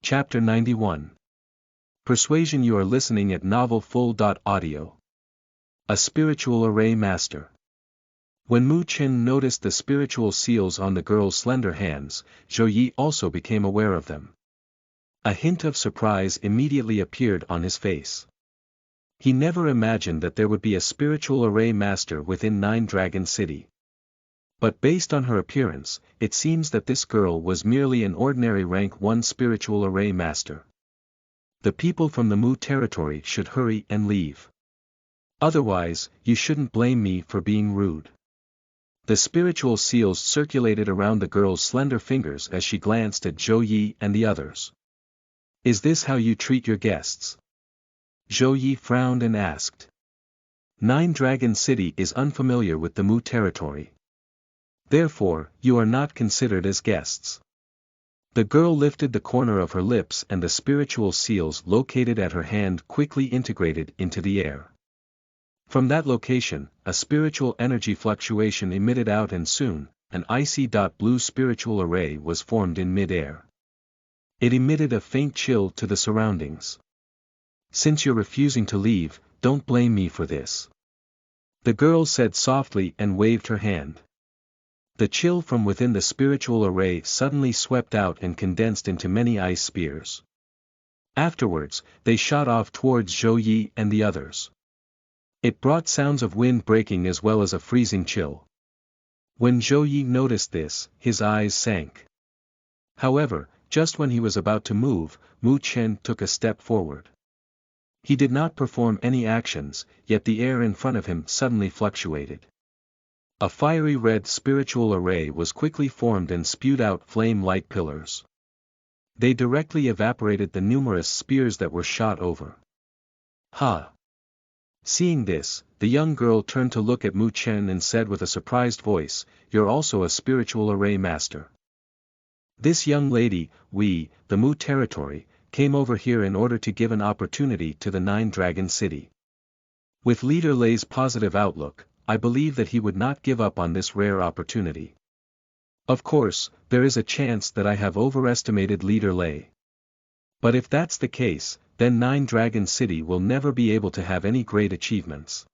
Chapter 91. Persuasion. You are listening at novelfull.audio. A Spiritual Array Master. When Mu Chen noticed the spiritual seals on the girl's slender hands, Zhou Yi also became aware of them. A hint of surprise immediately appeared on his face. He never imagined that there would be a spiritual array master within Nine Dragon City. But based on her appearance, it seems that this girl was merely an ordinary rank 1 spiritual array master. The people from the Mu territory should hurry and leave. Otherwise, you shouldn't blame me for being rude. The spiritual seals circulated around the girl's slender fingers as she glanced at Zhou Yi and the others. Is this how you treat your guests? Zhou Yi frowned and asked. Nine Dragon City is unfamiliar with the Mu territory. Therefore, you are not considered as guests. The girl lifted the corner of her lips and the spiritual seals located at her hand quickly integrated into the air. From that location, a spiritual energy fluctuation emitted out and soon, an icy blue spiritual array was formed in mid-air. It emitted a faint chill to the surroundings. Since you're refusing to leave, don't blame me for this. The girl said softly and waved her hand. The chill from within the spiritual array suddenly swept out and condensed into many ice spears. Afterwards, they shot off towards Zhou Yi and the others. It brought sounds of wind breaking as well as a freezing chill. When Zhou Yi noticed this, his eyes sank. However, just when he was about to move, Mu Chen took a step forward. He did not perform any actions, yet the air in front of him suddenly fluctuated. A fiery red spiritual array was quickly formed and spewed out flame-like pillars. They directly evaporated the numerous spears that were shot over. Ha! Seeing this, the young girl turned to look at Mu Chen and said with a surprised voice, "You're also a spiritual array master." This young lady, the Mu territory, came over here in order to give an opportunity to the Nine Dragon City. With Leader Lei's positive outlook, I believe that he would not give up on this rare opportunity. Of course, there is a chance that I have overestimated Leader Lei. But if that's the case, then Nine Dragon City will never be able to have any great achievements.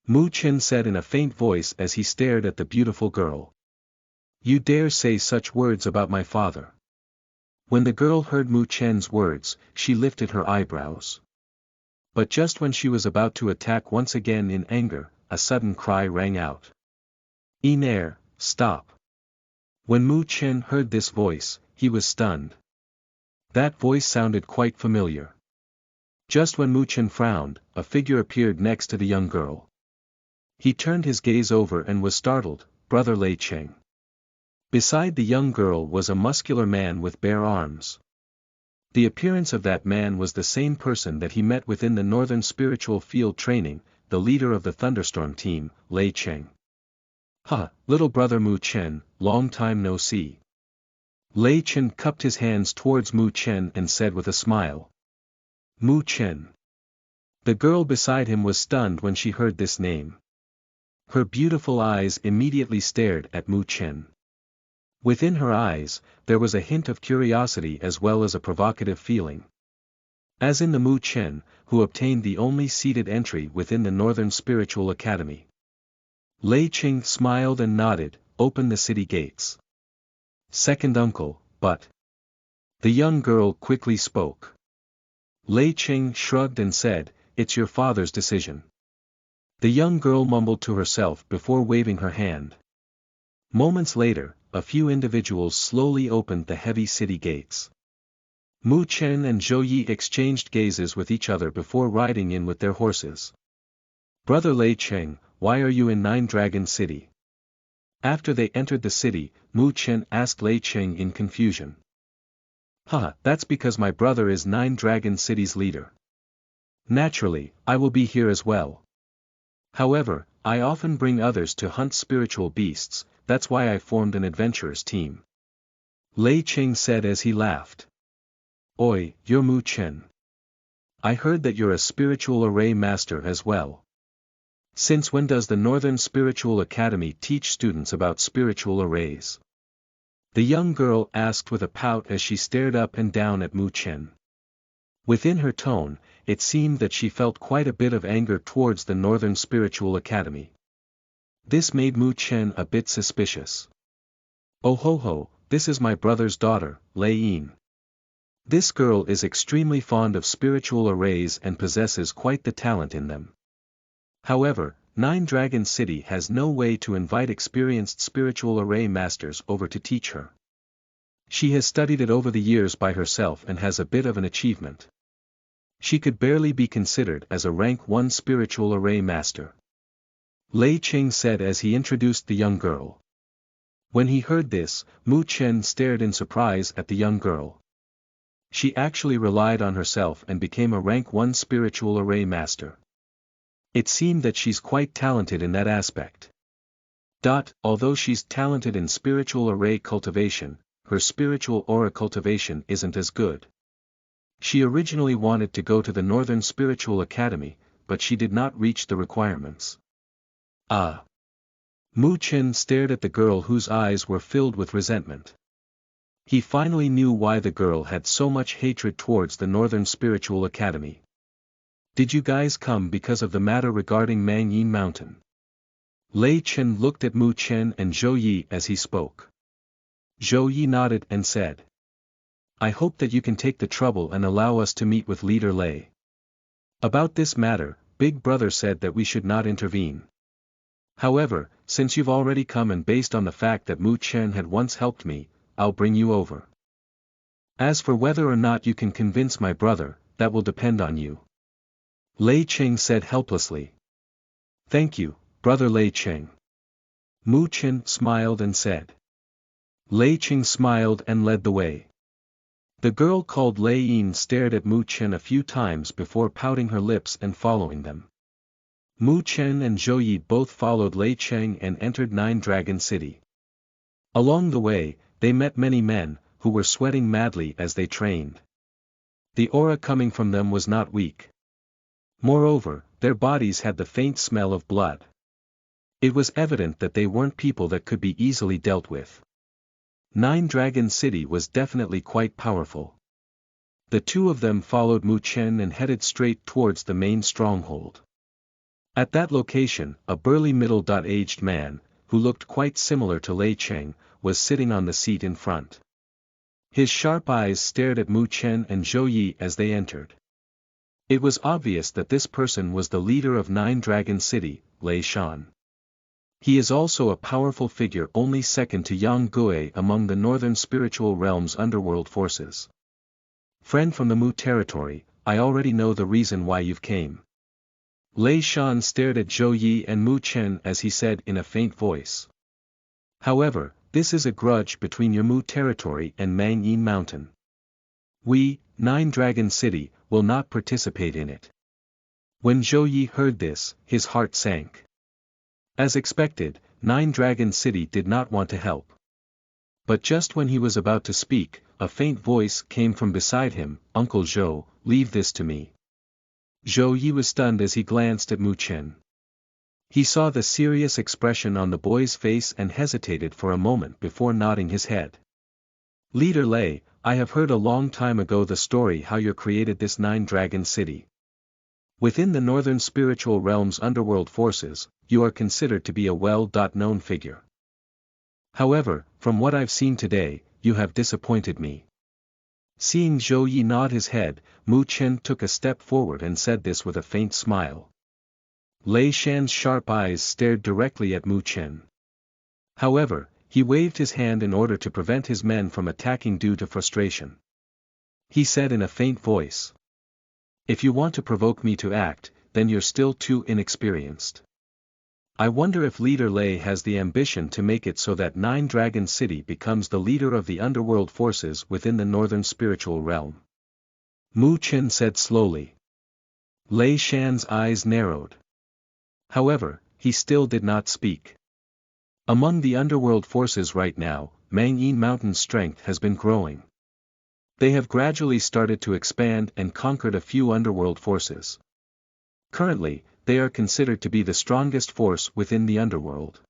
Mu Chen said in a faint voice as he stared at the beautiful girl. You dare say such words about my father? When the girl heard Mu Chen's words, she lifted her eyebrows. But just when she was about to attack once again in anger, a sudden cry rang out. Enair, stop! When Mu Chen heard this voice, he was stunned. That voice sounded quite familiar. Just when Mu Chen frowned, a figure appeared next to the young girl. He turned his gaze over and was startled, Brother Lei Cheng. Beside the young girl was a muscular man with bare arms. The appearance of that man was the same person that he met within the Northern Spiritual Field Training, the leader of the Thunderstorm team, Lei Cheng. Ha, little brother Mu Chen, long time no see. Lei Chen cupped his hands towards Mu Chen and said with a smile. Mu Chen. The girl beside him was stunned when she heard this name. Her beautiful eyes immediately stared at Mu Chen. Within her eyes, there was a hint of curiosity as well as a provocative feeling. As in the Mu Chen, who obtained the only seated entry within the Northern Spiritual Academy. Lei Cheng smiled and nodded, open the city gates. Second uncle, but... The young girl quickly spoke. Lei Cheng shrugged and said, it's your father's decision. The young girl mumbled to herself before waving her hand. Moments later, a few individuals slowly opened the heavy city gates. Mu Chen and Zhou Yi exchanged gazes with each other before riding in with their horses. Brother Lei Cheng, why are you in Nine Dragon City? After they entered the city, Mu Chen asked Lei Cheng in confusion. That's because my brother is Nine Dragon City's leader. Naturally, I will be here as well. However, I often bring others to hunt spiritual beasts, that's why I formed an adventurers team. Lei Cheng said as he laughed. Oi, you're Mu Chen. I heard that you're a spiritual array master as well. Since when does the Northern Spiritual Academy teach students about spiritual arrays? The young girl asked with a pout as she stared up and down at Mu Chen. Within her tone, it seemed that she felt quite a bit of anger towards the Northern Spiritual Academy. This made Mu Chen a bit suspicious. Oh ho ho, this is my brother's daughter, Lei Yin. This girl is extremely fond of spiritual arrays and possesses quite the talent in them. However, Nine Dragon City has no way to invite experienced spiritual array masters over to teach her. She has studied it over the years by herself and has a bit of an achievement. She could barely be considered as a rank 1 spiritual array master. Lei Ching said as he introduced the young girl. When he heard this, Mu Chen stared in surprise at the young girl. She actually relied on herself and became a rank 1 spiritual array master. It seemed that she's quite talented in that aspect. Although she's talented in spiritual array cultivation, her spiritual aura cultivation isn't as good. She originally wanted to go to the Northern Spiritual Academy, but she did not reach the requirements. Mu Chen stared at the girl whose eyes were filled with resentment. He finally knew why the girl had so much hatred towards the Northern Spiritual Academy. Did you guys come because of the matter regarding Mangyin Mountain? Lei Chen looked at Mu Chen and Zhou Yi as he spoke. Zhou Yi nodded and said. I hope that you can take the trouble and allow us to meet with Leader Lei. About this matter, Big Brother said that we should not intervene. However, since you've already come and based on the fact that Mu Chen had once helped me, I'll bring you over. As for whether or not you can convince my brother, that will depend on you. Lei Ching said helplessly. Thank you, Brother Lei Ching. Mu Chen smiled and said. Lei Ching smiled and led the way. The girl called Lei Yin stared at Mu Chen a few times before pouting her lips and following them. Mu Chen and Zhou Yi both followed Lei Cheng and entered Nine Dragon City. Along the way, they met many men, who were sweating madly as they trained. The aura coming from them was not weak. Moreover, their bodies had the faint smell of blood. It was evident that they weren't people that could be easily dealt with. Nine Dragon City was definitely quite powerful. The two of them followed Mu Chen and headed straight towards the main stronghold. At that location, a burly middle-aged man, who looked quite similar to Lei Cheng, was sitting on the seat in front. His sharp eyes stared at Mu Chen and Zhou Yi as they entered. It was obvious that this person was the leader of Nine Dragon City, Lei Shan. He is also a powerful figure only second to Yang Gui among the Northern Spiritual Realm's underworld forces. Friend from the Mu territory, I already know the reason why you've came. Lei Shan stared at Zhou Yi and Mu Chen as he said in a faint voice. However, this is a grudge between your Mu territory and Mangyin Mountain. We, Nine Dragon City, will not participate in it. When Zhou Yi heard this, his heart sank. As expected, Nine Dragon City did not want to help. But just when he was about to speak, a faint voice came from beside him, Uncle Zhou, leave this to me. Zhou Yi was stunned as he glanced at Mu Chen. He saw the serious expression on the boy's face and hesitated for a moment before nodding his head. Leader Lei, I have heard a long time ago the story how you created this Nine Dragon City. Within the Northern Spiritual Realm's underworld forces, you are considered to be a well-known figure. However, from what I've seen today, you have disappointed me. Seeing Zhou Yi nod his head, Mu Chen took a step forward and said this with a faint smile. Lei Shan's sharp eyes stared directly at Mu Chen. However, he waved his hand in order to prevent his men from attacking due to frustration. He said in a faint voice. If you want to provoke me to act, then you're still too inexperienced. I wonder if Leader Lei has the ambition to make it so that Nine Dragon City becomes the leader of the underworld forces within the Northern Spiritual Realm. Mu Chen said slowly. Lei Shan's eyes narrowed. However, he still did not speak. Among the underworld forces right now, Mangyin Mountain's strength has been growing. They have gradually started to expand and conquered a few underworld forces. Currently, they are considered to be the strongest force within the underworld.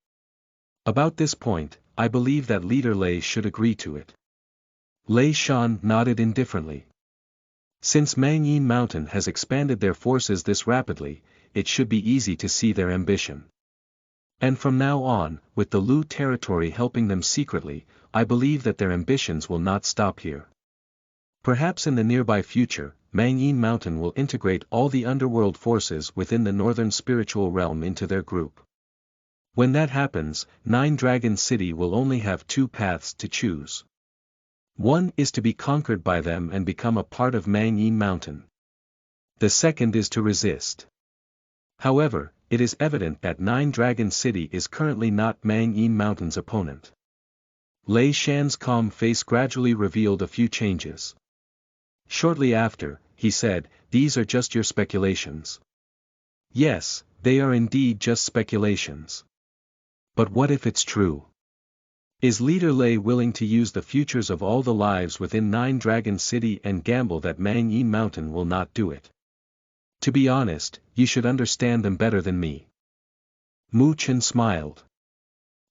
About this point, I believe that Leader Lei should agree to it. Lei Shan nodded indifferently. Since Mangyin Mountain has expanded their forces this rapidly, it should be easy to see their ambition. And from now on, with the Lu territory helping them secretly, I believe that their ambitions will not stop here. Perhaps in the nearby future, Mangyin Mountain will integrate all the underworld forces within the northern spiritual realm into their group. When that happens, Nine Dragon City will only have two paths to choose. One is to be conquered by them and become a part of Mangyin Mountain. The second is to resist. However, it is evident that Nine Dragon City is currently not Mangyin Mountain's opponent. Lei Shan's calm face gradually revealed a few changes. Shortly after, he said, "These are just your speculations." Yes, they are indeed just speculations. But what if it's true? Is Leader Lei willing to use the futures of all the lives within Nine Dragon City and gamble that Mangyin Mountain will not do it? To be honest, you should understand them better than me. Mu Chen smiled.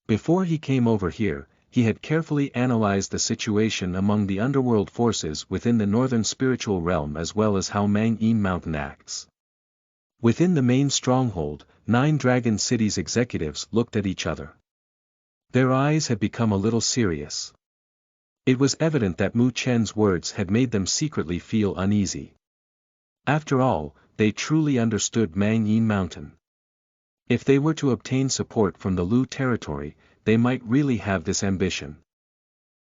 Before he came over here, he had carefully analyzed the situation among the underworld forces within the northern spiritual realm as well as how Mangyin Mountain acts. Within the main stronghold, Nine Dragon City's executives looked at each other. Their eyes had become a little serious. It was evident that Mu Chen's words had made them secretly feel uneasy. After all, they truly understood Mangyin Mountain. If they were to obtain support from the Lu territory, they might really have this ambition.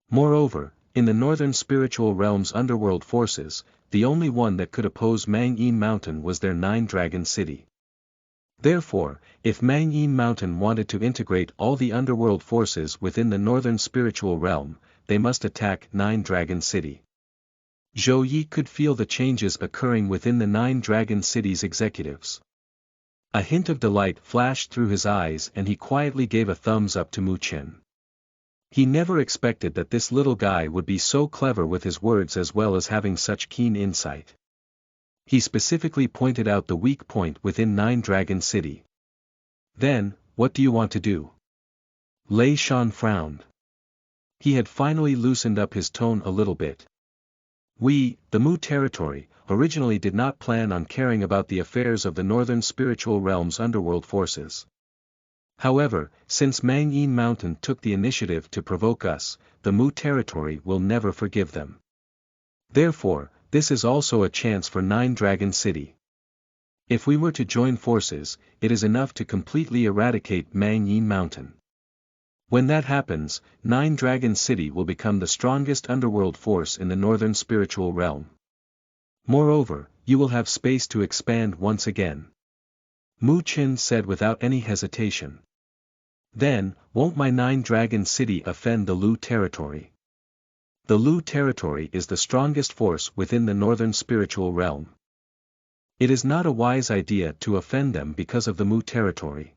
Moreover, in the northern spiritual realm's underworld forces, the only one that could oppose Mangyin Mountain was their Nine Dragon City. Therefore, if Mangyin Mountain wanted to integrate all the underworld forces within the northern spiritual realm, they must attack Nine Dragon City. Zhou Yi could feel the changes occurring within the Nine Dragon City's executives. A hint of delight flashed through his eyes and he quietly gave a thumbs up to Mu Chen. He never expected that this little guy would be so clever with his words as well as having such keen insight. He specifically pointed out the weak point within Nine Dragon City. Then, what do you want to do? Lei Shan frowned. He had finally loosened up his tone a little bit. We, the Mu territory, originally did not plan on caring about the affairs of the northern spiritual realm's underworld forces. However, since Mangyin Mountain took the initiative to provoke us, the Mu territory will never forgive them. Therefore, this is also a chance for Nine Dragon City. If we were to join forces, it is enough to completely eradicate Mangyin Mountain. When that happens, Nine Dragon City will become the strongest underworld force in the northern spiritual realm. Moreover, you will have space to expand once again. Mu Chen said without any hesitation. Then, won't my Nine Dragon City offend the Lu territory? The Lu territory is the strongest force within the northern spiritual realm. It is not a wise idea to offend them because of the Mu territory.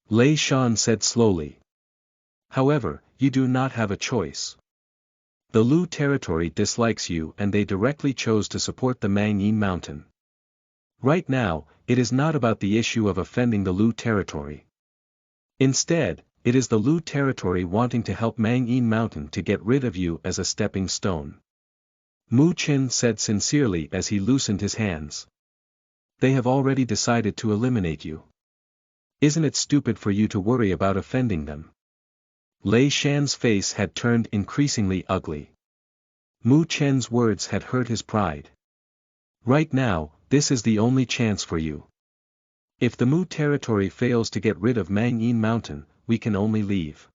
Lei Shan said slowly. However, you do not have a choice. The Lu territory dislikes you and they directly chose to support the Mangyin Mountain. Right now, it is not about the issue of offending the Lu territory. Instead, it is the Lu territory wanting to help Mangyin Mountain to get rid of you as a stepping stone. Mu Chen said sincerely as he loosened his hands. They have already decided to eliminate you. Isn't it stupid for you to worry about offending them? Lei Shan's face had turned increasingly ugly. Mu Chen's words had hurt his pride. Right now, this is the only chance for you. If the Mu territory fails to get rid of Mangyin Mountain, we can only leave.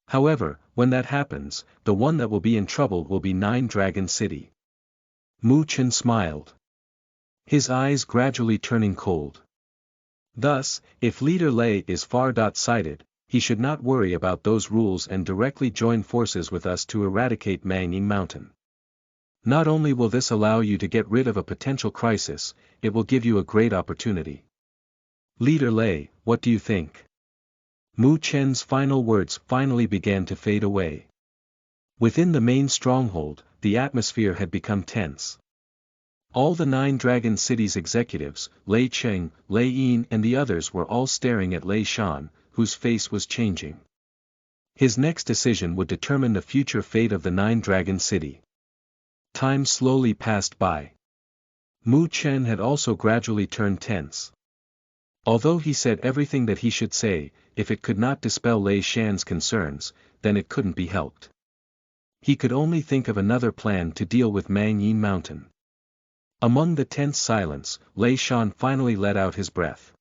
However, when that happens, the one that will be in trouble will be Nine Dragon City. Mu Chen smiled. His eyes gradually turning cold. Thus, if Leader Lei is far-sighted, he should not worry about those rules and directly join forces with us to eradicate Mangyin Mountain. Not only will this allow you to get rid of a potential crisis, it will give you a great opportunity. Leader Lei, what do you think? Mu Chen's final words finally began to fade away. Within the main stronghold, the atmosphere had become tense. All the Nine Dragon City's executives, Lei Cheng, Lei Yin and the others were all staring at Lei Shan, whose face was changing. His next decision would determine the future fate of the Nine-Dragon City. Time slowly passed by. Mu Chen had also gradually turned tense. Although he said everything that he should say, if it could not dispel Lei Shan's concerns, then it couldn't be helped. He could only think of another plan to deal with Mang Yin Mountain. Among the tense silence, Lei Shan finally let out his breath.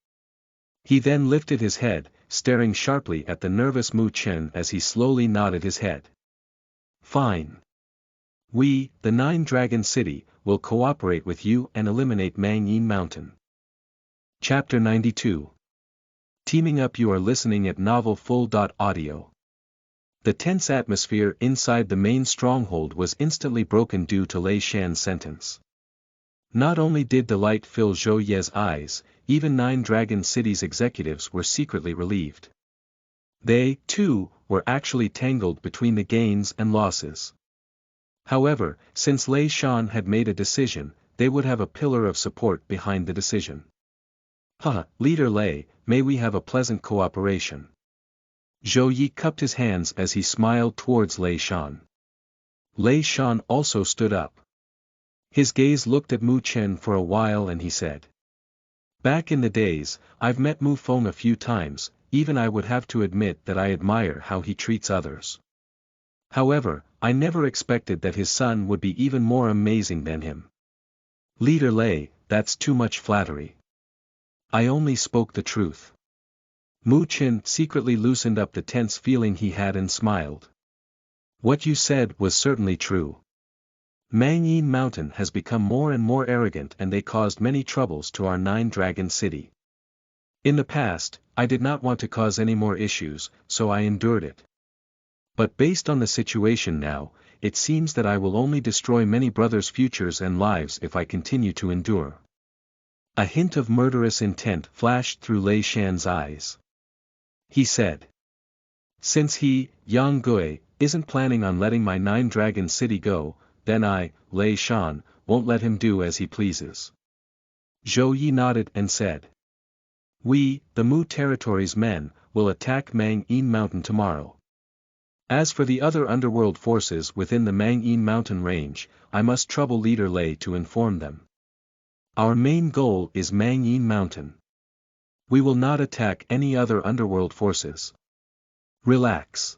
He then lifted his head, staring sharply at the nervous Mu Chen as he slowly nodded his head. Fine. We, the Nine-Dragon City, will cooperate with you and eliminate Mang Yin Mountain. Chapter 92. Teaming Up. You are listening at NovelFull.audio. The tense atmosphere inside the main stronghold was instantly broken due to Lei Shan's sentence. Not only did the light fill Zhou Ye's eyes, even Nine-Dragon City's executives were secretly relieved. They, too, were actually tangled between the gains and losses. However, since Lei Shan had made a decision, they would have a pillar of support behind the decision. Leader Lei, may we have a pleasant cooperation. Zhou Yi cupped his hands as he smiled towards Lei Shan. Lei Shan also stood up. His gaze looked at Mu Chen for a while and he said. Back in the days, I've met Mu Feng a few times, even I would have to admit that I admire how he treats others. However, I never expected that his son would be even more amazing than him. Leader Lei, that's too much flattery. I only spoke the truth. Mu Chen secretly loosened up the tense feeling he had and smiled. What you said was certainly true. Mang Yin Mountain has become more and more arrogant and they caused many troubles to our Nine-Dragon City. In the past, I did not want to cause any more issues, so I endured it. But based on the situation now, it seems that I will only destroy many brothers' futures and lives if I continue to endure. A hint of murderous intent flashed through Lei Shan's eyes. He said. Since he, Yang Gui, isn't planning on letting my Nine-Dragon City go, then I, Lei Shan, won't let him do as he pleases. Zhou Yi nodded and said. We, the Mu territory's men, will attack Mang Yin Mountain tomorrow. As for the other underworld forces within the Mang Yin Mountain range, I must trouble Leader Lei to inform them. Our main goal is Mang Yin Mountain. We will not attack any other underworld forces. Relax.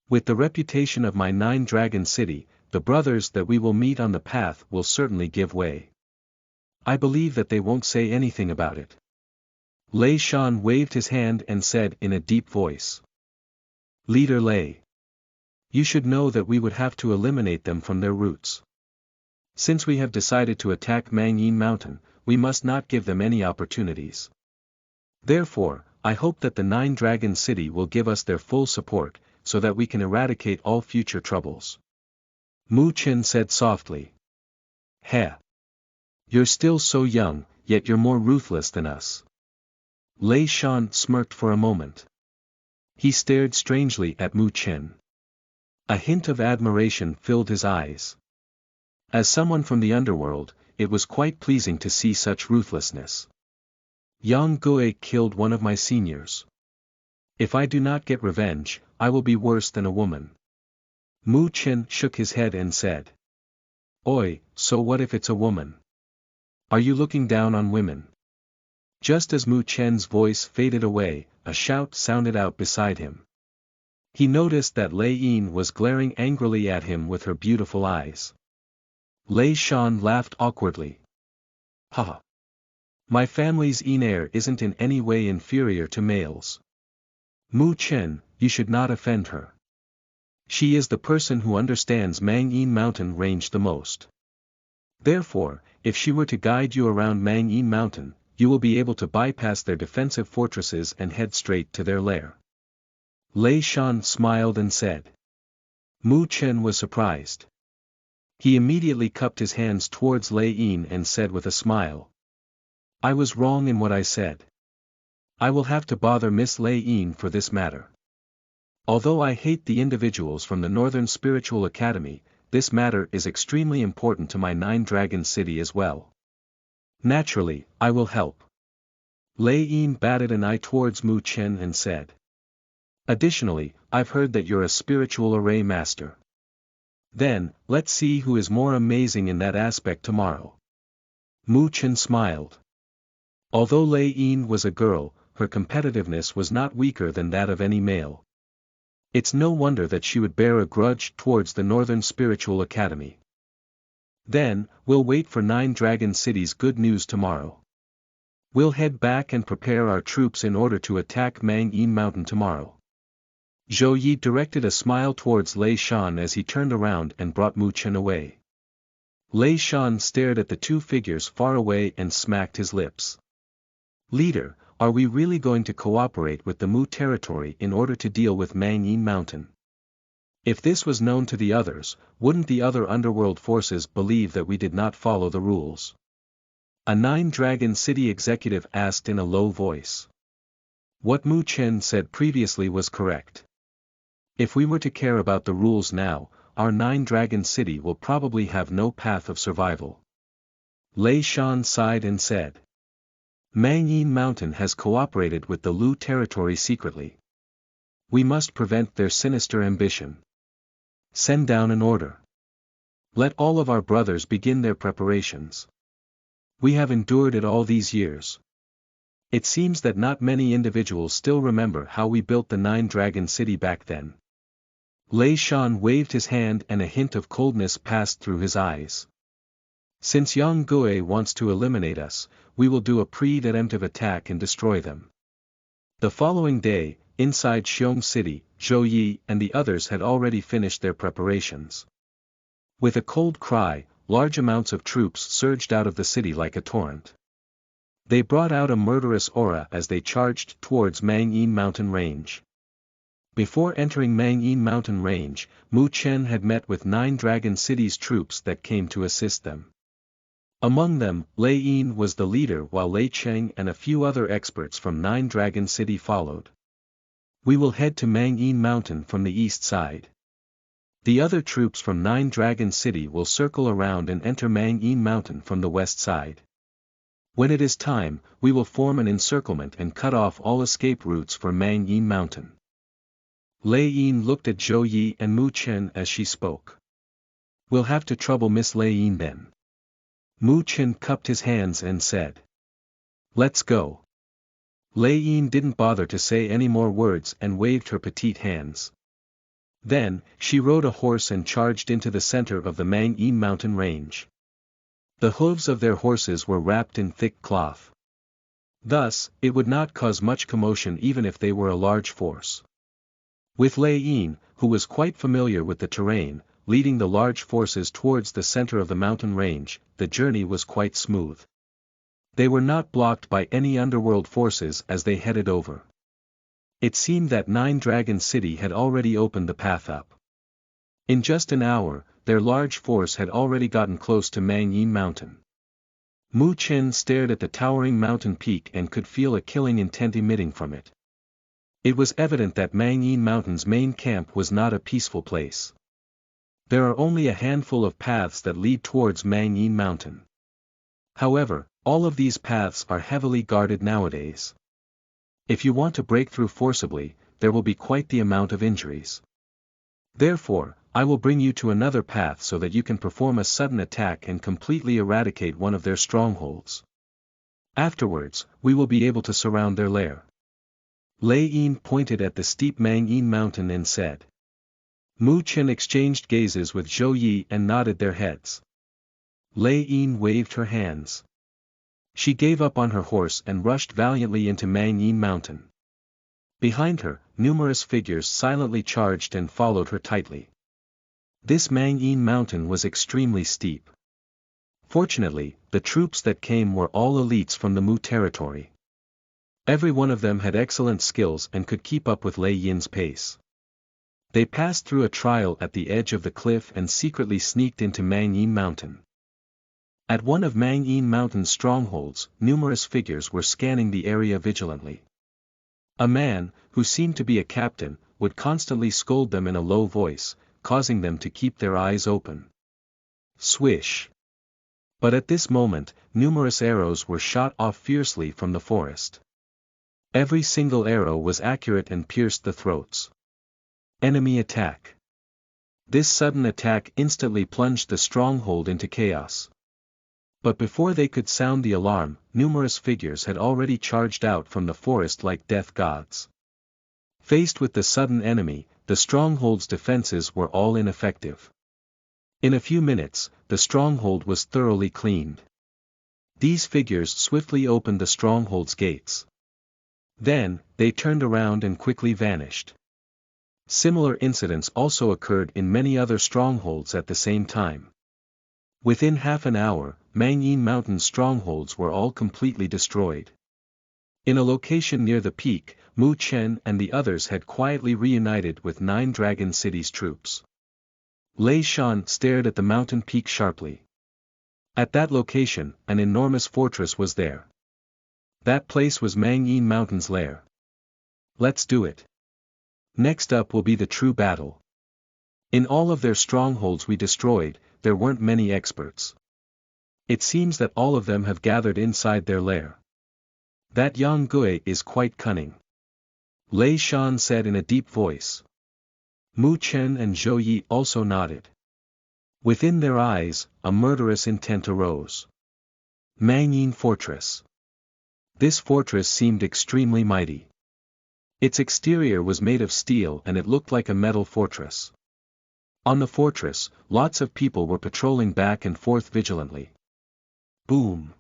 With the reputation of my Nine-Dragon City, the brothers that we will meet on the path will certainly give way. I believe that they won't say anything about it. Lei Shan waved his hand and said in a deep voice. Leader Lei. You should know that we would have to eliminate them from their roots. Since we have decided to attack Mang Yin Mountain, we must not give them any opportunities. Therefore, I hope that the Nine-Dragon City will give us their full support, so that we can eradicate all future troubles. Mu Chen said softly. Heh. You're still so young, yet you're more ruthless than us. Lei Shan smirked for a moment. He stared strangely at Mu Chen. A hint of admiration filled his eyes. As someone from the underworld, it was quite pleasing to see such ruthlessness. Yang Gui killed one of my seniors. If I do not get revenge, I will be worse than a woman. Mu Chen shook his head and said. Oi, so what if it's a woman? Are you looking down on women? Just as Mu Chen's voice faded away, a shout sounded out beside him. He noticed that Lei Yin was glaring angrily at him with her beautiful eyes. Lei Shan laughed awkwardly. Haha. My family's Yin heir isn't in any way inferior to males. Mu Chen, you should not offend her. She is the person who understands Mang Yin Mountain range the most. Therefore, if she were to guide you around Mang Yin Mountain, you will be able to bypass their defensive fortresses and head straight to their lair. Lei Shan smiled and said. Mu Chen was surprised. He immediately cupped his hands towards Lei Yin and said with a smile. I was wrong in what I said. I will have to bother Miss Lei Yin for this matter. Although I hate the individuals from the Northern Spiritual Academy, this matter is extremely important to my Nine-Dragon City as well. Naturally, I will help. Lei Yin batted an eye towards Mu Chen and said. Additionally, I've heard that you're a spiritual array master. Then, let's see who is more amazing in that aspect tomorrow. Mu Chen smiled. Although Lei Yin was a girl, her competitiveness was not weaker than that of any male. It's no wonder that she would bear a grudge towards the Northern Spiritual Academy. Then, we'll wait for Nine Dragon City's good news tomorrow. We'll head back and prepare our troops in order to attack Mang Yin Mountain tomorrow. Zhou Yi directed a smile towards Lei Shan as he turned around and brought Mu Chen away. Lei Shan stared at the two figures far away and smacked his lips. Leader, are we really going to cooperate with the Mu territory in order to deal with Mang Yin Mountain? If this was known to the others, wouldn't the other underworld forces believe that we did not follow the rules? A Nine Dragon City executive asked in a low voice. What Mu Chen said previously was correct. If we were to care about the rules now, our Nine Dragon City will probably have no path of survival. Lei Shan sighed and said. Mang Yin Mountain has cooperated with the Lu territory secretly. We must prevent their sinister ambition. Send down an order. Let all of our brothers begin their preparations. We have endured it all these years. It seems that not many individuals still remember how we built the Nine Dragon City back then. Lei Shan waved his hand and a hint of coldness passed through his eyes. Since Yang Gui wants to eliminate us, we will do a preemptive attack and destroy them. The following day, inside Xiong City, Zhou Yi and the others had already finished their preparations. With a cold cry, large amounts of troops surged out of the city like a torrent. They brought out a murderous aura as they charged towards Mang Yin Mountain Range. Before entering Mang Yin Mountain Range, Mu Chen had met with Nine Dragon City's troops that came to assist them. Among them, Lei Yin was the leader while Lei Cheng and a few other experts from Nine Dragon City followed. We will head to Mang Yin Mountain from the east side. The other troops from Nine Dragon City will circle around and enter Mang Yin Mountain from the west side. When it is time, we will form an encirclement and cut off all escape routes for Mang Yin Mountain. Lei Yin looked at Zhou Yi and Mu Chen as she spoke. We'll have to trouble Miss Lei Yin then. Mu Chen cupped his hands and said. Let's go. Lei Yin didn't bother to say any more words and waved her petite hands. Then, she rode a horse and charged into the center of the Mang Yin Mountain Range. The hooves of their horses were wrapped in thick cloth. Thus, it would not cause much commotion even if they were a large force. With Lei Yin, who was quite familiar with the terrain, leading the large forces towards the center of the mountain range, the journey was quite smooth. They were not blocked by any underworld forces as they headed over. It seemed that Nine Dragon City had already opened the path up. In just an hour, their large force had already gotten close to Mang Yin Mountain. Mu Chen stared at the towering mountain peak and could feel a killing intent emitting from it. It was evident that Mang Yin Mountain's main camp was not a peaceful place. There are only a handful of paths that lead towards Mang Yin Mountain. However, all of these paths are heavily guarded nowadays. If you want to break through forcibly, there will be quite the amount of injuries. Therefore, I will bring you to another path so that you can perform a sudden attack and completely eradicate one of their strongholds. Afterwards, we will be able to surround their lair. Lei Yin pointed at the steep Mang Yin Mountain and said. Mu Chen exchanged gazes with Zhou Yi and nodded their heads. Lei Yin waved her hands. She gave up on her horse and rushed valiantly into Mang Yin Mountain. Behind her, numerous figures silently charged and followed her tightly. This Mang Yin Mountain was extremely steep. Fortunately, the troops that came were all elites from the Mu territory. Every one of them had excellent skills and could keep up with Lei Yin's pace. They passed through a trial at the edge of the cliff and secretly sneaked into Mang Yin Mountain. At one of Mang Yin Mountain's strongholds, numerous figures were scanning the area vigilantly. A man, who seemed to be a captain, would constantly scold them in a low voice, causing them to keep their eyes open. Swish! But at this moment, numerous arrows were shot off fiercely from the forest. Every single arrow was accurate and pierced the throats. Enemy attack. This sudden attack instantly plunged the stronghold into chaos. But before they could sound the alarm, numerous figures had already charged out from the forest like death gods. Faced with the sudden enemy, the stronghold's defenses were all ineffective. In a few minutes, the stronghold was thoroughly cleaned. These figures swiftly opened the stronghold's gates. Then, they turned around and quickly vanished. Similar incidents also occurred in many other strongholds at the same time. Within half an hour, Mangyin Mountain strongholds were all completely destroyed. In a location near the peak, Mu Chen and the others had quietly reunited with 9 Dragon City's troops. Lei Shan stared at the mountain peak sharply. At that location, an enormous fortress was there. That place was Mangyin Mountain's lair. Let's do it. Next up will be the true battle. In all of their strongholds we destroyed, there weren't many experts. It seems that all of them have gathered inside their lair. That Yang Gui is quite cunning. Lei Shan said in a deep voice. Mu Chen and Zhou Yi also nodded. Within their eyes, a murderous intent arose. Mangyin Fortress. This fortress seemed extremely mighty. Its exterior was made of steel and it looked like a metal fortress. On the fortress, lots of people were patrolling back and forth vigilantly. Boom!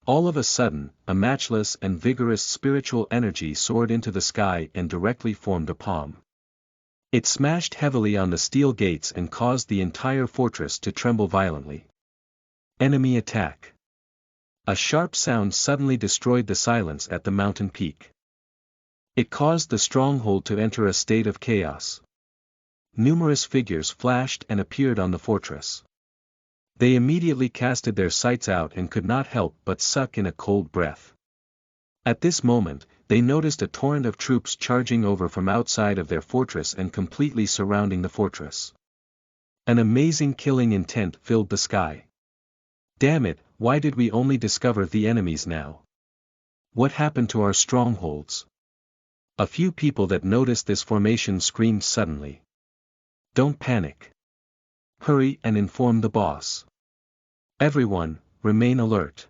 All of a sudden, a matchless and vigorous spiritual energy soared into the sky and directly formed a palm. It smashed heavily on the steel gates and caused the entire fortress to tremble violently. Enemy attack. A sharp sound suddenly destroyed the silence at the mountain peak. It caused the stronghold to enter a state of chaos. Numerous figures flashed and appeared on the fortress. They immediately casted their sights out and could not help but suck in a cold breath. At this moment, they noticed a torrent of troops charging over from outside of their fortress and completely surrounding the fortress. An amazing killing intent filled the sky. Damn it, why did we only discover the enemies now? What happened to our strongholds? A few people that noticed this formation screamed suddenly. Don't panic. Hurry and inform the boss. Everyone, remain alert.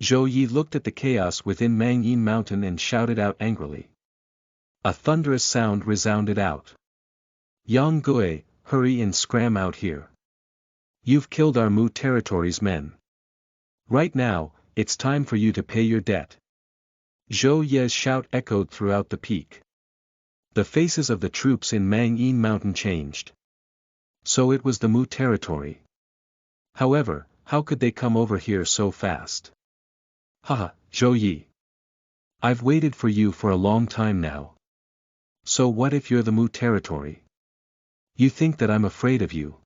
Zhou Yi looked at the chaos within Mangyin Mountain and shouted out angrily. A thunderous sound resounded out. Yang Gui, hurry and scram out here. You've killed our Mu territory's men. Right now, it's time for you to pay your debt. Zhou Ye's shout echoed throughout the peak. The faces of the troops in Mangyin Mountain changed. So it was the Mu territory. However, how could they come over here so fast? Haha, Zhou Yi. I've waited for you for a long time now. So what if you're the Mu territory? You think that I'm afraid of you?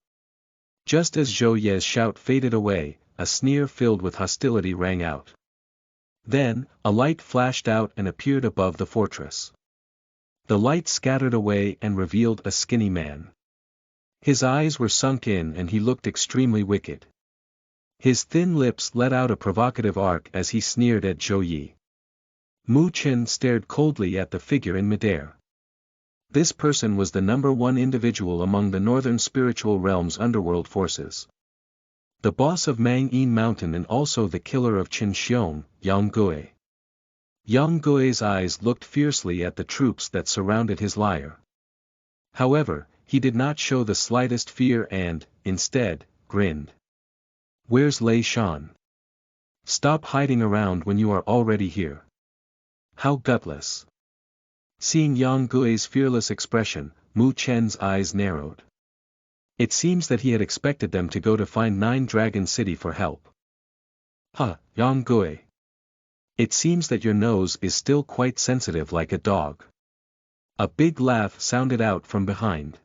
Just as Zhou Ye's shout faded away, a sneer filled with hostility rang out. Then, a light flashed out and appeared above the fortress. The light scattered away and revealed a skinny man. His eyes were sunk in and he looked extremely wicked. His thin lips let out a provocative arc as he sneered at Zhou Yi. Mu Chen stared coldly at the figure in midair. This person was the #1 individual among the Northern Spiritual Realm's underworld forces. The boss of Mangyin Mountain and also the killer of Qin Xiong, Yang Gui. Yang Gui's eyes looked fiercely at the troops that surrounded his lair. However, he did not show the slightest fear and, instead, grinned. Where's Lei Shan? Stop hiding around when you are already here. How gutless. Seeing Yang Gui's fearless expression, Mu Chen's eyes narrowed. It seems that he had expected them to go to find 9 Dragon City for help. Yang Gui. It seems that your nose is still quite sensitive like a dog. A big laugh sounded out from behind.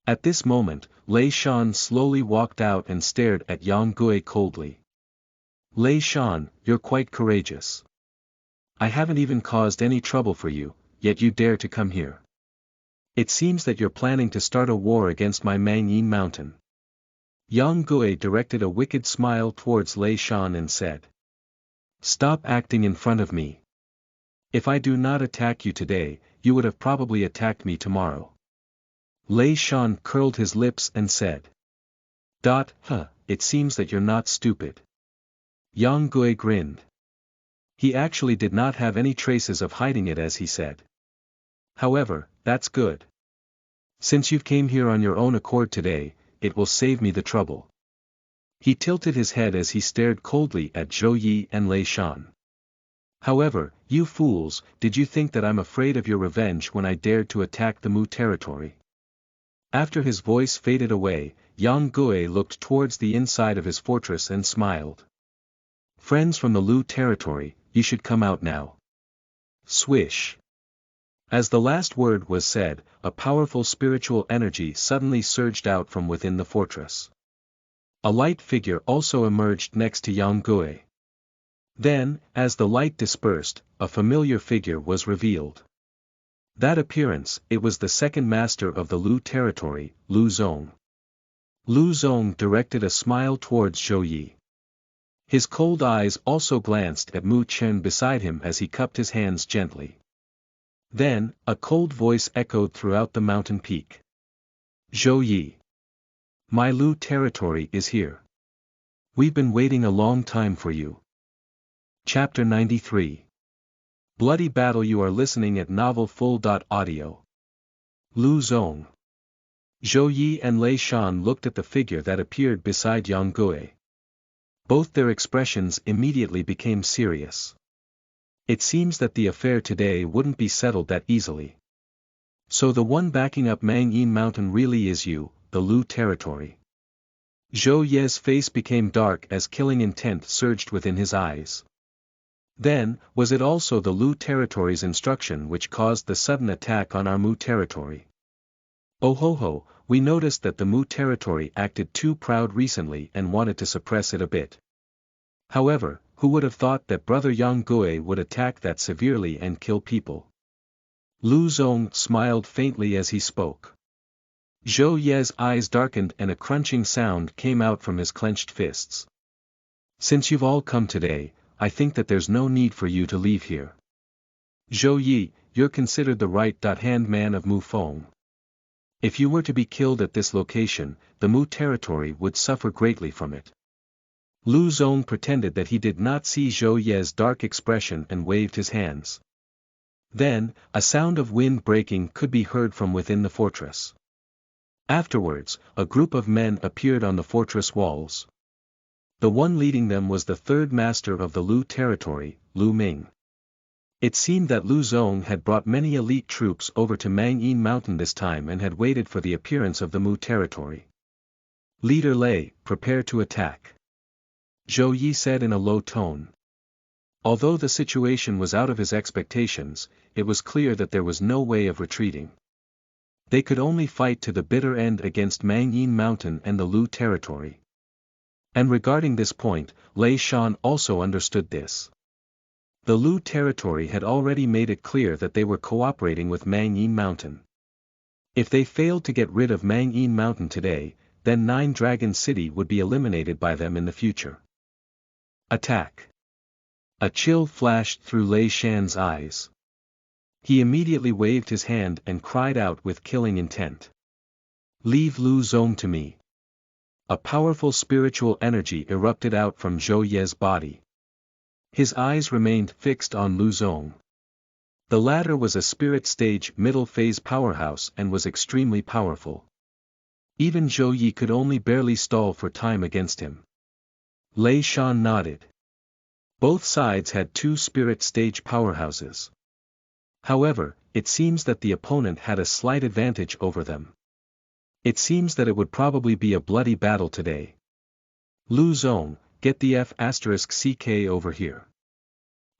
At this moment, Lei Shan slowly walked out and stared at Yang Gui coldly. Lei Shan, you're quite courageous. I haven't even caused any trouble for you, yet you dare to come here. It seems that you're planning to start a war against my Mangyin Mountain. Yang Gui directed a wicked smile towards Lei Shan and said. Stop acting in front of me. If I do not attack you today, you would have probably attacked me tomorrow. Lei Shan curled his lips and said. It seems that you're not stupid. Yang Gui grinned. He actually did not have any traces of hiding it as he said. However, that's good. Since you came here on your own accord today, it will save me the trouble. He tilted his head as he stared coldly at Zhou Yi and Lei Shan. However, you fools, did you think that I'm afraid of your revenge when I dared to attack the Mu territory? After his voice faded away, Yang Gui looked towards the inside of his fortress and smiled. Friends from the Lu territory, you should come out now. Swish. As the last word was said, a powerful spiritual energy suddenly surged out from within the fortress. A light figure also emerged next to Yang Gui. Then, as the light dispersed, a familiar figure was revealed. That appearance, it was the second master of the Lu territory, Lu Zong. Lu Zong directed a smile towards Zhou Yi. His cold eyes also glanced at Mu Chen beside him as he cupped his hands gently. Then, a cold voice echoed throughout the mountain peak. Zhou Yi. My Lu territory is here. We've been waiting a long time for you. Chapter 93. Bloody Battle. You are listening at NovelFull.audio. Lu Zong. Zhou Yi and Lei Shan looked at the figure that appeared beside Yang Gui. Both their expressions immediately became serious. It seems that the affair today wouldn't be settled that easily. So the one backing up Mangyin Mountain really is you, the Lu territory. Zhou Ye's face became dark as killing intent surged within his eyes. Then, was it also the Lu territory's instruction which caused the sudden attack on our Mu territory? Oh ho ho, we noticed that the Mu territory acted too proud recently and wanted to suppress it a bit. However, who would have thought that Brother Yang Gui would attack that severely and kill people? Lu Zong smiled faintly as he spoke. Zhou Ye's eyes darkened and a crunching sound came out from his clenched fists. Since you've all come today, I think that there's no need for you to leave here. Zhou Yi, you're considered the right-hand man of Mu Feng. If you were to be killed at this location, the Mu territory would suffer greatly from it. Lu Zong pretended that he did not see Zhou Ye's dark expression and waved his hands. Then, a sound of wind breaking could be heard from within the fortress. Afterwards, a group of men appeared on the fortress walls. The one leading them was the third master of the Lu territory, Lu Ming. It seemed that Lu Zong had brought many elite troops over to Mangyin Mountain this time and had waited for the appearance of the Mu territory. Leader Lei, prepare to attack. Zhou Yi said in a low tone. Although the situation was out of his expectations, it was clear that there was no way of retreating. They could only fight to the bitter end against Mangyin Mountain and the Lu territory. And regarding this point, Lei Shan also understood this. The Lu territory had already made it clear that they were cooperating with Mangyin Mountain. If they failed to get rid of Mangyin Mountain today, then Nine Dragon City would be eliminated by them in the future. Attack! A chill flashed through Lei Shan's eyes. He immediately waved his hand and cried out with killing intent. Leave Lu Zong to me. A powerful spiritual energy erupted out from Zhou Ye's body. His eyes remained fixed on Lu Zong. The latter was a spirit stage middle phase powerhouse and was extremely powerful. Even Zhou Yi could only barely stall for time against him. Lei Shan nodded. Both sides had two spirit stage powerhouses. However, it seems that the opponent had a slight advantage over them. It seems that it would probably be a bloody battle today. Lu Zong, get the F***ck over here.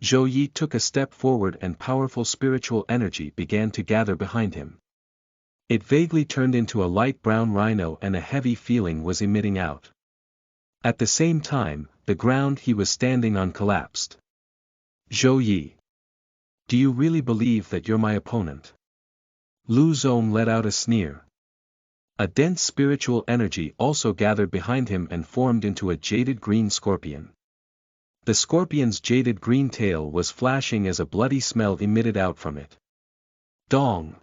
Zhou Yi took a step forward and powerful spiritual energy began to gather behind him. It vaguely turned into a light brown rhino and a heavy feeling was emitting out. At the same time, the ground he was standing on collapsed. Zhou Yi. Do you really believe that you're my opponent? Lu Zong let out a sneer. A dense spiritual energy also gathered behind him and formed into a jaded green scorpion. The scorpion's jaded green tail was flashing as a bloody smell emitted out from it. Dong!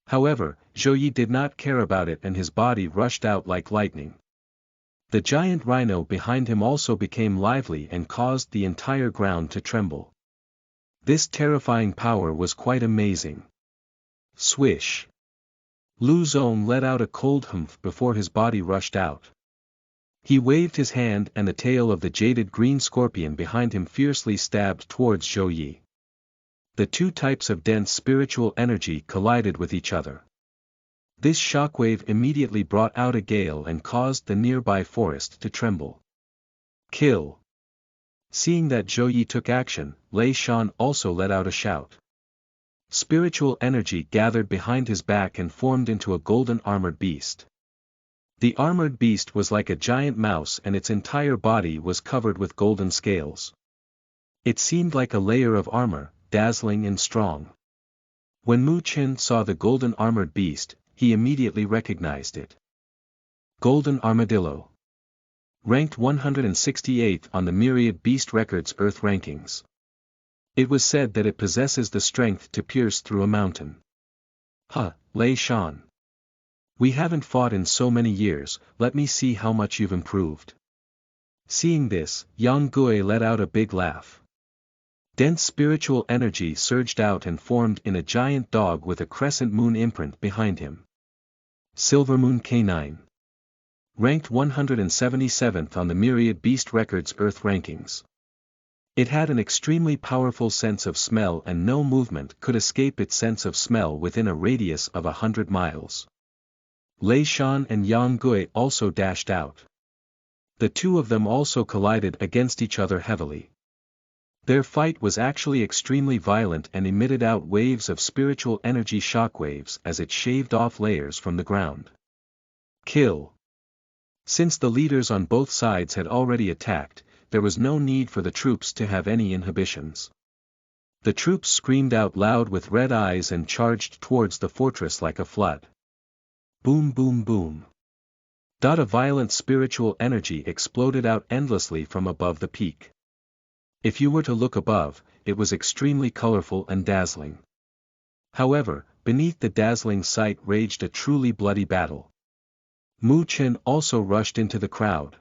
However, Zhou Yi did not care about it and his body rushed out like lightning. The giant rhino behind him also became lively and caused the entire ground to tremble. This terrifying power was quite amazing. Swish! Lu Zong let out a cold humph before his body rushed out. He waved his hand and the tail of the jaded green scorpion behind him fiercely stabbed towards Zhou Yi. The two types of dense spiritual energy collided with each other. This shockwave immediately brought out a gale and caused the nearby forest to tremble. Kill! Seeing that Zhou Yi took action, Lei Shan also let out a shout. Spiritual energy gathered behind his back and formed into a golden armored beast. The armored beast was like a giant mouse and its entire body was covered with golden scales. It seemed like a layer of armor, dazzling and strong. When Mu Chen saw the golden armored beast, he immediately recognized it. Golden Armadillo. Ranked 168th on the Myriad Beast Records Earth rankings. It was said that it possesses the strength to pierce through a mountain. Huh, Lei Shan. We haven't fought in so many years, let me see how much you've improved. Seeing this, Yang Gui let out a big laugh. Dense spiritual energy surged out and formed in a giant dog with a crescent moon imprint behind him. Silver Moon K9. Ranked 177th on the Myriad Beast Records Earth rankings. It had an extremely powerful sense of smell and no movement could escape its sense of smell within a radius of 100 miles. Lei Shan and Yang Gui also dashed out. The two of them also collided against each other heavily. Their fight was actually extremely violent and emitted out waves of spiritual energy shockwaves as it shaved off layers from the ground. Kill! Since the leaders on both sides had already attacked, there was no need for the troops to have any inhibitions. The troops screamed out loud with red eyes and charged towards the fortress like a flood. Boom boom boom. A violent spiritual energy exploded out endlessly from above the peak. If you were to look above, it was extremely colorful and dazzling. However, beneath the dazzling sight raged a truly bloody battle. Mu Chen also rushed into the crowd.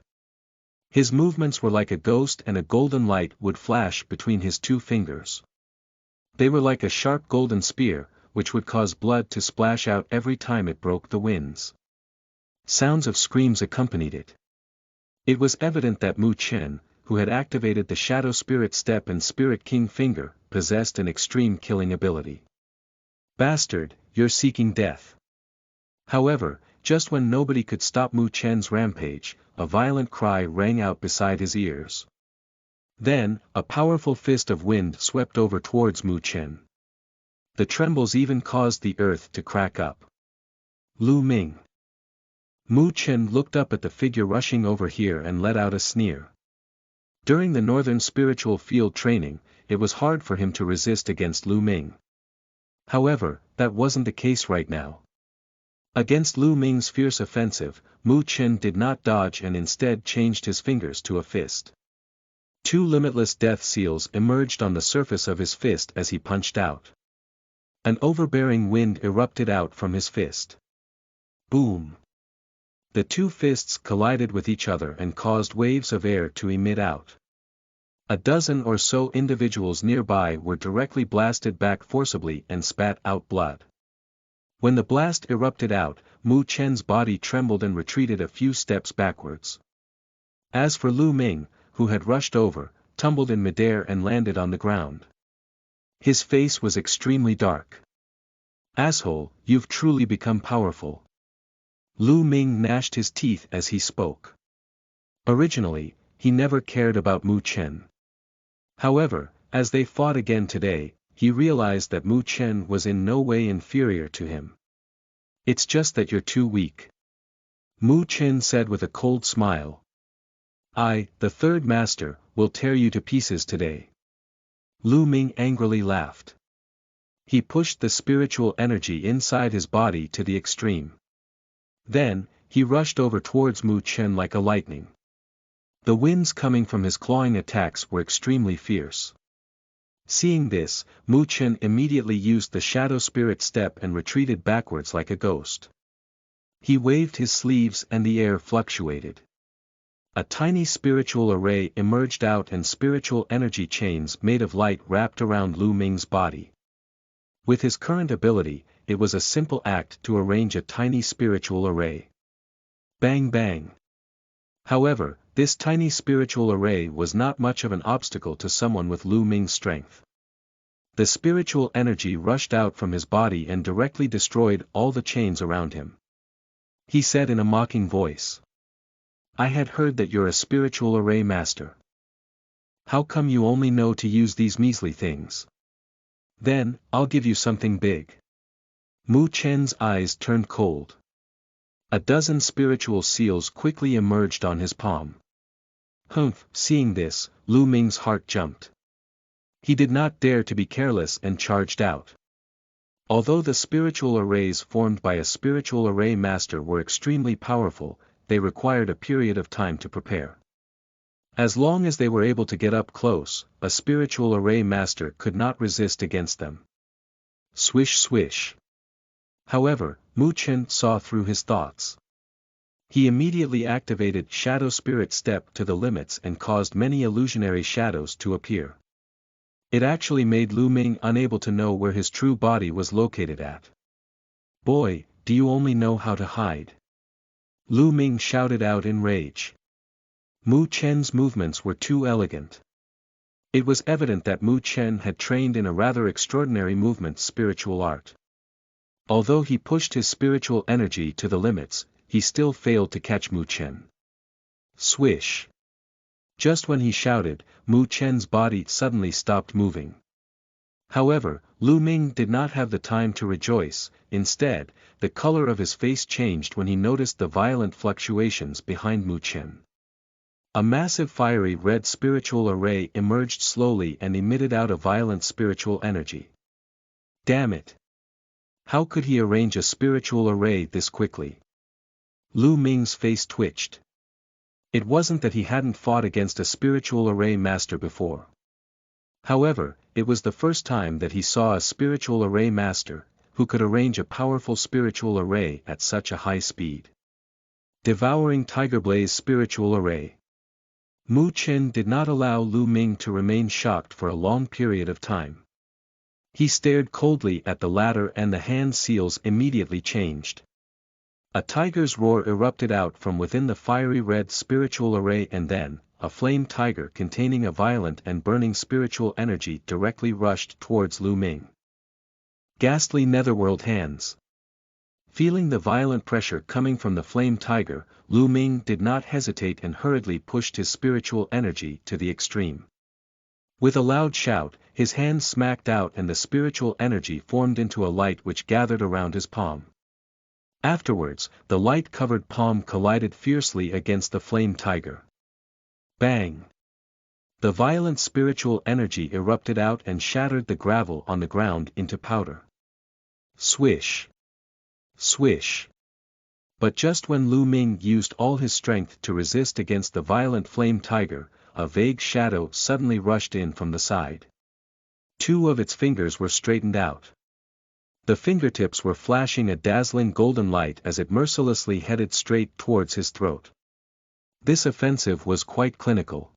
His movements were like a ghost and a golden light would flash between his two fingers. They were like a sharp golden spear, which would cause blood to splash out every time it broke the winds. Sounds of screams accompanied it. It was evident that Mu Chen, who had activated the Shadow Spirit Step and Spirit King Finger, possessed an extreme killing ability. Bastard, you're seeking death. However, just when nobody could stop Mu Chen's rampage, a violent cry rang out beside his ears. Then, a powerful fist of wind swept over towards Mu Chen. The trembles even caused the earth to crack up. Lu Ming. Mu Chen looked up at the figure rushing over here and let out a sneer. During the Northern Spiritual Field training, it was hard for him to resist against Lu Ming. However, that wasn't the case right now. Against Lu Ming's fierce offensive, Mu Chen did not dodge and instead changed his fingers to a fist. Two limitless death seals emerged on the surface of his fist as he punched out. An overbearing wind erupted out from his fist. Boom! The two fists collided with each other and caused waves of air to emit out. A dozen or so individuals nearby were directly blasted back forcibly and spat out blood. When the blast erupted out, Mu Chen's body trembled and retreated a few steps backwards. As for Lu Ming, who had rushed over, tumbled in midair and landed on the ground. His face was extremely dark. Asshole, you've truly become powerful. Lu Ming gnashed his teeth as he spoke. Originally, he never cared about Mu Chen. However, as they fought again today, he realized that Mu Chen was in no way inferior to him. It's just that you're too weak. Mu Chen said with a cold smile. I, the third master, will tear you to pieces today. Lu Ming angrily laughed. He pushed the spiritual energy inside his body to the extreme. Then, he rushed over towards Mu Chen like a lightning. The winds coming from his clawing attacks were extremely fierce. Seeing this, Mu Chen immediately used the Shadow Spirit Step and retreated backwards like a ghost. He waved his sleeves and the air fluctuated. A tiny spiritual array emerged out and spiritual energy chains made of light wrapped around Lu Ming's body. With his current ability, it was a simple act to arrange a tiny spiritual array. Bang bang. However, this tiny spiritual array was not much of an obstacle to someone with Lu Ming's strength. The spiritual energy rushed out from his body and directly destroyed all the chains around him. He said in a mocking voice, "I had heard that you're a spiritual array master. How come you only know to use these measly things? Then, I'll give you something big." Mu Chen's eyes turned cold. A dozen spiritual seals quickly emerged on his palm. Humph! Seeing this, Lu Ming's heart jumped. He did not dare to be careless and charged out. Although the spiritual arrays formed by a spiritual array master were extremely powerful, they required a period of time to prepare. As long as they were able to get up close, a spiritual array master could not resist against them. Swish swish. However, Mu Chen saw through his thoughts. He immediately activated Shadow Spirit Step to the limits and caused many illusionary shadows to appear. It actually made Lu Ming unable to know where his true body was located at. "Boy, do you only know how to hide?" Lu Ming shouted out in rage. Mu Chen's movements were too elegant. It was evident that Mu Chen had trained in a rather extraordinary movement spiritual art. Although he pushed his spiritual energy to the limits, he still failed to catch Mu Chen. Swish! Just when he shouted, Mu Chen's body suddenly stopped moving. However, Lu Ming did not have the time to rejoice. Instead, the color of his face changed when he noticed the violent fluctuations behind Mu Chen. A massive fiery red spiritual array emerged slowly and emitted out a violent spiritual energy. Damn it! How could he arrange a spiritual array this quickly? Lu Ming's face twitched. It wasn't that he hadn't fought against a spiritual array master before. However, it was the first time that he saw a spiritual array master, who could arrange a powerful spiritual array at such a high speed. Devouring Tiger Blaze Spiritual Array. Mu Chen did not allow Lu Ming to remain shocked for a long period of time. He stared coldly at the latter and the hand seals immediately changed. A tiger's roar erupted out from within the fiery red spiritual array and then, a flame tiger containing a violent and burning spiritual energy directly rushed towards Lu Ming. Ghastly netherworld hands. Feeling the violent pressure coming from the flame tiger, Lu Ming did not hesitate and hurriedly pushed his spiritual energy to the extreme. With a loud shout, his hand smacked out and the spiritual energy formed into a light which gathered around his palm. Afterwards, the light-covered palm collided fiercely against the flame tiger. Bang! The violent spiritual energy erupted out and shattered the gravel on the ground into powder. Swish! Swish! But just when Lu Ming used all his strength to resist against the violent flame tiger, a vague shadow suddenly rushed in from the side. Two of its fingers were straightened out. The fingertips were flashing a dazzling golden light as it mercilessly headed straight towards his throat. This offensive was quite clinical.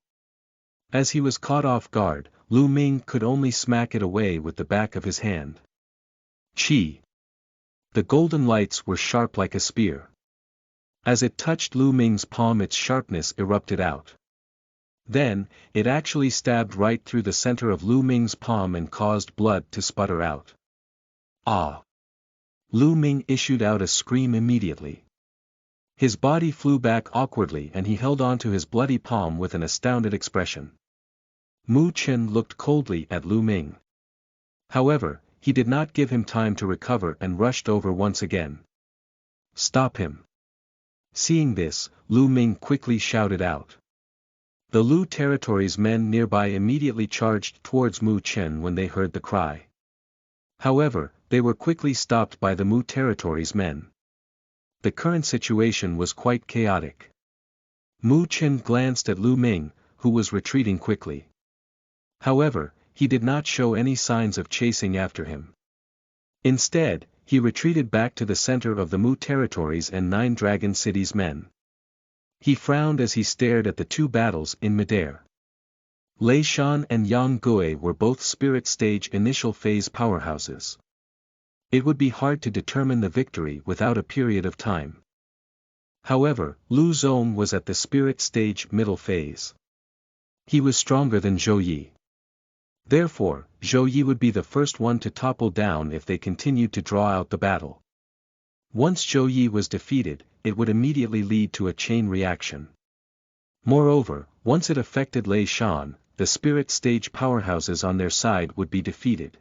As he was caught off guard, Lu Ming could only smack it away with the back of his hand. Chi! The golden lights were sharp like a spear. As it touched Lu Ming's palm, its sharpness erupted out. Then, it actually stabbed right through the center of Lu Ming's palm and caused blood to sputter out. Ah! Lu Ming issued out a scream immediately. His body flew back awkwardly and he held on to his bloody palm with an astounded expression. Mu Chen looked coldly at Lu Ming. However, he did not give him time to recover and rushed over once again. Stop him! Seeing this, Lu Ming quickly shouted out. The Lu territory's men nearby immediately charged towards Mu Chen when they heard the cry. However, they were quickly stopped by the Mu territory's men. The current situation was quite chaotic. Mu Chen glanced at Lu Ming, who was retreating quickly. However, he did not show any signs of chasing after him. Instead, he retreated back to the center of the Mu territories and 9 Dragon Cities men. He frowned as he stared at the 2 battles in midair. Lei Shan and Yang Gui were both spirit stage initial phase powerhouses. It would be hard to determine the victory without a period of time. However, Lu Zong was at the spirit stage middle phase. He was stronger than Zhou Yi. Therefore, Zhou Yi would be the first one to topple down if they continued to draw out the battle. Once Zhou Yi was defeated, it would immediately lead to a chain reaction. Moreover, once it affected Lei Shan, the spirit stage powerhouses on their side would be defeated.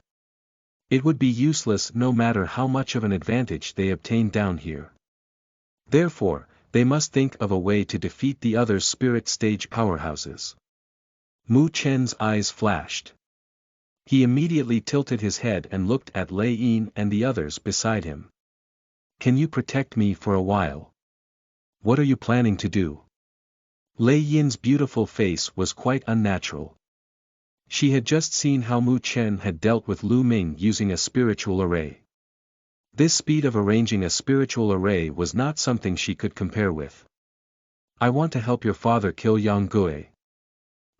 It would be useless no matter how much of an advantage they obtained down here. Therefore, they must think of a way to defeat the other spirit stage powerhouses. Mu Chen's eyes flashed. He immediately tilted his head and looked at Lei Yin and the others beside him. Can you protect me for a while? What are you planning to do? Lei Yin's beautiful face was quite unnatural. She had just seen how Mu Chen had dealt with Lu Ming using a spiritual array. This speed of arranging a spiritual array was not something she could compare with. I want to help your father kill Yang Gui.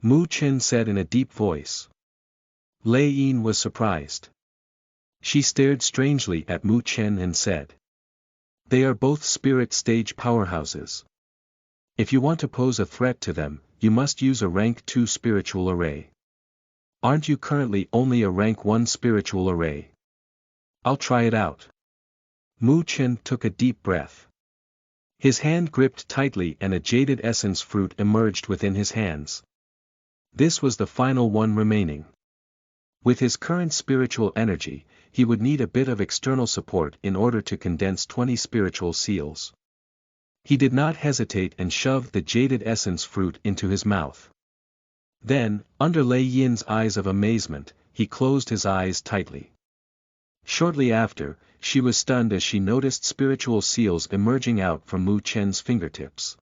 Mu Chen said in a deep voice. Lei Yin was surprised. She stared strangely at Mu Chen and said. They are both spirit stage powerhouses. If you want to pose a threat to them, you must use a rank 2 spiritual array. Aren't you currently only a rank 1 spiritual array? I'll try it out. Mu Chen took a deep breath. His hand gripped tightly and a jaded essence fruit emerged within his hands. This was the final one remaining. With his current spiritual energy, he would need a bit of external support in order to condense 20 spiritual seals. He did not hesitate and shoved the jaded essence fruit into his mouth. Then, under Lei Yin's eyes of amazement, he closed his eyes tightly. Shortly after, she was stunned as she noticed spiritual seals emerging out from Mu Chen's fingertips.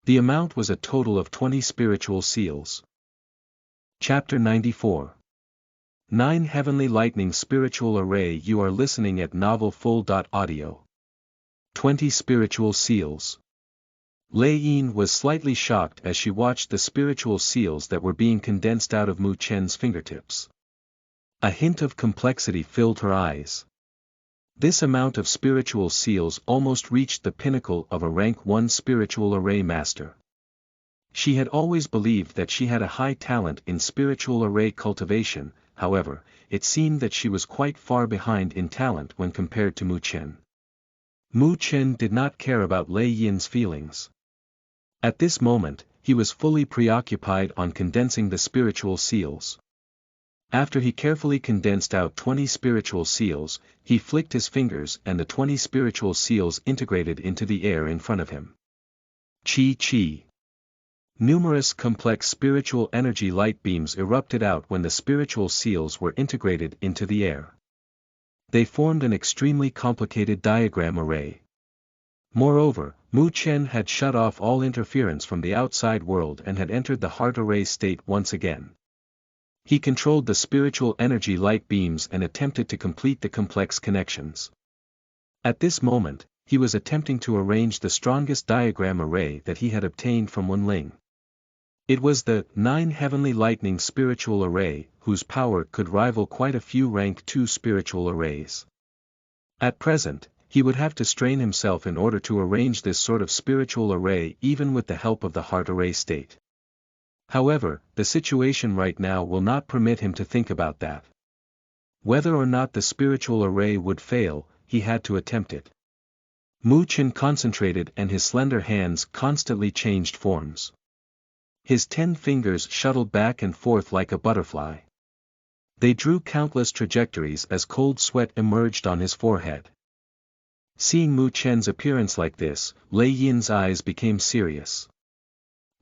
The amount was a total of 20 spiritual seals. Chapter 94 9 Heavenly Lightning Spiritual Array. You are listening at NovelFull.audio. 20 Spiritual Seals. Lei Yin was slightly shocked as she watched the spiritual seals that were being condensed out of Mu Chen's fingertips. A hint of complexity filled her eyes. This amount of spiritual seals almost reached the pinnacle of a rank 1 spiritual array master. She had always believed that she had a high talent in spiritual array cultivation. However, it seemed that she was quite far behind in talent when compared to Mu Chen. Mu Chen did not care about Lei Yin's feelings. At this moment, he was fully preoccupied on condensing the spiritual seals. After he carefully condensed out 20 spiritual seals, he flicked his fingers and the 20 spiritual seals integrated into the air in front of him. Chi. Numerous complex spiritual energy light beams erupted out when the spiritual seals were integrated into the air. They formed an extremely complicated diagram array. Moreover, Mu Chen had shut off all interference from the outside world and had entered the heart array state once again. He controlled the spiritual energy light beams and attempted to complete the complex connections. At this moment, he was attempting to arrange the strongest diagram array that he had obtained from Wenling. It was the 9 Heavenly Lightning Spiritual Array, whose power could rival quite a few rank 2 spiritual arrays. At present, he would have to strain himself in order to arrange this sort of spiritual array even with the help of the heart array state. However, the situation right now will not permit him to think about that. Whether or not the spiritual array would fail, he had to attempt it. Mu Chen concentrated and his slender hands constantly changed forms. His 10 fingers shuttled back and forth like a butterfly. They drew countless trajectories as cold sweat emerged on his forehead. Seeing Mu Chen's appearance like this, Lei Yin's eyes became serious.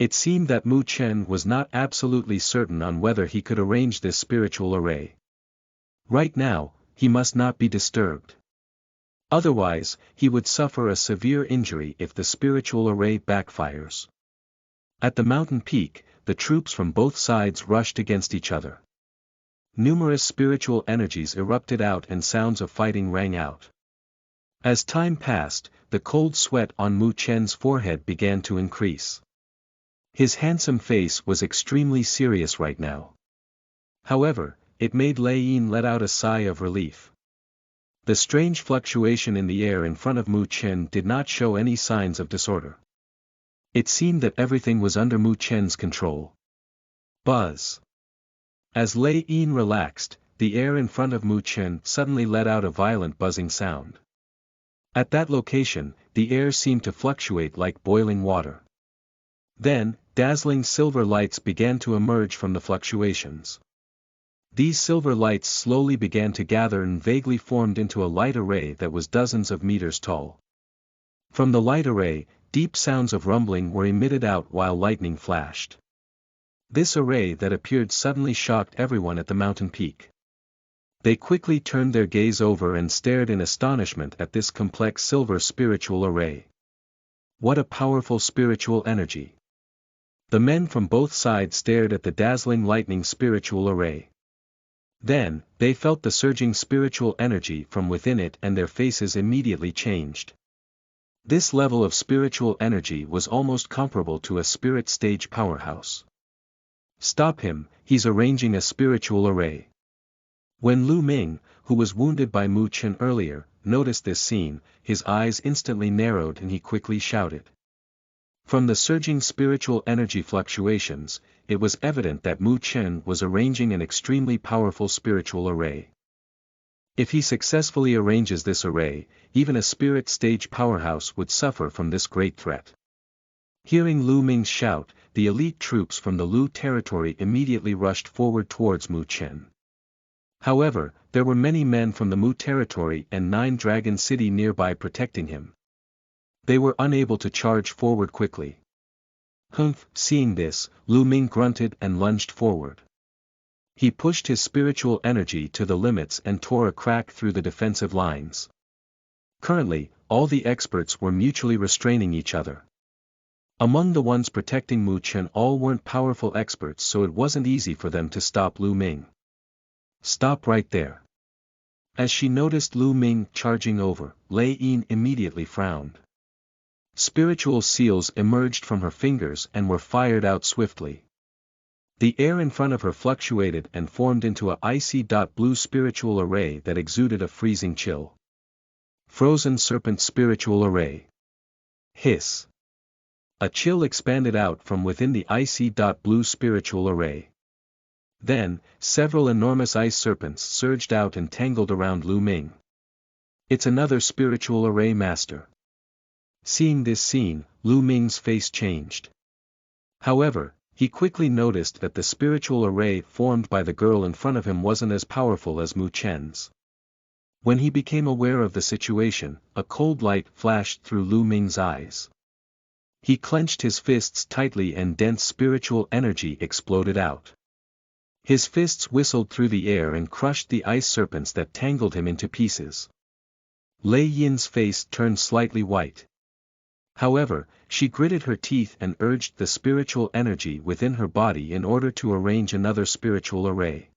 It seemed that Mu Chen was not absolutely certain on whether he could arrange this spiritual array. Right now, he must not be disturbed. Otherwise, he would suffer a severe injury if the spiritual array backfires. At the mountain peak, the troops from both sides rushed against each other. Numerous spiritual energies erupted out and sounds of fighting rang out. As time passed, the cold sweat on Mu Chen's forehead began to increase. His handsome face was extremely serious right now. However, it made Lei Yin let out a sigh of relief. The strange fluctuation in the air in front of Mu Chen did not show any signs of disorder. It seemed that everything was under Mu Chen's control. Buzz. As Lei Yin relaxed, the air in front of Mu Chen suddenly let out a violent buzzing sound. At that location, the air seemed to fluctuate like boiling water. Then, dazzling silver lights began to emerge from the fluctuations. These silver lights slowly began to gather and vaguely formed into a light array that was dozens of meters tall. From the light array, deep sounds of rumbling were emitted out while lightning flashed. This array that appeared suddenly shocked everyone at the mountain peak. They quickly turned their gaze over and stared in astonishment at this complex silver spiritual array. What a powerful spiritual energy! The men from both sides stared at the dazzling lightning spiritual array. Then, they felt the surging spiritual energy from within it and their faces immediately changed. This level of spiritual energy was almost comparable to a spirit stage powerhouse. Stop him, he's arranging a spiritual array. When Lu Ming, who was wounded by Mu Chen earlier, noticed this scene, his eyes instantly narrowed and he quickly shouted. From the surging spiritual energy fluctuations, it was evident that Mu Chen was arranging an extremely powerful spiritual array. If he successfully arranges this array, even a spirit stage powerhouse would suffer from this great threat. Hearing Lu Ming's shout, the elite troops from the Lu territory immediately rushed forward towards Mu Chen. However, there were many men from the Mu territory and Nine Dragon City nearby protecting him. They were unable to charge forward quickly. Humph! Seeing this, Lu Ming grunted and lunged forward. He pushed his spiritual energy to the limits and tore a crack through the defensive lines. Currently, all the experts were mutually restraining each other. Among the ones protecting Mu Chen, all weren't powerful experts, so it wasn't easy for them to stop Lu Ming. Stop right there. As she noticed Lu Ming charging over, Lei Yin immediately frowned. Spiritual seals emerged from her fingers and were fired out swiftly. The air in front of her fluctuated and formed into a icy blue spiritual array that exuded a freezing chill. Frozen Serpent Spiritual Array. Hiss. A chill expanded out from within the icy blue spiritual array. Then, several enormous ice serpents surged out and tangled around Lu Ming. It's another spiritual array master. Seeing this scene, Lu Ming's face changed. However, he quickly noticed that the spiritual array formed by the girl in front of him wasn't as powerful as Mu Chen's. When he became aware of the situation, a cold light flashed through Lu Ming's eyes. He clenched his fists tightly and dense spiritual energy exploded out. His fists whistled through the air and crushed the ice serpents that tangled him into pieces. Lei Yin's face turned slightly white. However, she gritted her teeth and urged the spiritual energy within her body in order to arrange another spiritual array.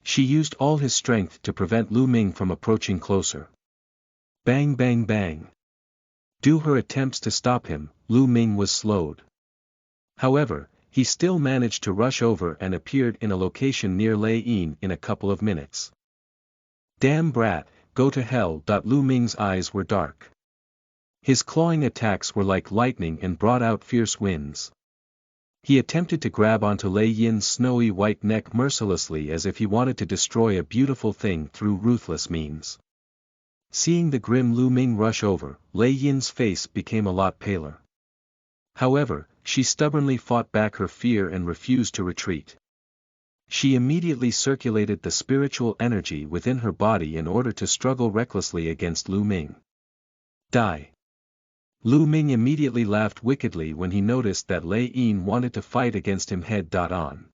She used all his strength to prevent Lu Ming from approaching closer. Bang bang bang. Due her attempts to stop him, Lu Ming was slowed. However, he still managed to rush over and appeared in a location near Lei Yin in a couple of minutes. Damn brat, go to hell! Lu Ming's eyes were dark. His clawing attacks were like lightning and brought out fierce winds. He attempted to grab onto Lei Yin's snowy white neck mercilessly as if he wanted to destroy a beautiful thing through ruthless means. Seeing the grim Lu Ming rush over, Lei Yin's face became a lot paler. However, she stubbornly fought back her fear and refused to retreat. She immediately circulated the spiritual energy within her body in order to struggle recklessly against Lu Ming. Die. Lu Ming immediately laughed wickedly when he noticed that Lei Yin wanted to fight against him head-on.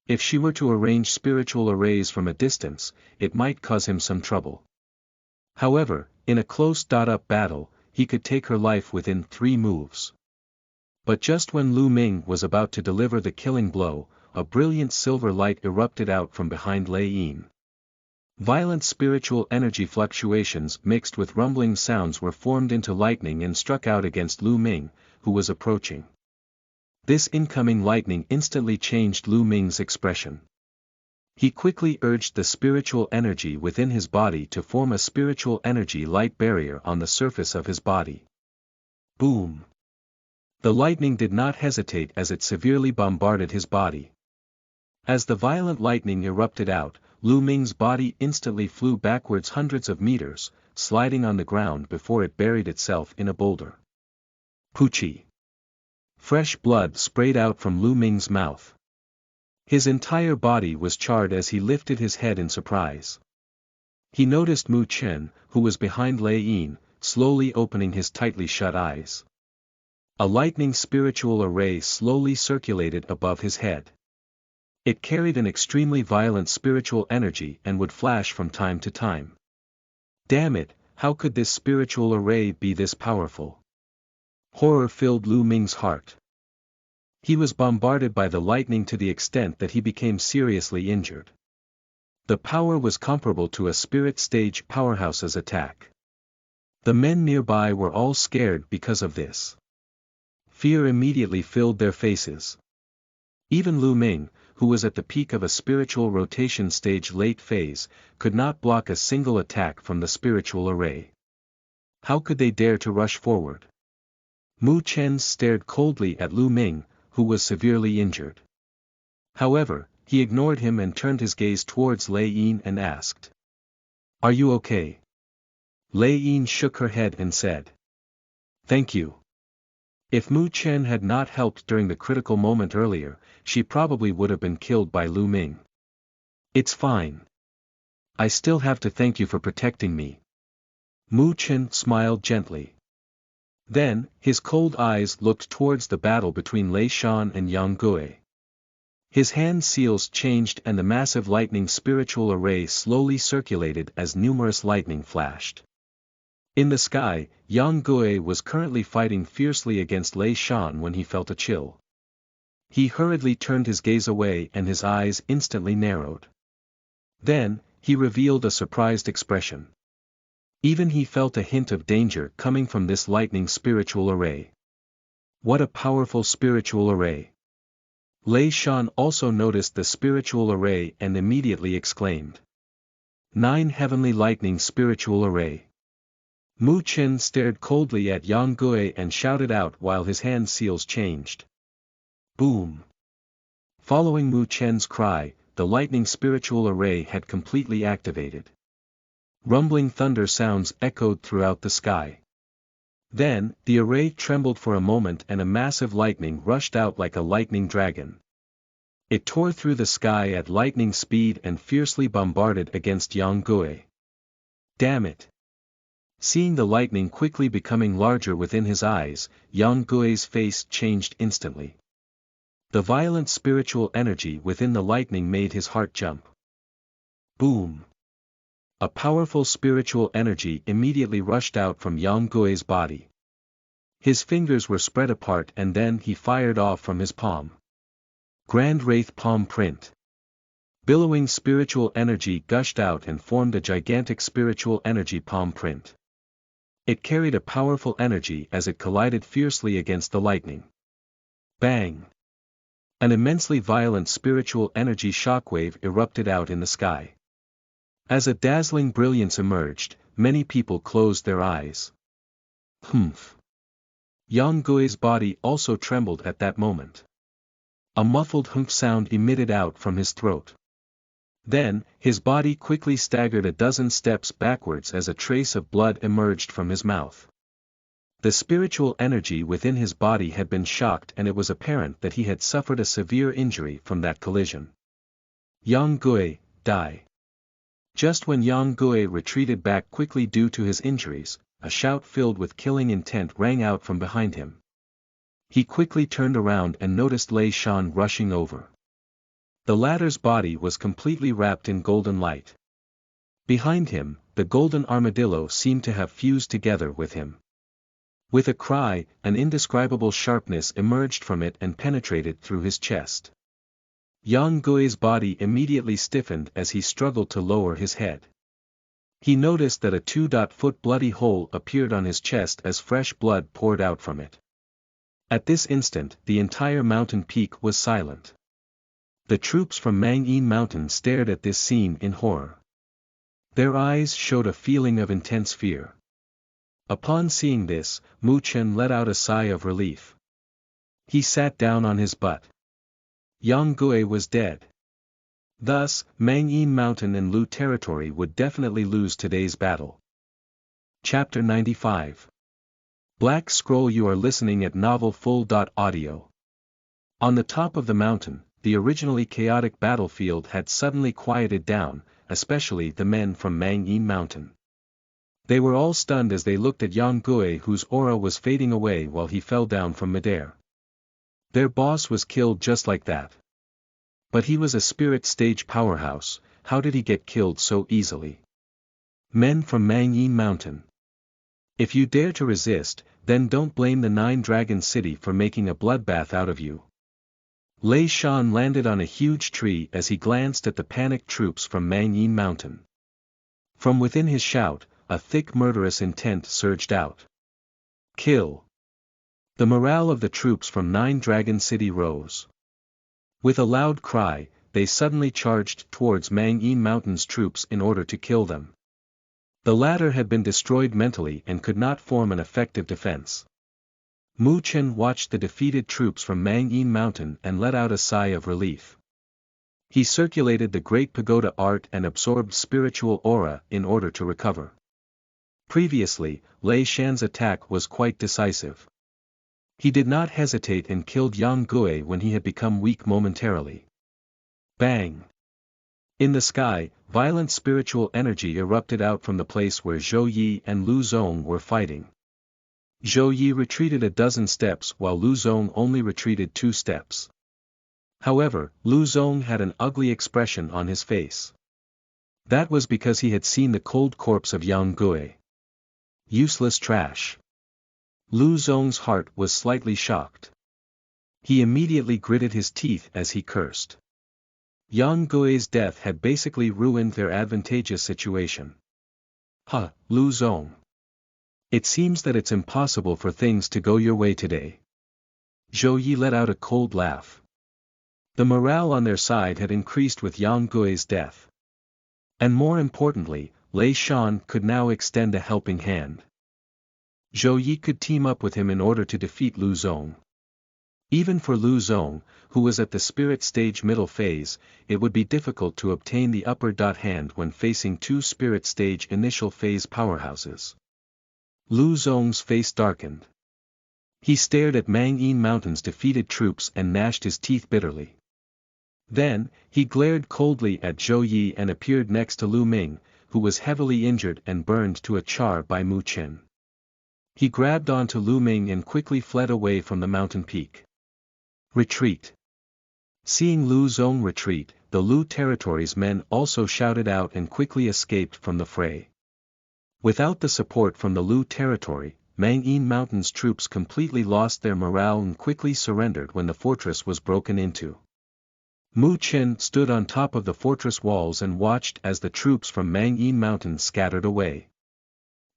If she were to arrange spiritual arrays from a distance, it might cause him some trouble. However, in a close-up battle, he could take her life within 3 moves. But just when Lu Ming was about to deliver the killing blow, a brilliant silver light erupted out from behind Lei Yin. Violent spiritual energy fluctuations mixed with rumbling sounds were formed into lightning and struck out against Lu Ming, who was approaching. This incoming lightning instantly changed Lu Ming's expression. He quickly urged the spiritual energy within his body to form a spiritual energy light barrier on the surface of his body. Boom! The lightning did not hesitate as it severely bombarded his body. As the violent lightning erupted out, Lu Ming's body instantly flew backwards hundreds of meters, sliding on the ground before it buried itself in a boulder. Poochie! Fresh blood sprayed out from Lu Ming's mouth. His entire body was charred as he lifted his head in surprise. He noticed Mu Chen, who was behind Lei Yin, slowly opening his tightly shut eyes. A lightning spiritual array slowly circulated above his head. It carried an extremely violent spiritual energy and would flash from time to time. Damn it, how could this spiritual array be this powerful? Horror filled Lu Ming's heart. He was bombarded by the lightning to the extent that he became seriously injured. The power was comparable to a spirit stage powerhouse's attack. The men nearby were all scared because of this. Fear immediately filled their faces. Even Lu Ming, who was at the peak of a spiritual rotation stage late phase, could not block a single attack from the spiritual array. How could they dare to rush forward? Mu Chen stared coldly at Lu Ming, who was severely injured. However, he ignored him and turned his gaze towards Lei Yin and asked. "Are you okay?" Lei Yin shook her head and said. "Thank you." If Mu Chen had not helped during the critical moment earlier, she probably would have been killed by Lu Ming. "It's fine. I still have to thank you for protecting me." Mu Chen smiled gently. Then, his cold eyes looked towards the battle between Lei Shan and Yang Gui. His hand seals changed and the massive lightning spiritual array slowly circulated as numerous lightning flashed. In the sky, Yang Gui was currently fighting fiercely against Lei Shan when he felt a chill. He hurriedly turned his gaze away and his eyes instantly narrowed. Then, he revealed a surprised expression. Even he felt a hint of danger coming from this lightning spiritual array. What a powerful spiritual array! Lei Shan also noticed the spiritual array and immediately exclaimed. 9 heavenly lightning spiritual array. Mu Chen stared coldly at Yang Gui and shouted out while his hand seals changed. Boom! Following Mu Chen's cry, the lightning spiritual array had completely activated. Rumbling thunder sounds echoed throughout the sky. Then, the array trembled for a moment and a massive lightning rushed out like a lightning dragon. It tore through the sky at lightning speed and fiercely bombarded against Yang Gui. Damn it! Seeing the lightning quickly becoming larger within his eyes, Yang Gui's face changed instantly. The violent spiritual energy within the lightning made his heart jump. Boom! A powerful spiritual energy immediately rushed out from Yang Gui's body. His fingers were spread apart and then he fired off from his palm. Grand Wraith Palm Print. Billowing spiritual energy gushed out and formed a gigantic spiritual energy palm print. It carried a powerful energy as it collided fiercely against the lightning. Bang! An immensely violent spiritual energy shockwave erupted out in the sky. As a dazzling brilliance emerged, many people closed their eyes. Humph! Yang Gui's body also trembled at that moment. A muffled humph sound emitted out from his throat. Then, his body quickly staggered a dozen steps backwards as a trace of blood emerged from his mouth. The spiritual energy within his body had been shocked and it was apparent that he had suffered a severe injury from that collision. Yang Gui, die! Just when Yang Gui retreated back quickly due to his injuries, a shout filled with killing intent rang out from behind him. He quickly turned around and noticed Lei Shan rushing over. The latter's body was completely wrapped in golden light. Behind him, the golden armadillo seemed to have fused together with him. With a cry, an indescribable sharpness emerged from it and penetrated through his chest. Yang Gui's body immediately stiffened as he struggled to lower his head. He noticed that a 2-foot bloody hole appeared on his chest as fresh blood poured out from it. At this instant, the entire mountain peak was silent. The troops from Mangyin Mountain stared at this scene in horror. Their eyes showed a feeling of intense fear. Upon seeing this, Mu Chen let out a sigh of relief. He sat down on his butt. Yang Gui was dead. Thus, Mangyin Mountain and Lu territory would definitely lose today's battle. Chapter 95. Black Scroll. You are listening at NovelFull.audio. On the top of the mountain, the originally chaotic battlefield had suddenly quieted down, especially the men from Mangyin Mountain. They were all stunned as they looked at Yang Gui, whose aura was fading away while he fell down from midair. Their boss was killed just like that. But he was a spirit stage powerhouse. How did he get killed so easily? Men from Mangyin Mountain. If you dare to resist, then don't blame the 9 Dragon City for making a bloodbath out of you. Lei Shan landed on a huge tree as he glanced at the panicked troops from Mangyin Mountain. From within his shout, a thick murderous intent surged out. Kill! The morale of the troops from 9 Dragon City rose. With a loud cry, they suddenly charged towards Mangyin Mountain's troops in order to kill them. The latter had been destroyed mentally and could not form an effective defense. Mu Chen watched the defeated troops from Mangyin Mountain and let out a sigh of relief. He circulated the Great Pagoda art and absorbed spiritual aura in order to recover. Previously, Lei Shan's attack was quite decisive. He did not hesitate and killed Yang Gui when he had become weak momentarily. Bang! In the sky, violent spiritual energy erupted out from the place where Zhou Yi and Lu Zong were fighting. Zhou Yi retreated a dozen steps while Lu Zong only retreated 2 steps. However, Lu Zong had an ugly expression on his face. That was because he had seen the cold corpse of Yang Gui. Useless trash. Lu Zong's heart was slightly shocked. He immediately gritted his teeth as he cursed. Yang Gui's death had basically ruined their advantageous situation. Huh, Lu Zong. It seems that it's impossible for things to go your way today. Zhou Yi let out a cold laugh. The morale on their side had increased with Yang Gui's death. And more importantly, Lei Shan could now extend a helping hand. Zhou Yi could team up with him in order to defeat Lu Zong. Even for Lu Zong, who was at the spirit stage middle phase, it would be difficult to obtain the upper hand when facing 2 spirit stage initial phase powerhouses. Lu Zong's face darkened. He stared at Mangyin Mountain's defeated troops and gnashed his teeth bitterly. Then, he glared coldly at Zhou Yi and appeared next to Lu Ming, who was heavily injured and burned to a char by Mu Chen. He grabbed onto Lu Ming and quickly fled away from the mountain peak. Retreat! Seeing Lu Zong retreat, the Lu territory's men also shouted out and quickly escaped from the fray. Without the support from the Lu territory, Mangyin Mountain's troops completely lost their morale and quickly surrendered when the fortress was broken into. Mu Chen stood on top of the fortress walls and watched as the troops from Mangyin Mountain scattered away.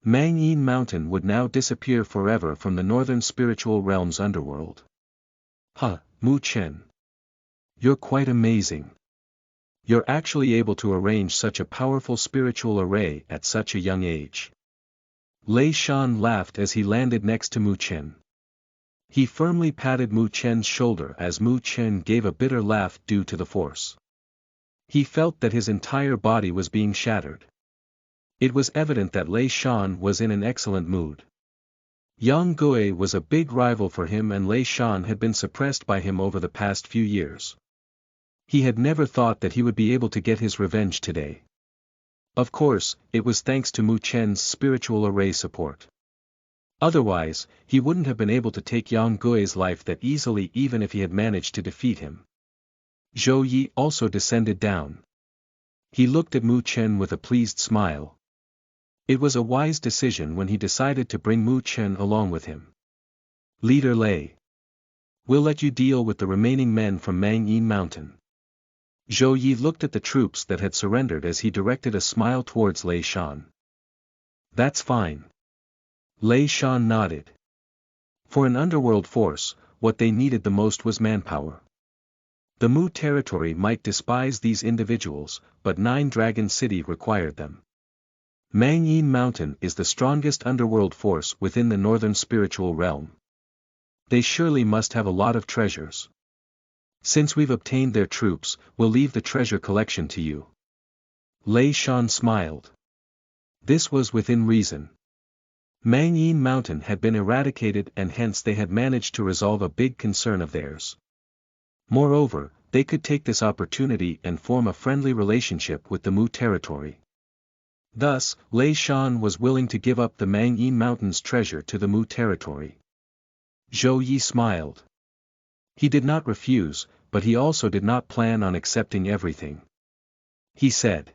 Mangyin Mountain would now disappear forever from the northern spiritual realm's underworld. Huh, Mu Chen. You're quite amazing. You're actually able to arrange such a powerful spiritual array at such a young age. Lei Shan laughed as he landed next to Mu Chen. He firmly patted Mu Chen's shoulder as Mu Chen gave a bitter laugh due to the force. He felt that his entire body was being shattered. It was evident that Lei Shan was in an excellent mood. Yang Gui was a big rival for him and Lei Shan had been suppressed by him over the past few years. He had never thought that he would be able to get his revenge today. Of course, it was thanks to Mu Chen's spiritual array support. Otherwise, he wouldn't have been able to take Yang Gui's life that easily even if he had managed to defeat him. Zhou Yi also descended down. He looked at Mu Chen with a pleased smile. It was a wise decision when he decided to bring Mu Chen along with him. Leader Lei. We'll let you deal with the remaining men from Mang Yin Mountain. Zhou Yi looked at the troops that had surrendered as he directed a smile towards Lei Shan. That's fine. Lei Shan nodded. For an underworld force, what they needed the most was manpower. The Mu territory might despise these individuals, but Nine Dragon City required them. Mang Yin Mountain is the strongest underworld force within the northern spiritual realm. They surely must have a lot of treasures. Since we've obtained their troops, we'll leave the treasure collection to you. Lei Shan smiled. This was within reason. Mang Yin Mountain had been eradicated and hence they had managed to resolve a big concern of theirs. Moreover, they could take this opportunity and form a friendly relationship with the Mu territory. Thus, Lei Shan was willing to give up the Mang Yin Mountain's treasure to the Mu territory. Zhou Yi smiled. He did not refuse, but he also did not plan on accepting everything. He said,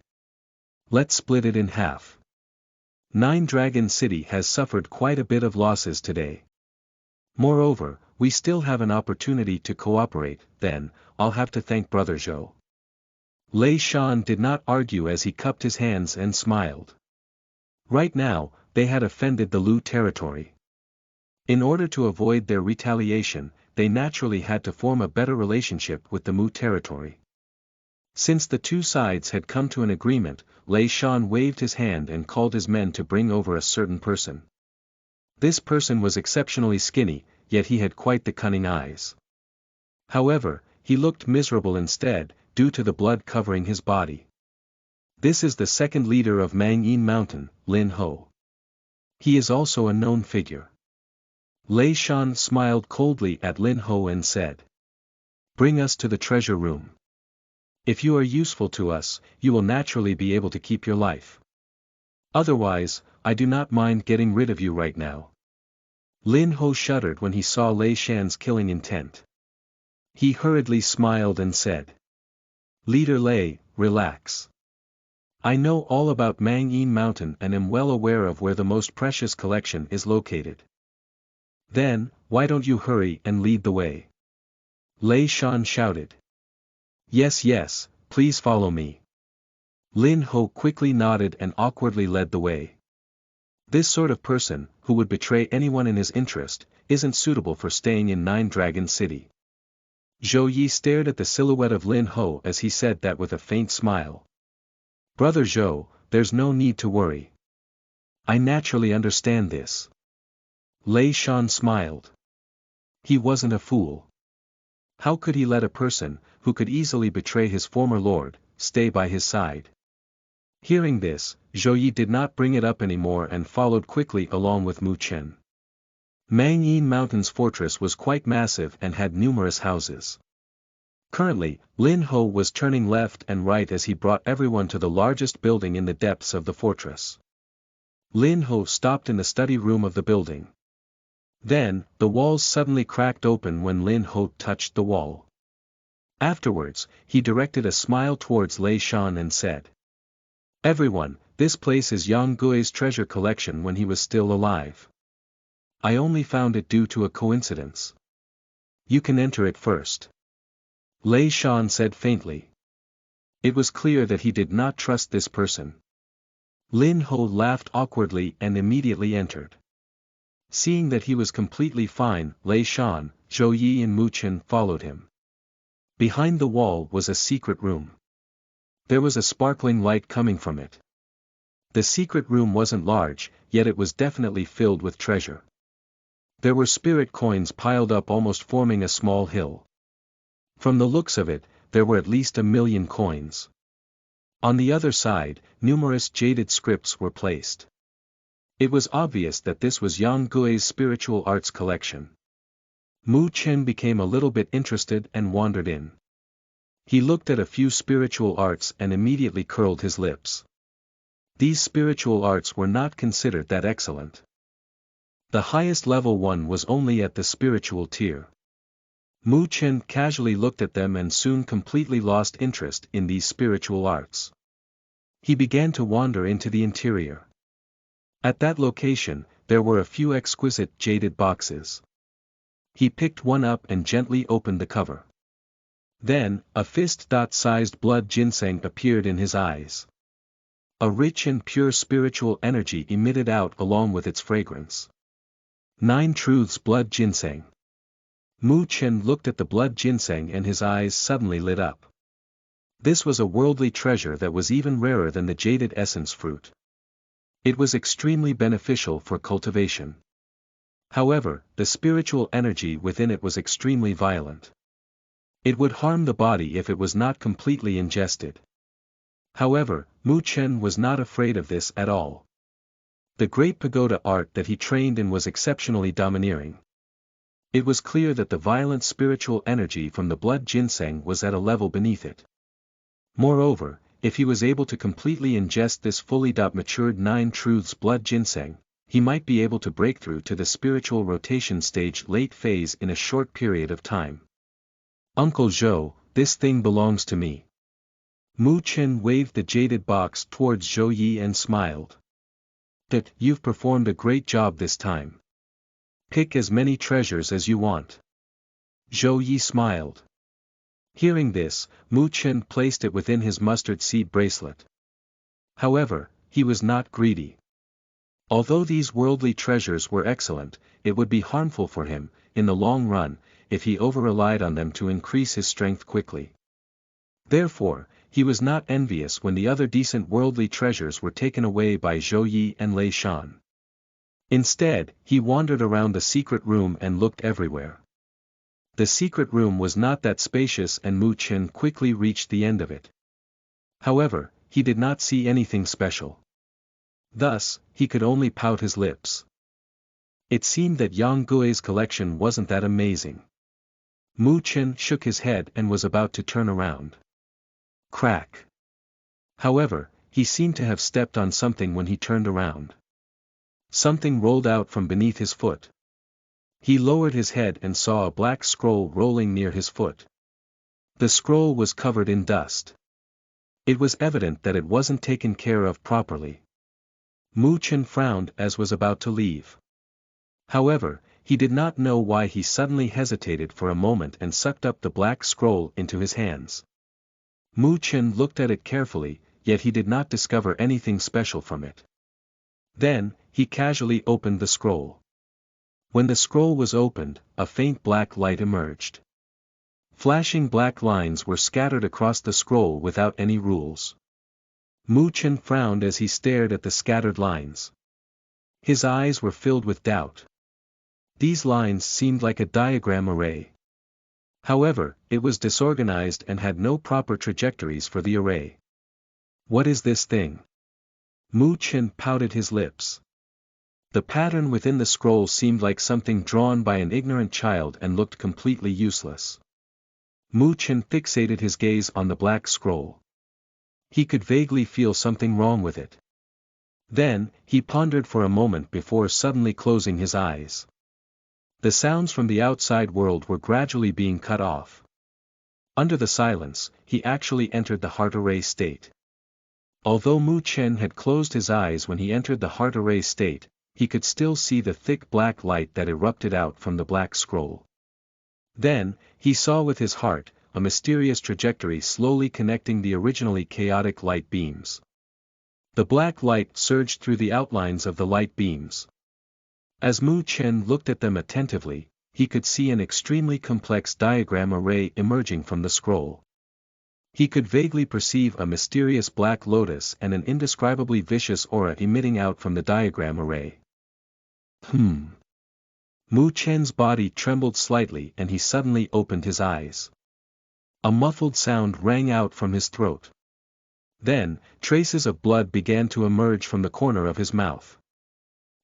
"Let's split it in half. Nine Dragon City has suffered quite a bit of losses today. Moreover, we still have an opportunity to cooperate, then, I'll have to thank Brother Zhou." Lei Shan did not argue as he cupped his hands and smiled. Right now, they had offended the Lu territory. In order to avoid their retaliation, they naturally had to form a better relationship with the Mu territory. Since the two sides had come to an agreement, Lei Shan waved his hand and called his men to bring over a certain person. This person was exceptionally skinny, yet he had quite the cunning eyes. However, he looked miserable instead, due to the blood covering his body. This is the second leader of Mang Yin Mountain, Lin Ho. He is also a known figure. Lei Shan smiled coldly at Lin Ho and said, "Bring us to the treasure room. If you are useful to us, you will naturally be able to keep your life. Otherwise, I do not mind getting rid of you right now." Lin Ho shuddered when he saw Lei Shan's killing intent. He hurriedly smiled and said, "Leader Lei, relax. I know all about Mang Yin Mountain and am well aware of where the most precious collection is located. Then, why don't you hurry and lead the way?" Lei Shan shouted. Yes, please follow me." Lin Ho quickly nodded and awkwardly led the way. This sort of person, who would betray anyone in his interest, isn't suitable for staying in Nine Dragon City. Zhou Yi stared at the silhouette of Lin Ho as he said that with a faint smile. "Brother Zhou, there's no need to worry. I naturally understand this." Lei Shan smiled. He wasn't a fool. How could he let a person, who could easily betray his former lord, stay by his side? Hearing this, Zhou Yi did not bring it up anymore and followed quickly along with Mu Chen. Mang Yin Mountain's fortress was quite massive and had numerous houses. Currently, Lin Ho was turning left and right as he brought everyone to the largest building in the depths of the fortress. Lin Ho stopped in the study room of the building. Then, the walls suddenly cracked open when Lin Ho touched the wall. Afterwards, he directed a smile towards Lei Shan and said, "Everyone, this place is Yang Gui's treasure collection when he was still alive. I only found it due to a coincidence. You can enter it first." Lei Shan said faintly. It was clear that he did not trust this person. Lin Ho laughed awkwardly and immediately entered. Seeing that he was completely fine, Lei Shan, Zhou Yi and Mu Chen followed him. Behind the wall was a secret room. There was a sparkling light coming from it. The secret room wasn't large, yet it was definitely filled with treasure. There were spirit coins piled up almost forming a small hill. From the looks of it, there were at least 1,000,000 coins. On the other side, numerous jaded scripts were placed. It was obvious that this was Yang Gui's spiritual arts collection. Mu Chen became a little bit interested and wandered in. He looked at a few spiritual arts and immediately curled his lips. These spiritual arts were not considered that excellent. The highest level one was only at the spiritual tier. Mu Chen casually looked at them and soon completely lost interest in these spiritual arts. He began to wander into the interior. At that location, there were a few exquisite jaded boxes. He picked one up and gently opened the cover. Then, a fist-sized blood ginseng appeared in his eyes. A rich and pure spiritual energy emitted out along with its fragrance. 9 Truths Blood Ginseng. Mu Chen looked at the blood ginseng and his eyes suddenly lit up. This was a worldly treasure that was even rarer than the jaded essence fruit. It was extremely beneficial for cultivation. However, the spiritual energy within it was extremely violent. It would harm the body if it was not completely ingested. However, Mu Chen was not afraid of this at all. The great pagoda art that he trained in was exceptionally domineering. It was clear that the violent spiritual energy from the blood ginseng was at a level beneath it. Moreover, if he was able to completely ingest this fully matured 9 Truths blood ginseng, he might be able to break through to the spiritual rotation stage late phase in a short period of time. Uncle Zhou, this thing belongs to me. Mu Chen waved the jaded box towards Zhou Yi and smiled. That, you've performed a great job this time. Pick as many treasures as you want. Zhou Yi smiled. Hearing this, Mu Chen placed it within his mustard seed bracelet. However, he was not greedy. Although these worldly treasures were excellent, it would be harmful for him, in the long run, if he over-relied on them to increase his strength quickly. Therefore, he was not envious when the other decent worldly treasures were taken away by Zhou Yi and Lei Shan. Instead, he wandered around the secret room and looked everywhere. The secret room was not that spacious and Mu Chen quickly reached the end of it. However, he did not see anything special. Thus, he could only pout his lips. It seemed that Yang Gui's collection wasn't that amazing. Mu Chen shook his head and was about to turn around. Crack. However, he seemed to have stepped on something when he turned around. Something rolled out from beneath his foot. He lowered his head and saw a black scroll rolling near his foot. The scroll was covered in dust. It was evident that it wasn't taken care of properly. Mu Chen frowned as was about to leave. However, he did not know why he suddenly hesitated for a moment and sucked up the black scroll into his hands. Mu Chen looked at it carefully, yet he did not discover anything special from it. Then, he casually opened the scroll. When the scroll was opened, a faint black light emerged. Flashing black lines were scattered across the scroll without any rules. Mu Chen frowned as he stared at the scattered lines. His eyes were filled with doubt. These lines seemed like a diagram array. However, it was disorganized and had no proper trajectories for the array. What is this thing? Mu Chen pouted his lips. The pattern within the scroll seemed like something drawn by an ignorant child and looked completely useless. Mu Chen fixated his gaze on the black scroll. He could vaguely feel something wrong with it. Then, he pondered for a moment before suddenly closing his eyes. The sounds from the outside world were gradually being cut off. Under the silence, he actually entered the heart array state. Although Mu Chen had closed his eyes when he entered the heart array state, he could still see the thick black light that erupted out from the black scroll. Then, he saw with his heart, a mysterious trajectory slowly connecting the originally chaotic light beams. The black light surged through the outlines of the light beams. As Mu Chen looked at them attentively, he could see an extremely complex diagram array emerging from the scroll. He could vaguely perceive a mysterious black lotus and an indescribably vicious aura emitting out from the diagram array. Mu Chen's body trembled slightly and he suddenly opened his eyes. A muffled sound rang out from his throat. Then, traces of blood began to emerge from the corner of his mouth.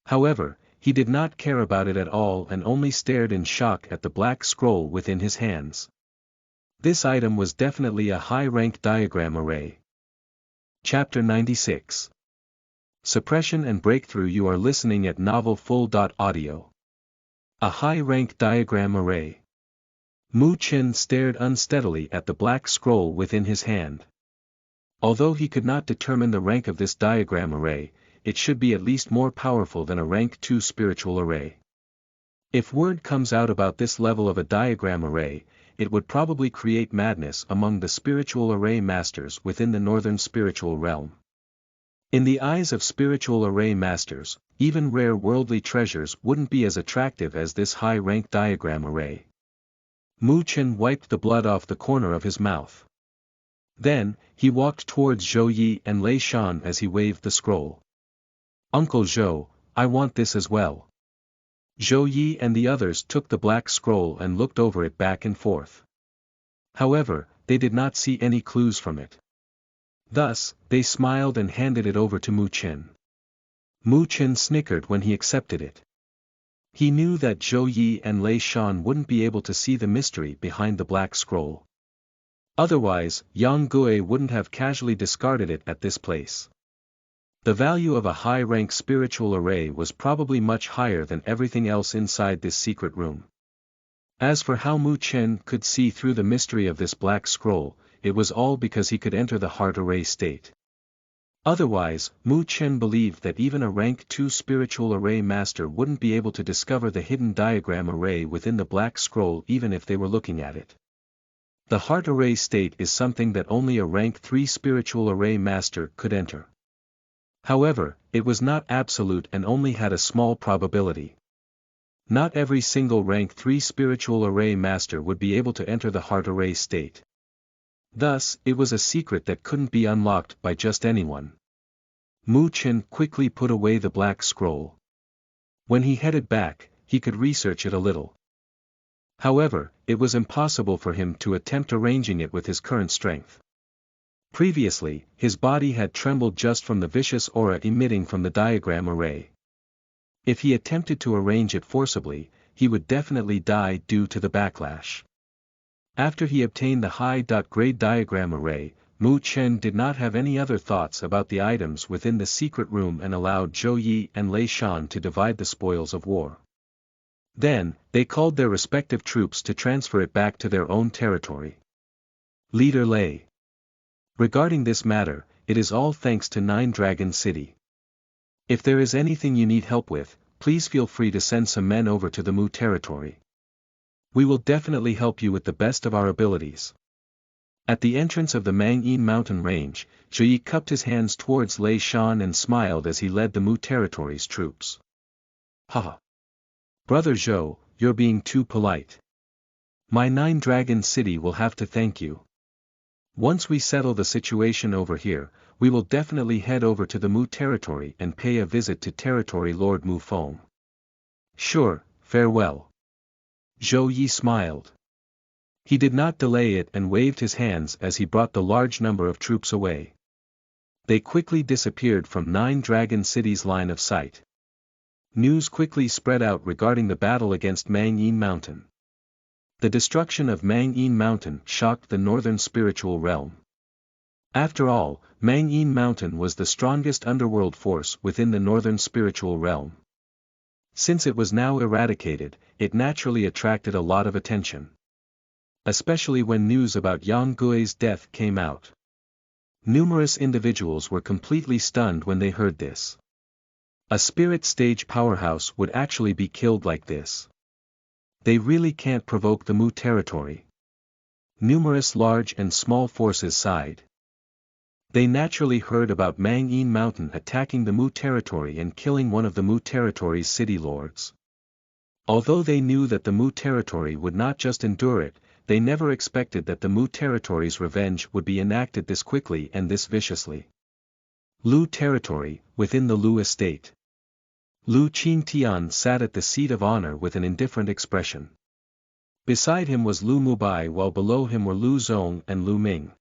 However, he did not care about it at all and only stared in shock at the black scroll within his hands. This item was definitely a high-rank diagram array. Chapter 96. Suppression and Breakthrough. You are listening at NovelFull.audio. A high-rank diagram array. Mu Chen stared unsteadily at the black scroll within his hand. Although he could not determine the rank of this diagram array, it should be at least more powerful than a rank 2 spiritual array. If word comes out about this level of a diagram array, it would probably create madness among the spiritual array masters within the northern spiritual realm. In the eyes of spiritual array masters, even rare worldly treasures wouldn't be as attractive as this high-rank diagram array. Mu Chen wiped the blood off the corner of his mouth. Then, he walked towards Zhou Yi and Lei Shan as he waved the scroll. "Uncle Zhou, I want this as well." Zhou Yi and the others took the black scroll and looked over it back and forth. However, they did not see any clues from it. Thus, they smiled and handed it over to Mu Chen. Mu Chen snickered when he accepted it. He knew that Zhou Yi and Lei Shan wouldn't be able to see the mystery behind the black scroll. Otherwise, Yang Gui wouldn't have casually discarded it at this place. The value of a high-rank spiritual array was probably much higher than everything else inside this secret room. As for how Mu Chen could see through the mystery of this black scroll, it was all because he could enter the heart array state. Otherwise, Mu Chen believed that even a rank 2 spiritual array master wouldn't be able to discover the hidden diagram array within the black scroll even if they were looking at it. The heart array state is something that only a rank 3 spiritual array master could enter. However, it was not absolute and only had a small probability. Not every single rank 3 spiritual array master would be able to enter the heart array state. Thus, it was a secret that couldn't be unlocked by just anyone. Mu Chen quickly put away the black scroll. When he headed back, he could research it a little. However, it was impossible for him to attempt arranging it with his current strength. Previously, his body had trembled just from the vicious aura emitting from the diagram array. If he attempted to arrange it forcibly, he would definitely die due to the backlash. After he obtained the high-grade diagram array, Mu Chen did not have any other thoughts about the items within the secret room and allowed Zhou Yi and Lei Shan to divide the spoils of war. Then, they called their respective troops to transfer it back to their own territory. Leader Lei. Regarding this matter, it is all thanks to Nine Dragon City. If there is anything you need help with, please feel free to send some men over to the Mu territory. We will definitely help you with the best of our abilities. At the entrance of the Mangyin mountain range, Zhou Yi cupped his hands towards Lei Shan and smiled as he led the Mu territory's troops. Haha. Brother Zhou, you're being too polite. My Nine Dragon City will have to thank you. Once we settle the situation over here, we will definitely head over to the Mu territory and pay a visit to Territory Lord Mu Feng. Sure, farewell. Zhou Yi smiled. He did not delay it and waved his hands as he brought the large number of troops away. They quickly disappeared from Nine Dragon City's line of sight. News quickly spread out regarding the battle against Mangyin Mountain. The destruction of Mangyin Mountain shocked the northern spiritual realm. After all, Mangyin Mountain was the strongest underworld force within the northern spiritual realm. Since it was now eradicated, it naturally attracted a lot of attention. Especially when news about Yang Gui's death came out. Numerous individuals were completely stunned when they heard this. A spirit stage powerhouse would actually be killed like this. They really can't provoke the Mu territory. Numerous large and small forces sighed. They naturally heard about Mangyin Mountain attacking the Mu territory and killing one of the Mu territory's city lords. Although they knew that the Mu territory would not just endure it, they never expected that the Mu territory's revenge would be enacted this quickly and this viciously. Lu territory, within the Lu estate. Lu Qingtian sat at the seat of honor with an indifferent expression. Beside him was Lu Mubai while below him were Lu Zong and Lu Ming.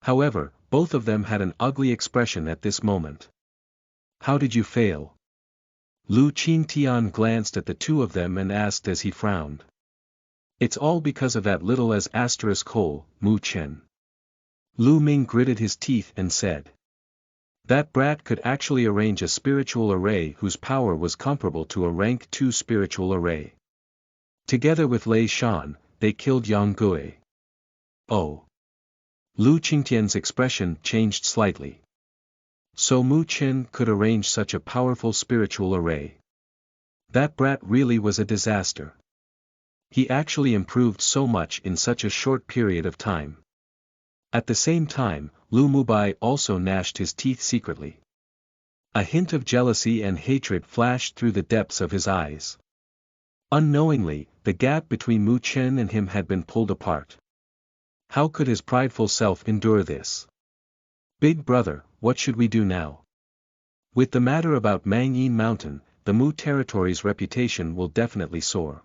However, both of them had an ugly expression at this moment. How did you fail? Lu Qingtian glanced at the two of them and asked as he frowned. It's all because of that little as asterisk hole, Mu Chen. Lu Ming gritted his teeth and said. That brat could actually arrange a spiritual array whose power was comparable to a rank 2 spiritual array. Together with Lei Shan, they killed Yang Gui. Oh. Lu Qingtian's expression changed slightly. So Mu Chen could arrange such a powerful spiritual array. That brat really was a disaster. He actually improved so much in such a short period of time. At the same time, Lu Mubai also gnashed his teeth secretly. A hint of jealousy and hatred flashed through the depths of his eyes. Unknowingly, the gap between Mu Chen and him had been pulled apart. How could his prideful self endure this? Big brother, what should we do now? With the matter about Mangyin Mountain, the Mu territory's reputation will definitely soar.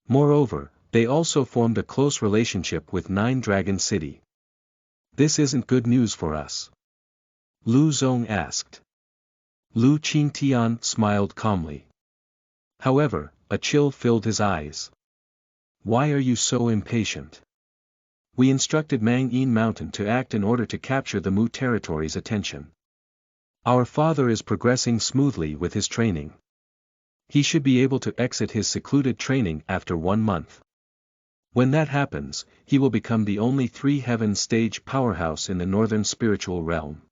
Moreover, they also formed a close relationship with Nine Dragon City. This isn't good news for us. Lu Zong asked. Lu Qingtian smiled calmly. However, a chill filled his eyes. Why are you so impatient? We instructed Mangyin Mountain to act in order to capture the Mu territory's attention. Our father is progressing smoothly with his training. He should be able to exit his secluded training after 1 month. When that happens, he will become the only three-heaven stage powerhouse in the northern spiritual realm.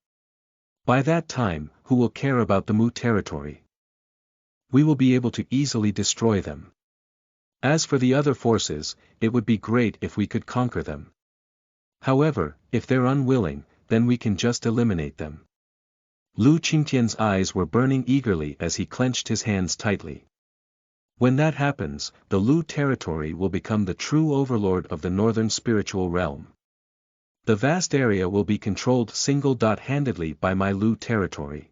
By that time, who will care about the Mu territory? We will be able to easily destroy them. As for the other forces, it would be great if we could conquer them. However, if they're unwilling, then we can just eliminate them. Lu Qingtian's eyes were burning eagerly as he clenched his hands tightly. When that happens, the Lu territory will become the true overlord of the northern spiritual realm. The vast area will be controlled single-handedly by my Lu territory.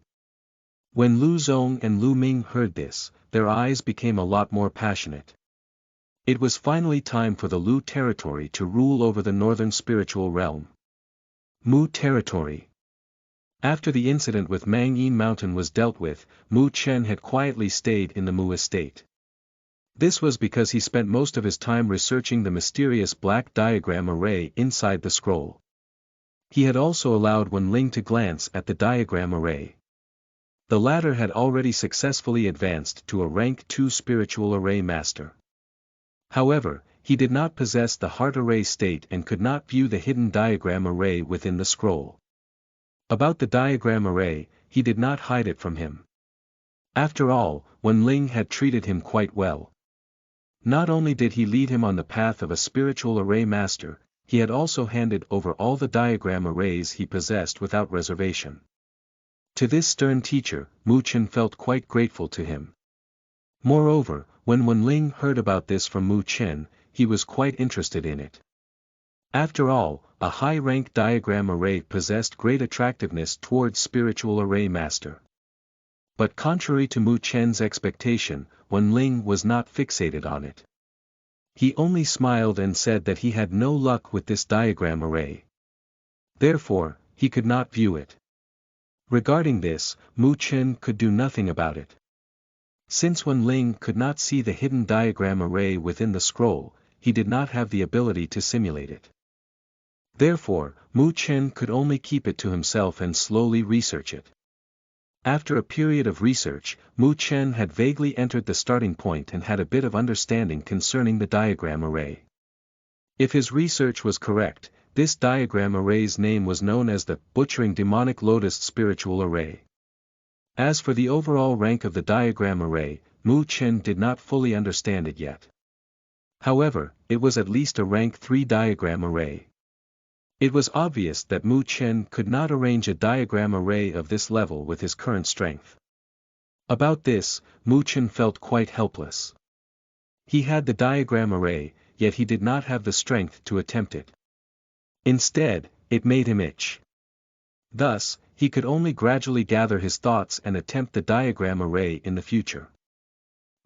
When Lu Zong and Lu Ming heard this, their eyes became a lot more passionate. It was finally time for the Lu territory to rule over the northern spiritual realm. Mu territory. After the incident with Mangyin Mountain was dealt with, Mu Chen had quietly stayed in the Mu estate. This was because he spent most of his time researching the mysterious black diagram array inside the scroll. He had also allowed Wen Ling to glance at the diagram array. The latter had already successfully advanced to a rank 2 spiritual array master. However, he did not possess the heart array state and could not view the hidden diagram array within the scroll. About the diagram array, he did not hide it from him. After all, Wen Ling had treated him quite well. Not only did he lead him on the path of a spiritual array master, he had also handed over all the diagram arrays he possessed without reservation. To this stern teacher, Mu Chen felt quite grateful to him. Moreover, when Wen Ling heard about this from Mu Chen, he was quite interested in it. After all, a high-rank diagram array possessed great attractiveness towards spiritual array master. But contrary to Mu Chen's expectation, Wen Ling was not fixated on it. He only smiled and said that he had no luck with this diagram array. Therefore, he could not view it. Regarding this, Mu Chen could do nothing about it. Since Wen Ling could not see the hidden diagram array within the scroll, he did not have the ability to simulate it. Therefore, Mu Chen could only keep it to himself and slowly research it. After a period of research, Mu Chen had vaguely entered the starting point and had a bit of understanding concerning the diagram array. If his research was correct, this diagram array's name was known as the Butchering Demonic Lotus Spiritual Array. As for the overall rank of the diagram array, Mu Chen did not fully understand it yet. However, it was at least a rank 3 diagram array. It was obvious that Mu Chen could not arrange a diagram array of this level with his current strength. About this, Mu Chen felt quite helpless. He had the diagram array, yet he did not have the strength to attempt it. Instead, it made him itch. Thus, he could only gradually gather his thoughts and attempt the diagram array in the future.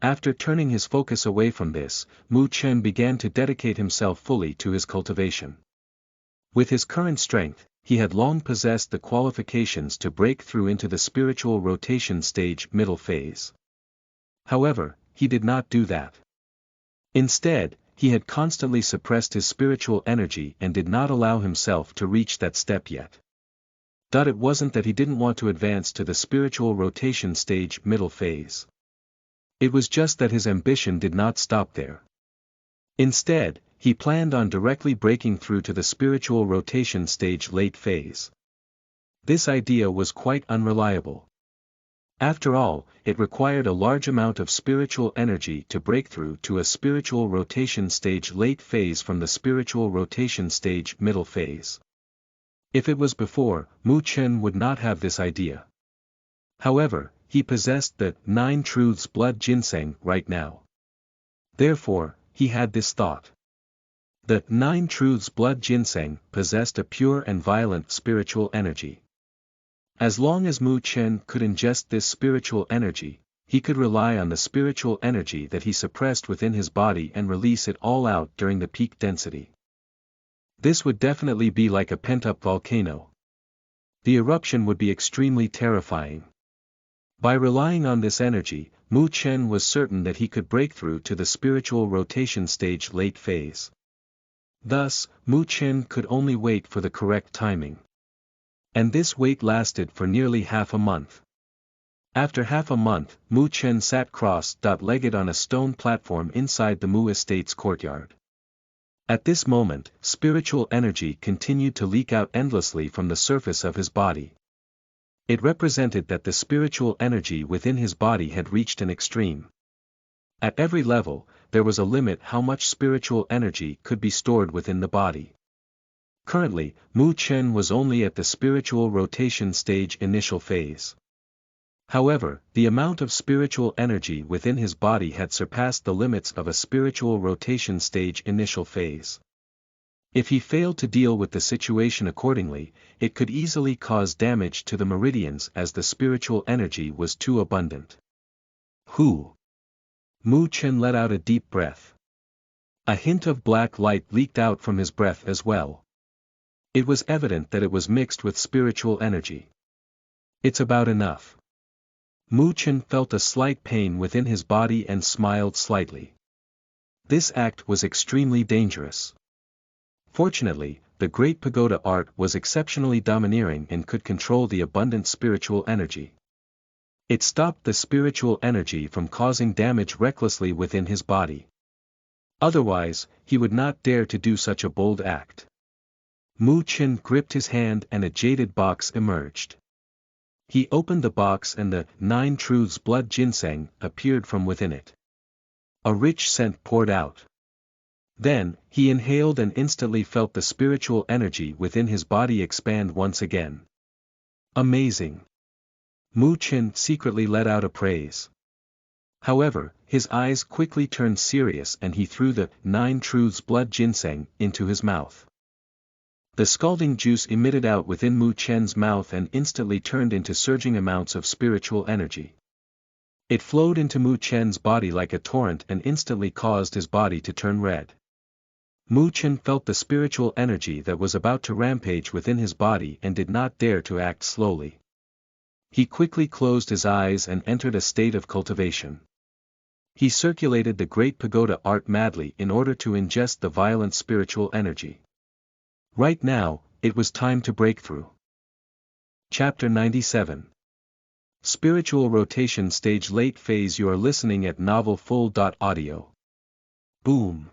After turning his focus away from this, Mu Chen began to dedicate himself fully to his cultivation. With his current strength, he had long possessed the qualifications to break through into the spiritual rotation stage middle phase. However, he did not do that. Instead, he had constantly suppressed his spiritual energy and did not allow himself to reach that step yet. It wasn't that he didn't want to advance to the spiritual rotation stage middle phase. It was just that his ambition did not stop there. Instead, he planned on directly breaking through to the spiritual rotation stage late phase. This idea was quite unreliable. After all, it required a large amount of spiritual energy to break through to a spiritual rotation stage late phase from the spiritual rotation stage middle phase. If it was before, Mu Chen would not have this idea. However, he possessed the 9 truths blood ginseng right now. Therefore, he had this thought. The 9 truths blood ginseng possessed a pure and violent spiritual energy. As long as Mu Chen could ingest this spiritual energy, he could rely on the spiritual energy that he suppressed within his body and release it all out during the peak density. This would definitely be like a pent-up volcano. The eruption would be extremely terrifying. By relying on this energy, Mu Chen was certain that he could break through to the spiritual rotation stage late phase. Thus, Mu Chen could only wait for the correct timing. And this wait lasted for nearly half a month. After half a month, Mu Chen sat cross-legged on a stone platform inside the Mu Estate's courtyard. At this moment, spiritual energy continued to leak out endlessly from the surface of his body. It represented that the spiritual energy within his body had reached an extreme. At every level, there was a limit how much spiritual energy could be stored within the body. Currently, Mu Chen was only at the spiritual rotation stage initial phase. However, the amount of spiritual energy within his body had surpassed the limits of a spiritual rotation stage initial phase. If he failed to deal with the situation accordingly, it could easily cause damage to the meridians as the spiritual energy was too abundant. Mu Chen let out a deep breath. A hint of black light leaked out from his breath as well. It was evident that it was mixed with spiritual energy. It's about enough. Mu Chen felt a slight pain within his body and smiled slightly. This act was extremely dangerous. Fortunately, the Great Pagoda art was exceptionally domineering and could control the abundant spiritual energy. It stopped the spiritual energy from causing damage recklessly within his body. Otherwise, he would not dare to do such a bold act. Mu Chen gripped his hand and a jaded box emerged. He opened the box and the 9 truths blood ginseng appeared from within it. A rich scent poured out. Then, he inhaled and instantly felt the spiritual energy within his body expand once again. Amazing! Mu Chen secretly let out a praise. However, his eyes quickly turned serious and he threw the 9 truths blood ginseng into his mouth. The scalding juice emitted out within Mu Chen's mouth and instantly turned into surging amounts of spiritual energy. It flowed into Mu Chen's body like a torrent and instantly caused his body to turn red. Mu Chen felt the spiritual energy that was about to rampage within his body and did not dare to act slowly. He quickly closed his eyes and entered a state of cultivation. He circulated the Great Pagoda art madly in order to ingest the violent spiritual energy. Right now, it was time to break through. Chapter 97. Spiritual Rotation Stage Late Phase. You are listening at novelfull.audio. Boom!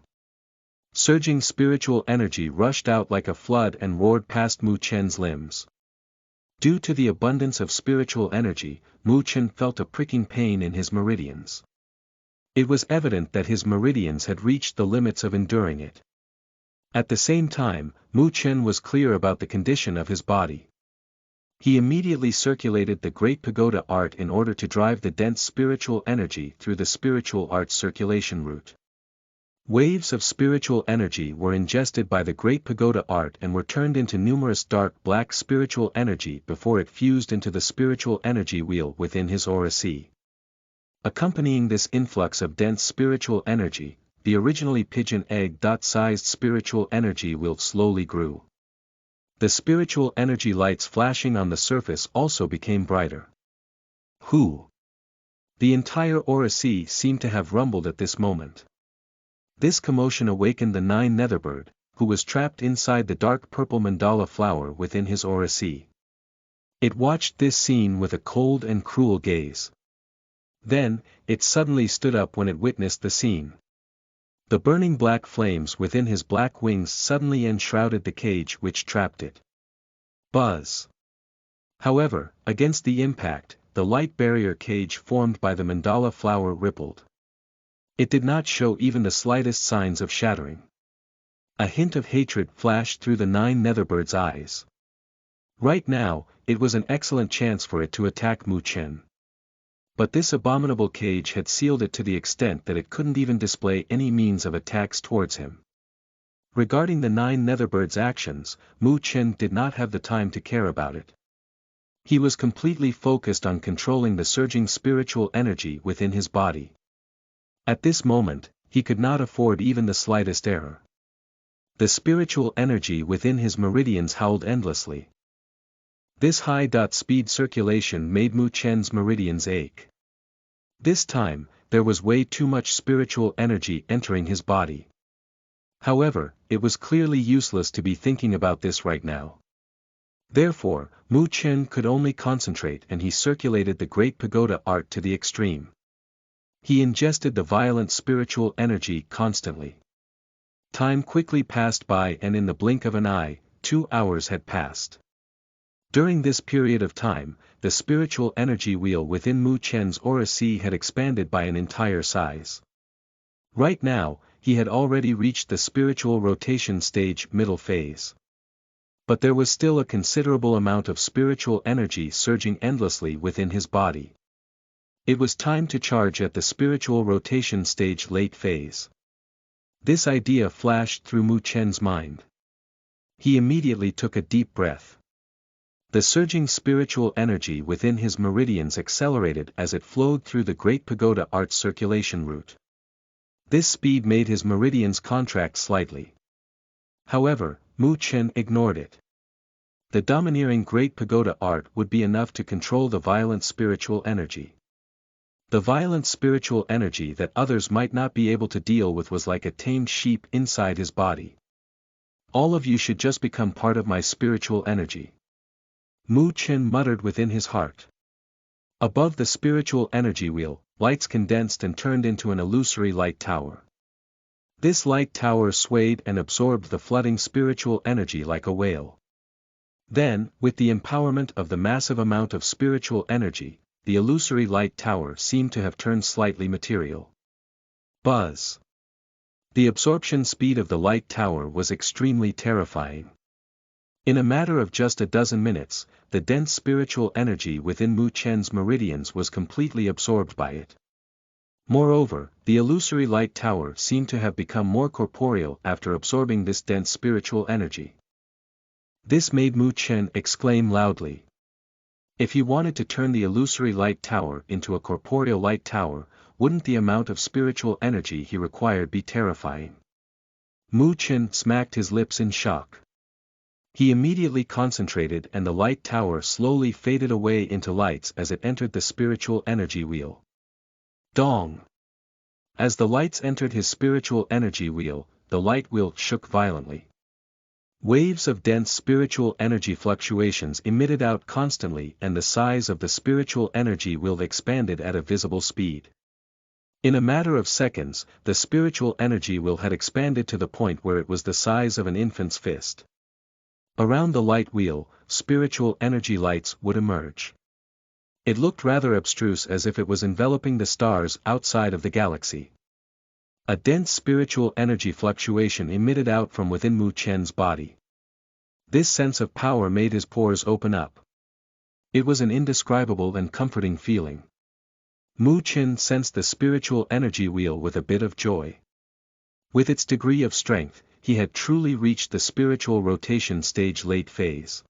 Surging spiritual energy rushed out like a flood and roared past Mu Chen's limbs. Due to the abundance of spiritual energy, Mu Chen felt a pricking pain in his meridians. It was evident that his meridians had reached the limits of enduring it. At the same time, Mu Chen was clear about the condition of his body. He immediately circulated the Great Pagoda art in order to drive the dense spiritual energy through the spiritual art circulation route. Waves of spiritual energy were ingested by the Great Pagoda art and were turned into numerous dark black spiritual energy before it fused into the spiritual energy wheel within his aura sea. Accompanying this influx of dense spiritual energy, the originally pigeon egg-sized spiritual energy wheel slowly grew. The spiritual energy lights flashing on the surface also became brighter. The entire aura sea seemed to have rumbled at this moment. This commotion awakened the 9 Netherbird, who was trapped inside the dark purple mandala flower within his aura sea. It watched this scene with a cold and cruel gaze. Then, it suddenly stood up when it witnessed the scene. The burning black flames within his black wings suddenly enshrouded the cage which trapped it. Buzz! However, against the impact, the light barrier cage formed by the mandala flower rippled. It did not show even the slightest signs of shattering. A hint of hatred flashed through the 9 Netherbirds' eyes. Right now, it was an excellent chance for it to attack Mu Chen. But this abominable cage had sealed it to the extent that it couldn't even display any means of attacks towards him. Regarding the 9 Netherbirds' actions, Mu Chen did not have the time to care about it. He was completely focused on controlling the surging spiritual energy within his body. At this moment, he could not afford even the slightest error. The spiritual energy within his meridians howled endlessly. This high-speed circulation made Mu Chen's meridians ache. This time, there was way too much spiritual energy entering his body. However, it was clearly useless to be thinking about this right now. Therefore, Mu Chen could only concentrate, and he circulated the Great Pagoda art to the extreme. He ingested the violent spiritual energy constantly. Time quickly passed by, and in the blink of an eye, 2 hours had passed. During this period of time, the spiritual energy wheel within Mu Chen's aura sea had expanded by an entire size. Right now, he had already reached the spiritual rotation stage middle phase. But there was still a considerable amount of spiritual energy surging endlessly within his body. It was time to charge at the spiritual rotation stage late phase. This idea flashed through Mu Chen's mind. He immediately took a deep breath. The surging spiritual energy within his meridians accelerated as it flowed through the Great Pagoda art circulation route. This speed made his meridians contract slightly. However, Mu Chen ignored it. The domineering Great Pagoda art would be enough to control the violent spiritual energy. The violent spiritual energy that others might not be able to deal with was like a tamed sheep inside his body. All of you should just become part of my spiritual energy. Mu Chen muttered within his heart. Above the spiritual energy wheel, lights condensed and turned into an illusory light tower. This light tower swayed and absorbed the flooding spiritual energy like a whale. Then, with the empowerment of the massive amount of spiritual energy, the illusory light tower seemed to have turned slightly material. Buzz! The absorption speed of the light tower was extremely terrifying. In a matter of just a dozen minutes, the dense spiritual energy within Mu Chen's meridians was completely absorbed by it. Moreover, the illusory light tower seemed to have become more corporeal after absorbing this dense spiritual energy. This made Mu Chen exclaim loudly. If he wanted to turn the illusory light tower into a corporeal light tower, wouldn't the amount of spiritual energy he required be terrifying? Mu Chen smacked his lips in shock. He immediately concentrated, and the light tower slowly faded away into lights as it entered the spiritual energy wheel. Dong! As the lights entered his spiritual energy wheel, the light wheel shook violently. Waves of dense spiritual energy fluctuations emitted out constantly, and the size of the spiritual energy wheel expanded at a visible speed. In a matter of seconds, the spiritual energy wheel had expanded to the point where it was the size of an infant's fist. Around the light wheel, spiritual energy lights would emerge. It looked rather abstruse, as if it was enveloping the stars outside of the galaxy. A dense spiritual energy fluctuation emitted out from within Mu Chen's body. This sense of power made his pores open up. It was an indescribable and comforting feeling. Mu Chen sensed the spiritual energy wheel with a bit of joy. With its degree of strength, he had truly reached the spiritual rotation stage late phase.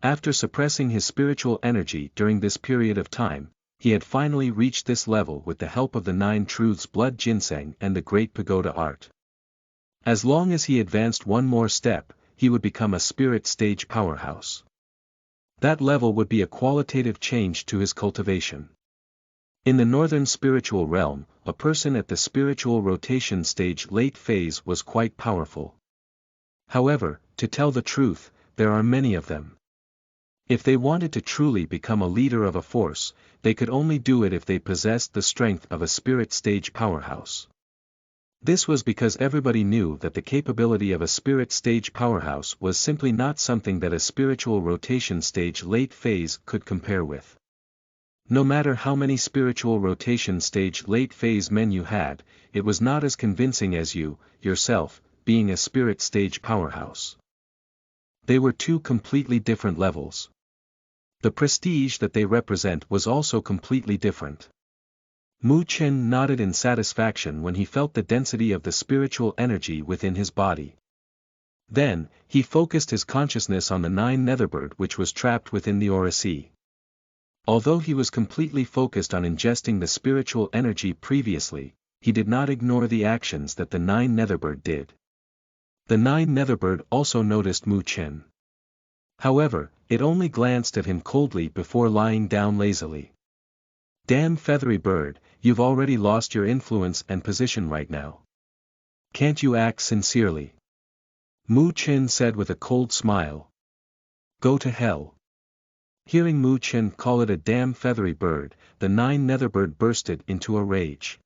After suppressing his spiritual energy during this period of time, he had finally reached this level with the help of the 9 Truths Blood Ginseng and the Great Pagoda art. As long as he advanced one more step, he would become a spirit stage powerhouse. That level would be a qualitative change to his cultivation. In the northern spiritual realm, a person at the spiritual rotation stage late phase was quite powerful. However, to tell the truth, there are many of them. If they wanted to truly become a leader of a force, they could only do it if they possessed the strength of a spirit stage powerhouse. This was because everybody knew that the capability of a spirit stage powerhouse was simply not something that a spiritual rotation stage late phase could compare with. No matter how many spiritual rotation stage late phase men you had, it was not as convincing as you, yourself, being a spirit stage powerhouse. They were two completely different levels. The prestige that they represent was also completely different. Mu Chen nodded in satisfaction when he felt the density of the spiritual energy within his body. Then, he focused his consciousness on the 9 Netherbird which was trapped within the Aura Sea. Although he was completely focused on ingesting the spiritual energy previously, he did not ignore the actions that the 9 Netherbird did. The 9 Netherbird also noticed Mu Chen. However, it only glanced at him coldly before lying down lazily. Damn feathery bird, you've already lost your influence and position right now. Can't you act sincerely? Mu Chen said with a cold smile. Go to hell. Hearing Mu Chen call it a damn feathery bird, the 9 Netherbird bursted into a rage.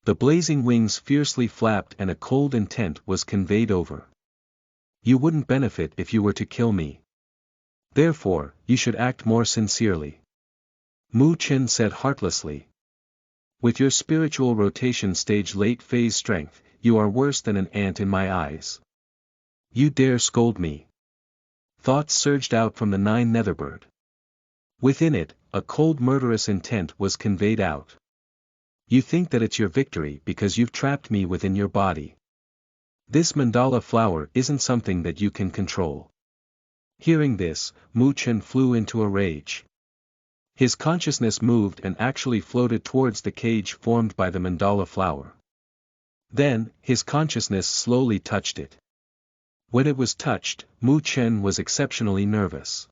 The blazing wings fiercely flapped and a cold intent was conveyed over. You wouldn't benefit if you were to kill me. Therefore, you should act more sincerely. Mu Chen said heartlessly. With your spiritual rotation stage late phase strength, you are worse than an ant in my eyes. You dare scold me? Thoughts surged out from the 9 Netherbird. Within it, a cold murderous intent was conveyed out. You think that it's your victory because you've trapped me within your body. This mandala flower isn't something that you can control. Hearing this, Mu Chen flew into a rage. His consciousness moved and actually floated towards the cage formed by the mandala flower. Then, his consciousness slowly touched it. When it was touched, Mu Chen was exceptionally nervous.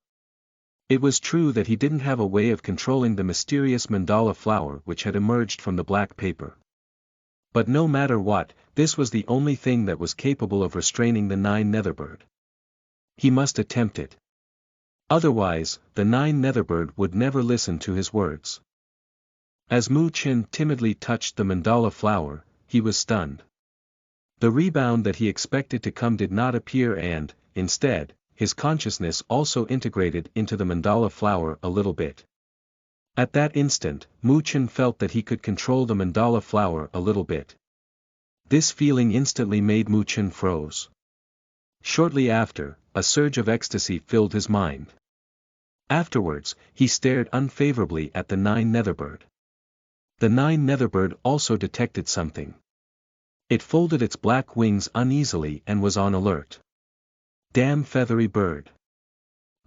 It was true that he didn't have a way of controlling the mysterious mandala flower which had emerged from the black paper. But no matter what, this was the only thing that was capable of restraining the 9 Netherbird. He must attempt it. Otherwise, the 9 Netherbird would never listen to his words. As Mu Chen timidly touched the mandala flower, he was stunned. The rebound that he expected to come did not appear and, instead, his consciousness also integrated into the mandala flower a little bit. At that instant, Mu Chen felt that he could control the mandala flower a little bit. This feeling instantly made Mu Chen froze. Shortly after, a surge of ecstasy filled his mind. Afterwards, he stared unfavorably at the 9 Netherbird. The 9 Netherbird also detected something. It folded its black wings uneasily and was on alert. Damn feathery bird.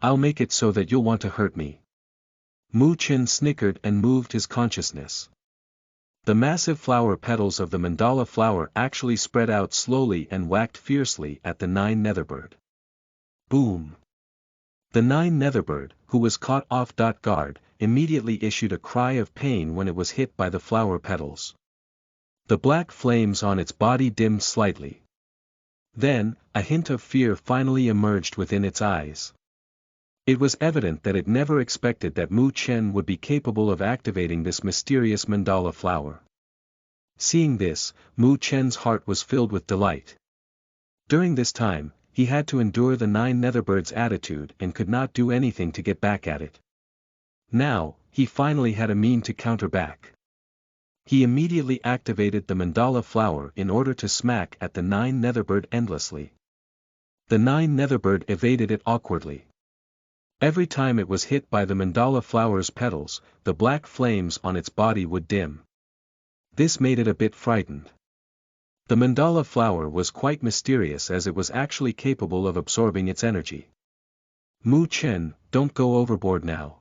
I'll make it so that you'll want to hurt me. Mu Chen snickered and moved his consciousness. The massive flower petals of the mandala flower actually spread out slowly and whacked fiercely at the 9 Netherbird. Boom! The 9 Netherbird, who was caught off guard, immediately issued a cry of pain when it was hit by the flower petals. The black flames on its body dimmed slightly. Then, a hint of fear finally emerged within its eyes. It was evident that it never expected that Mu Chen would be capable of activating this mysterious mandala flower. Seeing this, Mu Chen's heart was filled with delight. During this time, he had to endure the 9 Netherbirds' attitude and could not do anything to get back at it. Now, he finally had a mean to counter back. He immediately activated the mandala flower in order to smack at the 9 Netherbird endlessly. The 9 Netherbird evaded it awkwardly. Every time it was hit by the mandala flower's petals, the black flames on its body would dim. This made it a bit frightened. The mandala flower was quite mysterious as it was actually capable of absorbing its energy. Mu Chen, don't go overboard now.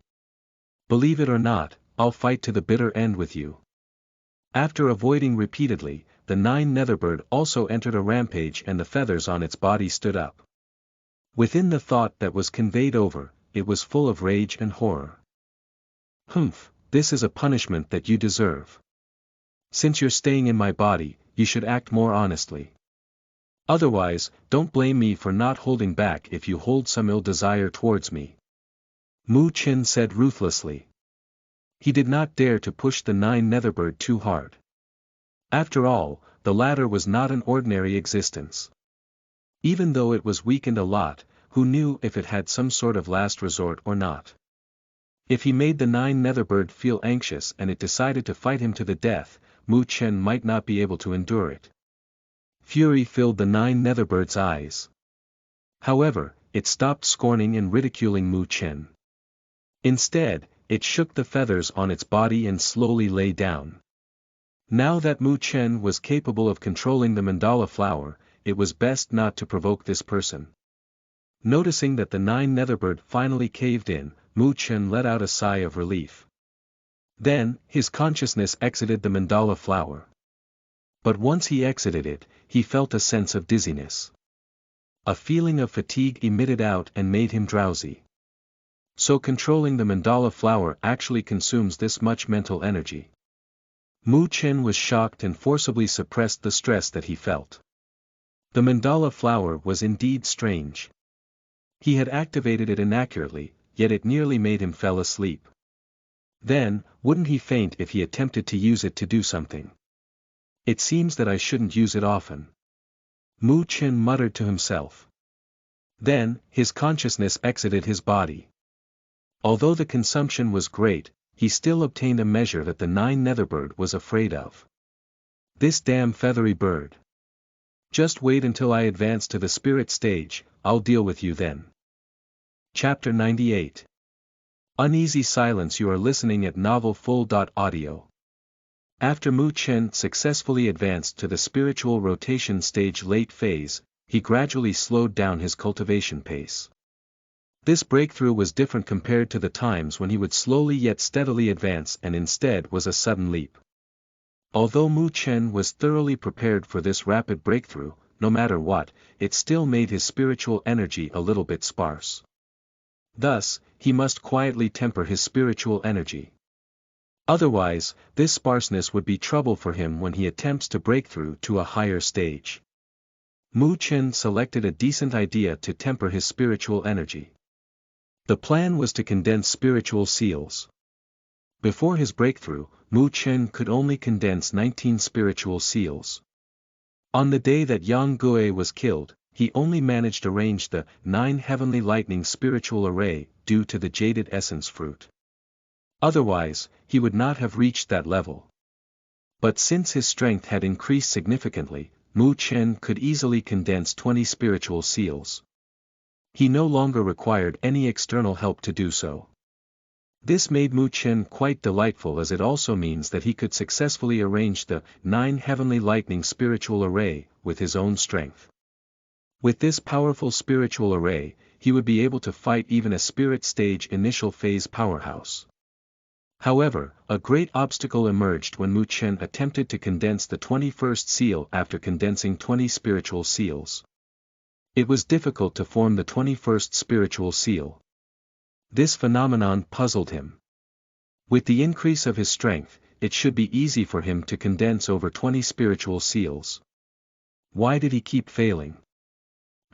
Believe it or not, I'll fight to the bitter end with you. After avoiding repeatedly, the 9 Netherbird also entered a rampage and the feathers on its body stood up. Within the thought that was conveyed over, it was full of rage and horror. Humph, this is a punishment that you deserve. Since you're staying in my body, you should act more honestly. Otherwise, don't blame me for not holding back if you hold some ill desire towards me. Mu Chen said ruthlessly. He did not dare to push the 9 Netherbird too hard. After all, the latter was not an ordinary existence. Even though it was weakened a lot, who knew if it had some sort of last resort or not? If he made the 9 Netherbird feel anxious and it decided to fight him to the death, Mu Chen might not be able to endure it. Fury filled the 9 Netherbird's eyes. However, it stopped scorning and ridiculing Mu Chen. Instead, it shook the feathers on its body and slowly lay down. Now that Mu Chen was capable of controlling the mandala flower, it was best not to provoke this person. Noticing that the 9 Netherbird finally caved in, Mu Chen let out a sigh of relief. Then, his consciousness exited the mandala flower. But once he exited it, he felt a sense of dizziness. A feeling of fatigue emitted out and made him drowsy. So controlling the mandala flower actually consumes this much mental energy. Mu Chen was shocked and forcibly suppressed the stress that he felt. The mandala flower was indeed strange. He had activated it inaccurately, yet it nearly made him fell asleep. Then, wouldn't he faint if he attempted to use it to do something? It seems that I shouldn't use it often. Mu Chen muttered to himself. Then, his consciousness exited his body. Although the consumption was great, he still obtained a measure that the 9 Netherbird was afraid of. This damn feathery bird. Just wait until I advance to the spirit stage, I'll deal with you then. Chapter 98. Uneasy Silence. You are listening at NovelFull.audio. After Mu Chen successfully advanced to the spiritual rotation stage late phase, he gradually slowed down his cultivation pace. This breakthrough was different compared to the times when he would slowly yet steadily advance and instead was a sudden leap. Although Mu Chen was thoroughly prepared for this rapid breakthrough, no matter what, it still made his spiritual energy a little bit sparse. Thus, he must quietly temper his spiritual energy. Otherwise, this sparseness would be trouble for him when he attempts to break through to a higher stage. Mu Chen selected a decent idea to temper his spiritual energy. The plan was to condense spiritual seals. Before his breakthrough, Mu Chen could only condense 19 spiritual seals. On the day that Yang Gue was killed, he only managed to arrange the 9 heavenly lightning spiritual array due to the jaded essence fruit. Otherwise, he would not have reached that level. But since his strength had increased significantly, Mu Chen could easily condense 20 spiritual seals. He no longer required any external help to do so. This made Mu Chen quite delightful, as it also means that he could successfully arrange the 9 heavenly lightning spiritual array with his own strength. With this powerful spiritual array, he would be able to fight even a spirit stage initial phase powerhouse. However, a great obstacle emerged when Mu Chen attempted to condense the 21st seal after condensing 20 spiritual seals. It was difficult to form the 21st spiritual seal. This phenomenon puzzled him. With the increase of his strength, it should be easy for him to condense over 20 spiritual seals. Why did he keep failing?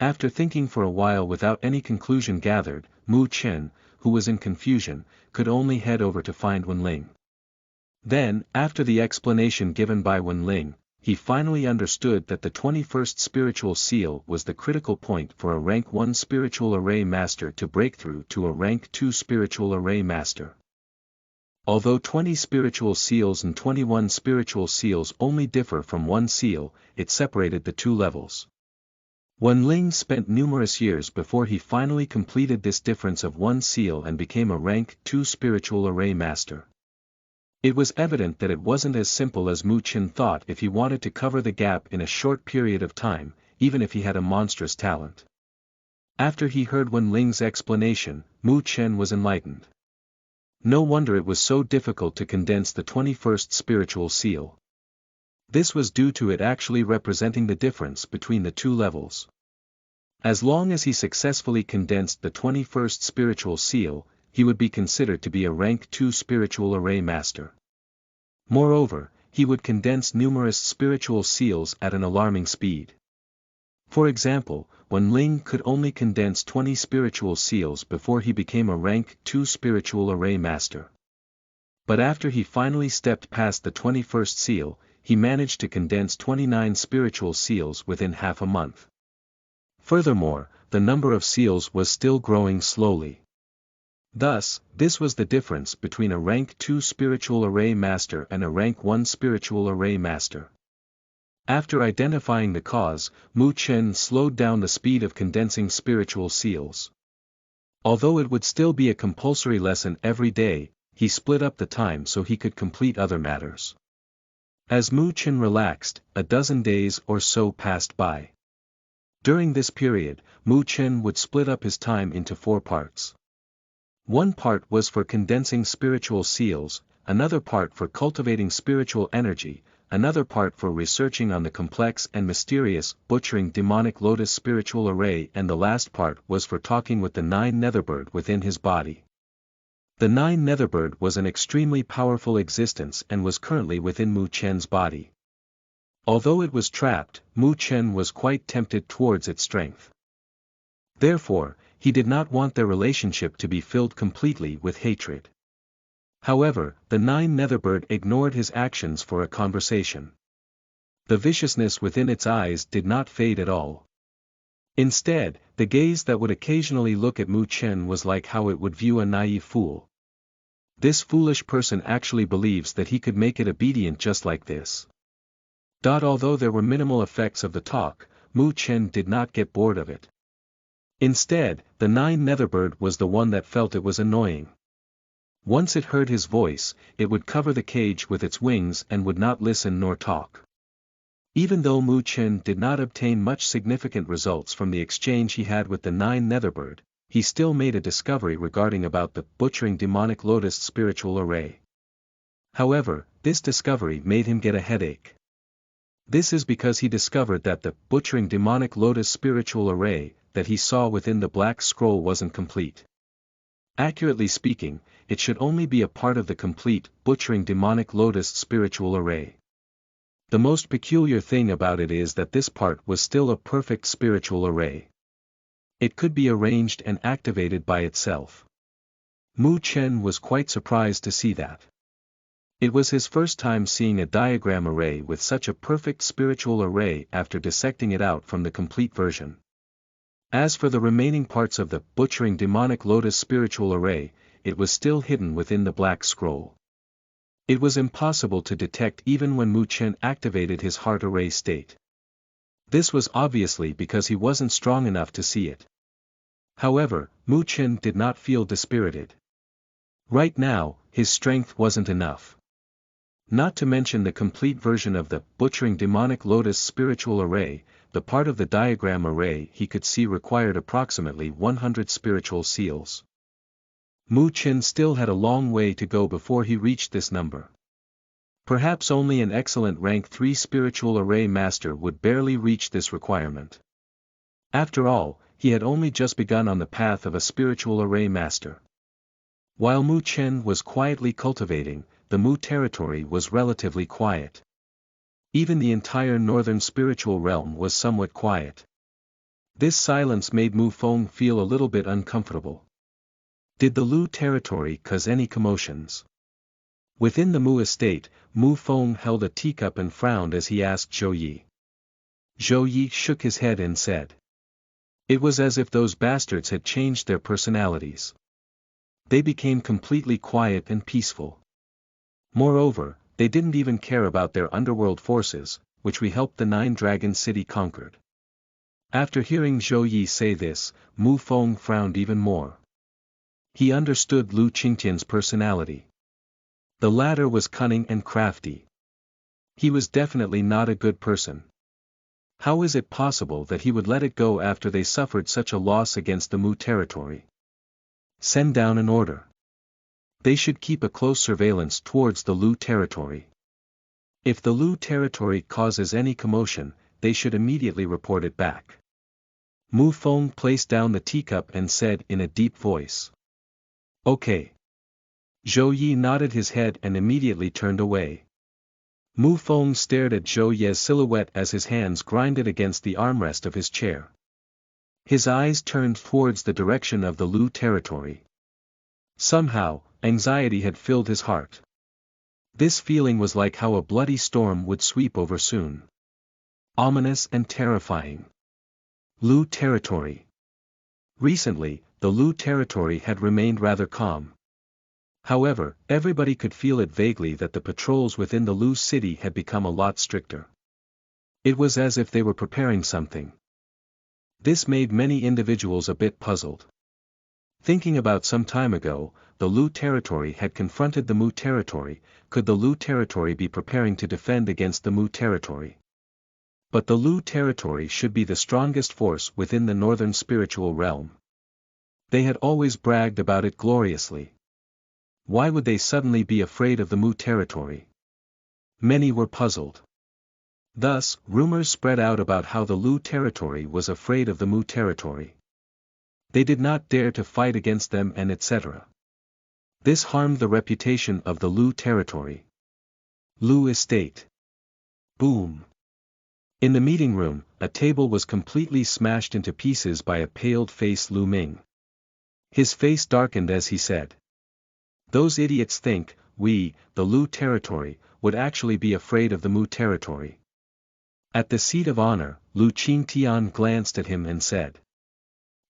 After thinking for a while without any conclusion gathered, Mu Chen, who was in confusion, could only head over to find Wenling. Then, after the explanation given by Wenling, he finally understood that the 21st spiritual seal was the critical point for a rank 1 spiritual array master to break through to a rank 2 spiritual array master. Although 20 spiritual seals and 21 spiritual seals only differ from one seal, it separated the two levels. Wenling spent numerous years before he finally completed this difference of one seal and became a rank 2 spiritual array master. It was evident that it wasn't as simple as Mu Chen thought if he wanted to cover the gap in a short period of time, even if he had a monstrous talent. After he heard Wenling's explanation, Mu Chen was enlightened. No wonder it was so difficult to condense the 21st spiritual seal. This was due to it actually representing the difference between the two levels. As long as he successfully condensed the 21st spiritual seal, he would be considered to be a rank 2 spiritual array master. Moreover, he would condense numerous spiritual seals at an alarming speed. For example, Wenling could only condense 20 spiritual seals before he became a rank 2 spiritual array master. But after he finally stepped past the 21st seal, he managed to condense 29 spiritual seals within half a month. Furthermore, the number of seals was still growing slowly. Thus, this was the difference between a rank 2 spiritual array master and a rank 1 spiritual array master. After identifying the cause, Mu Chen slowed down the speed of condensing spiritual seals. Although it would still be a compulsory lesson every day, he split up the time so he could complete other matters. As Mu Chen relaxed, a dozen days or so passed by. During this period, Mu Chen would split up his time into 4 parts. One part was for condensing spiritual seals, another part for cultivating spiritual energy, another part for researching on the complex and mysterious, butchering demonic lotus spiritual array, and the last part was for talking with the 9 Netherbird within his body. The 9 Netherbird was an extremely powerful existence and was currently within Mu Chen's body. Although it was trapped, Mu Chen was quite tempted towards its strength. Therefore, he did not want their relationship to be filled completely with hatred. However, the 9 Netherbird ignored his actions for a conversation. The viciousness within its eyes did not fade at all. Instead, the gaze that would occasionally look at Mu Chen was like how it would view a naive fool. This foolish person actually believes that he could make it obedient just like this. Although there were minimal effects of the talk, Mu Chen did not get bored of it. Instead, the 9 Netherbird was the one that felt it was annoying. Once it heard his voice, it would cover the cage with its wings and would not listen nor talk. Even though Mu Chen did not obtain much significant results from the exchange he had with the 9 Netherbird, he still made a discovery regarding about the butchering demonic lotus spiritual array. However, this discovery made him get a headache. This is because he discovered that the butchering demonic lotus spiritual array that he saw within the black scroll wasn't complete. Accurately speaking, it should only be a part of the complete butchering demonic lotus spiritual array. The most peculiar thing about it is that this part was still a perfect spiritual array. It could be arranged and activated by itself. Mu Chen was quite surprised to see that. It was his first time seeing a diagram array with such a perfect spiritual array after dissecting it out from the complete version. As for the remaining parts of the butchering demonic lotus spiritual array, it was still hidden within the black scroll. It was impossible to detect even when Mu Chen activated his heart array state. This was obviously because he wasn't strong enough to see it. However, Mu Chen did not feel dispirited. Right now, his strength wasn't enough. Not to mention the complete version of the butchering demonic lotus spiritual array, the part of the diagram array he could see required approximately 100 spiritual seals. Mu Chen still had a long way to go before he reached this number. Perhaps only an excellent rank 3 spiritual array master would barely reach this requirement. After all, he had only just begun on the path of a spiritual array master. While Mu Chen was quietly cultivating, the Mu territory was relatively quiet. Even the entire northern spiritual realm was somewhat quiet. This silence made Mu Feng feel a little bit uncomfortable. Did the Lu territory cause any commotions? Within the Mu estate, Mu Feng held a teacup and frowned as he asked Zhou Yi. Zhou Yi shook his head and said. It was as if those bastards had changed their personalities. They became completely quiet and peaceful. Moreover, they didn't even care about their underworld forces, which we helped the 9 Dragon City conquered. After hearing Zhou Yi say this, Mu Feng frowned even more. He understood Lu Qingtian's personality. The latter was cunning and crafty. He was definitely not a good person. How is it possible that he would let it go after they suffered such a loss against the Mu territory? Send down an order. They should keep a close surveillance towards the Lu territory. If the Lu territory causes any commotion, they should immediately report it back. Mu Feng placed down the teacup and said in a deep voice. Okay. Zhou Yi nodded his head and immediately turned away. Mu Feng stared at Zhou Ye's silhouette as his hands grinded against the armrest of his chair. His eyes turned towards the direction of the Lu territory. Somehow, anxiety had filled his heart. This feeling was like how a bloody storm would sweep over soon. Ominous and terrifying. Lu territory. Recently, the Lu territory had remained rather calm. However, everybody could feel it vaguely that the patrols within the Lu city had become a lot stricter. It was as if they were preparing something. This made many individuals a bit puzzled. Thinking about some time ago, the Lu territory had confronted the Mu territory. Could the Lu territory be preparing to defend against the Mu territory? But the Lu territory should be the strongest force within the northern spiritual realm. They had always bragged about it gloriously. Why would they suddenly be afraid of the Mu territory? Many were puzzled. Thus, rumors spread out about how the Lu territory was afraid of the Mu territory. They did not dare to fight against them and etc. This harmed the reputation of the Lu territory. Lu estate. Boom. In the meeting room, a table was completely smashed into pieces by a paled-faced Lu Ming. His face darkened as he said, "Those idiots think, we, the Lu territory, would actually be afraid of the Mu territory." At the seat of honor, Lu Qingtian glanced at him and said,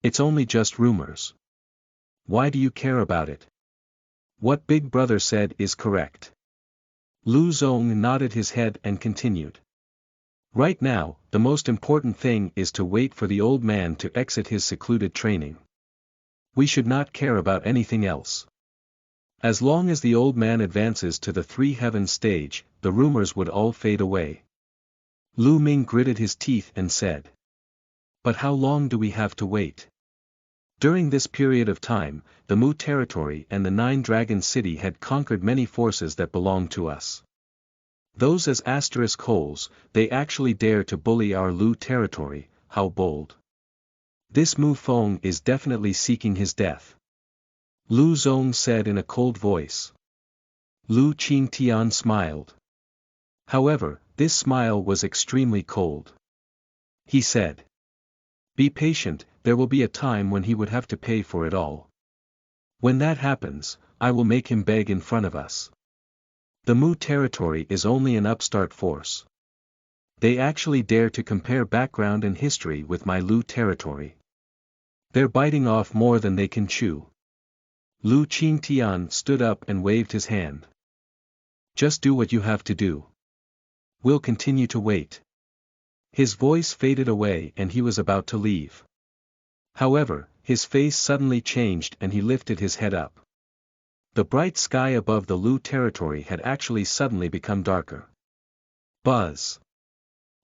"It's only just rumors. Why do you care about it? What Big Brother said is correct." Lu Zong nodded his head and continued. "Right now, the most important thing is to wait for the old man to exit his secluded training. We should not care about anything else. As long as the old man advances to the three heavens stage, the rumors would all fade away." Lu Ming gritted his teeth and said, "But how long do we have to wait? During this period of time, the Mu territory and the Nine Dragon City had conquered many forces that belonged to us. Those as asterisk holes, they actually dare to bully our Lu territory. How bold. This Mu Feng is definitely seeking his death." Lu Zong said in a cold voice. Lu Qingtian smiled. However, this smile was extremely cold. He said, "Be patient, there will be a time when he would have to pay for it all. When that happens, I will make him beg in front of us. The Mu territory is only an upstart force. They actually dare to compare background and history with my Lu territory. They're biting off more than they can chew." Lu Qingtian stood up and waved his hand. "Just do what you have to do. We'll continue to wait." His voice faded away and he was about to leave. However, his face suddenly changed and he lifted his head up. The bright sky above the Lu territory had actually suddenly become darker. Buzz.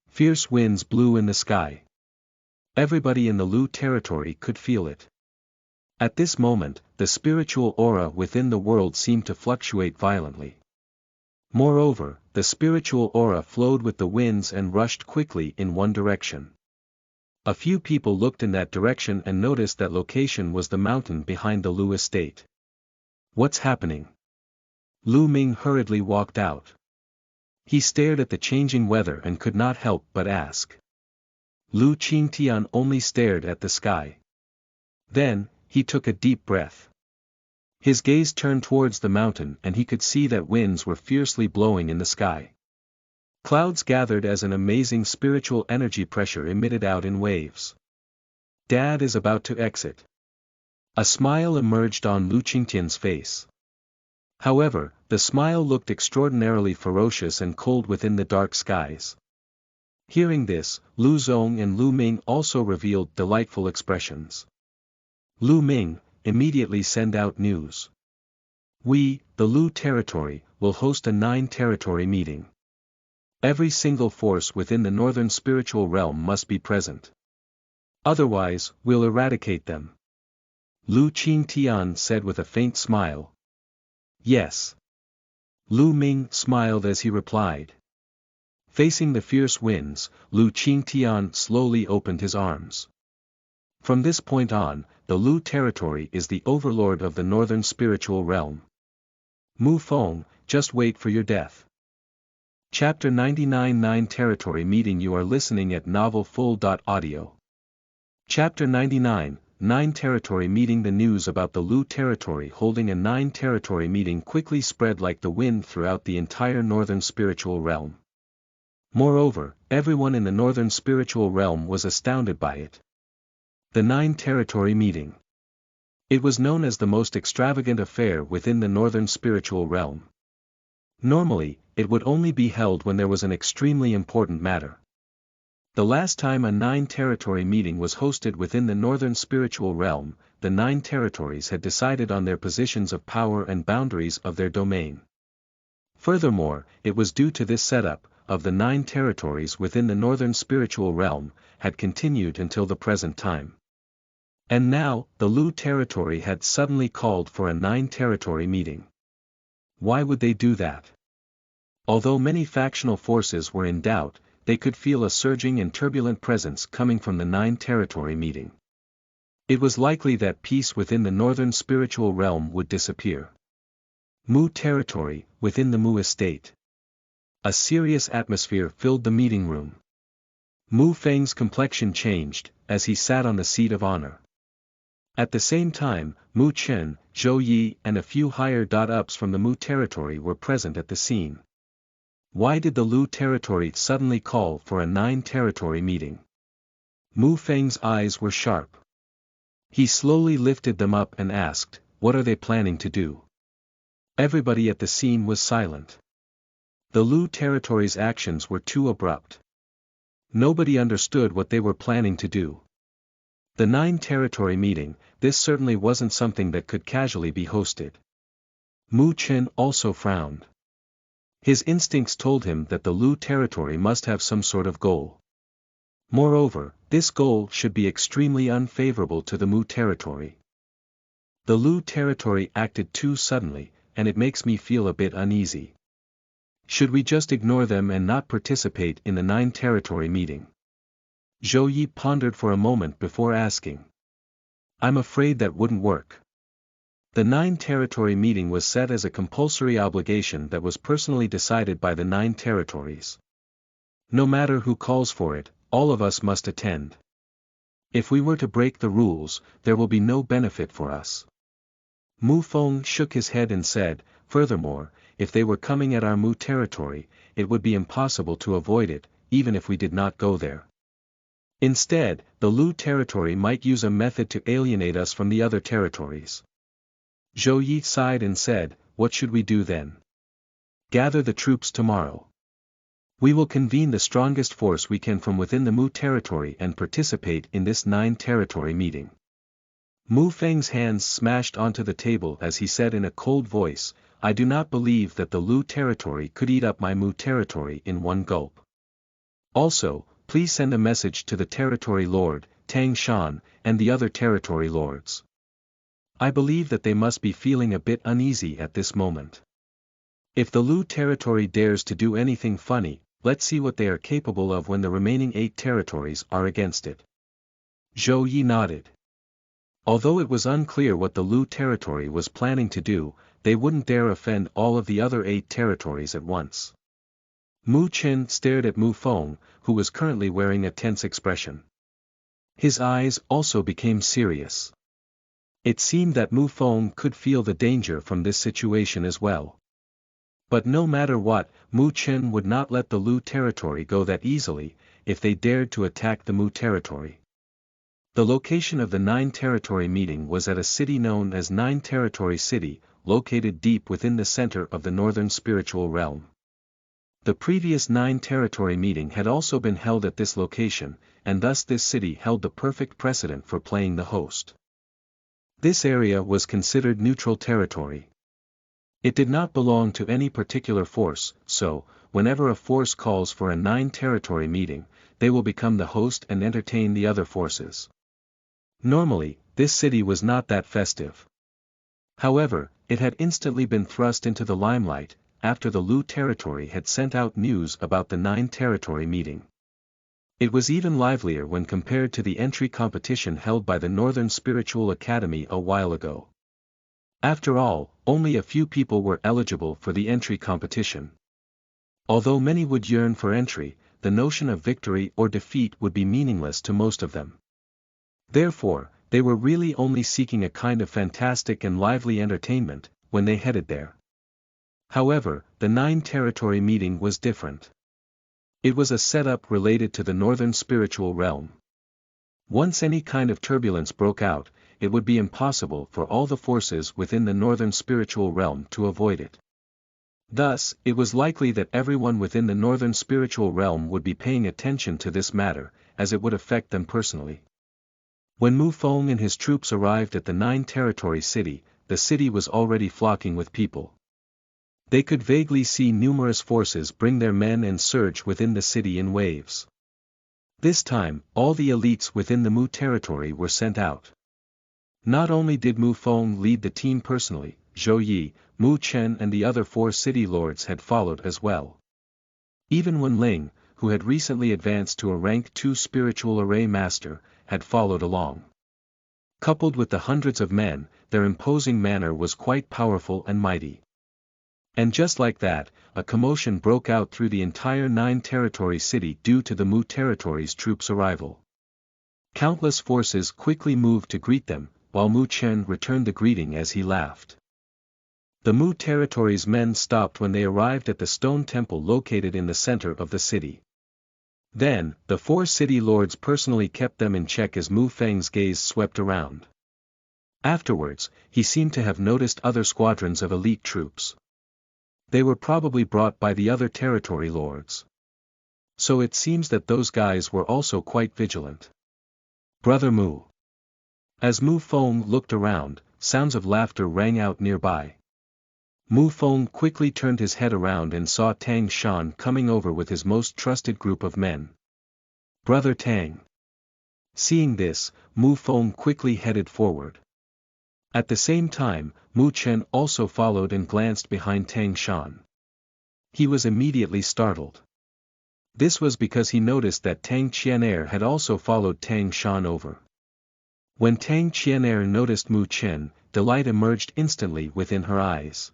Fierce winds blew in the sky. Everybody in the Lu territory could feel it. At this moment, the spiritual aura within the world seemed to fluctuate violently. Moreover, the spiritual aura flowed with the winds and rushed quickly in one direction. A few people looked in that direction and noticed that location was the mountain behind the Lu estate. "What's happening?" Lu Ming hurriedly walked out. He stared at the changing weather and could not help but ask. Lu Qingtian only stared at the sky. Then, he took a deep breath. His gaze turned towards the mountain and he could see that winds were fiercely blowing in the sky. Clouds gathered as an amazing spiritual energy pressure emitted out in waves. "Dad is about to exit." A smile emerged on Lu Qingtian's face. However, the smile looked extraordinarily ferocious and cold within the dark skies. Hearing this, Lu Zong and Lu Ming also revealed delightful expressions. Lu Ming, immediately send out news. "We, the Lu territory, will host a 9-territory meeting. Every single force within the northern spiritual realm must be present. Otherwise, we'll eradicate them." Lu Qingtian said with a faint smile. "Yes." Lu Ming smiled as he replied. Facing the fierce winds, Lu Qingtian slowly opened his arms. From this point on, the Lu territory is the overlord of the northern spiritual realm. Mu Feng, just wait for your death. Chapter 99 9 Territory Meeting. You are listening at novelfull.audio. Chapter 99, 9 Territory meeting. The news about the Lu Territory holding a 9 Territory meeting quickly spread like the wind throughout the entire Northern Spiritual Realm. Moreover, everyone in the Northern Spiritual Realm was astounded by it. The 9 Territory meeting. It was known as the most extravagant affair within the Northern Spiritual Realm. Normally, it would only be held when there was an extremely important matter. The last time a 9 Territory meeting was hosted within the Northern Spiritual Realm, the 9 territories had decided on their positions of power and boundaries of their domain. Furthermore, it was due to this setup, of the 9 territories within the Northern Spiritual Realm, had continued until the present time. And now, the Lu Territory had suddenly called for a 9 Territory meeting. Why would they do that? Although many factional forces were in doubt, they could feel a surging and turbulent presence coming from the 9 Territory meeting. It was likely that peace within the Northern Spiritual Realm would disappear. Mu Territory, within the Mu Estate. A serious atmosphere filled the meeting room. Mu Feng's complexion changed, as he sat on the seat of honor. At the same time, Mu Chen, Zhou Yi and a few higher-ups from the Mu Territory were present at the scene. Why did the Lu Territory suddenly call for a 9 Territory meeting? Mu Feng's eyes were sharp. He slowly lifted them up and asked, "What are they planning to do?" Everybody at the scene was silent. The Lu Territory's actions were too abrupt. Nobody understood what they were planning to do. The 9 Territory meeting, this certainly wasn't something that could casually be hosted. Mu Chen also frowned. His instincts told him that the Lu Territory must have some sort of goal. Moreover, this goal should be extremely unfavorable to the Mu Territory. The Lu Territory acted too suddenly, and it makes me feel a bit uneasy. Should we just ignore them and not participate in the 9 Territory meeting? Zhou Yi pondered for a moment before asking. I'm afraid that wouldn't work. The 9 Territory meeting was set as a compulsory obligation that was personally decided by the 9 territories. No matter who calls for it, all of us must attend. If we were to break the rules, there will be no benefit for us. Mu Feng shook his head and said, furthermore, if they were coming at our Mu Territory, it would be impossible to avoid it, even if we did not go there. Instead, the Lu Territory might use a method to alienate us from the other territories. Zhou Yi sighed and said, what should we do then? Gather the troops tomorrow. We will convene the strongest force we can from within the Mu Territory and participate in this 9 Territory meeting. Mu Feng's hands smashed onto the table as he said in a cold voice, I do not believe that the Lu Territory could eat up my Mu Territory in one gulp. Also, please send a message to the Territory Lord, Tang Shan, and the other Territory Lords. I believe that they must be feeling a bit uneasy at this moment. If the Lu Territory dares to do anything funny, let's see what they are capable of when the remaining 8 territories are against it. Zhou Yi nodded. Although it was unclear what the Lu Territory was planning to do, they wouldn't dare offend all of the other 8 territories at once. Mu Chen stared at Mu Feng, who was currently wearing a tense expression. His eyes also became serious. It seemed that Mu Feng could feel the danger from this situation as well. But no matter what, Mu Chen would not let the Lu Territory go that easily, if they dared to attack the Mu Territory. The location of the 9 Territory meeting was at a city known as 9 Territory City, located deep within the center of the Northern Spiritual Realm. The previous 9 Territory meeting had also been held at this location, and thus this city held the perfect precedent for playing the host. This area was considered neutral territory. It did not belong to any particular force, so, whenever a force calls for a 9 Territory meeting, they will become the host and entertain the other forces. Normally, this city was not that festive. However, it had instantly been thrust into the limelight, after the Lu Territory had sent out news about the 9 Territory meeting. It was even livelier when compared to the entry competition held by the Northern Spiritual Academy a while ago. After all, only a few people were eligible for the entry competition. Although many would yearn for entry, the notion of victory or defeat would be meaningless to most of them. Therefore, They were really only seeking a kind of fantastic and lively entertainment, when they headed there. However, the Nine Territory meeting was different. It was a setup related to the Northern Spiritual Realm. Once any kind of turbulence broke out, it would be impossible for all the forces within the Northern Spiritual Realm to avoid it. Thus, it was likely that everyone within the Northern Spiritual Realm would be paying attention to this matter, as it would affect them personally. When Mu Feng and his troops arrived at the Nine Territory city, the city was already flocking with people. They could vaguely see numerous forces bring their men and surge within the city in waves. This time, all the elites within the Mu territory were sent out. Not only did Mu Feng lead the team personally, Zhou Yi, Mu Chen and the other 4 city lords had followed as well. Even Wen Ling, who had recently advanced to a rank 2 spiritual array master, had followed along. Coupled with the hundreds of men, their imposing manner was quite powerful and mighty. And just like that, a commotion broke out through the entire Nine Territory city due to the Mu territory's troops' arrival. Countless forces quickly moved to greet them, while Mu Chen returned the greeting as he laughed. The Mu territory's men stopped when they arrived at the stone temple located in the center of the city. Then, the 4 city lords personally kept them in check as Mu Feng's gaze swept around. Afterwards, he seemed to have noticed other squadrons of elite troops. They were probably brought by the other territory lords. So it seems that those guys were also quite vigilant. Brother Mu. As Mu Feng looked around, sounds of laughter rang out nearby. Mu Feng quickly turned his head around and saw Tang Shan coming over with his most trusted group of men. Brother Tang. Seeing this, Mu Feng quickly headed forward. At the same time, Mu Chen also followed and glanced behind Tang Shan. He was immediately startled. This was because he noticed that Tang Qianer had also followed Tang Shan over. When Tang Qianer noticed Mu Chen, delight emerged instantly within her eyes.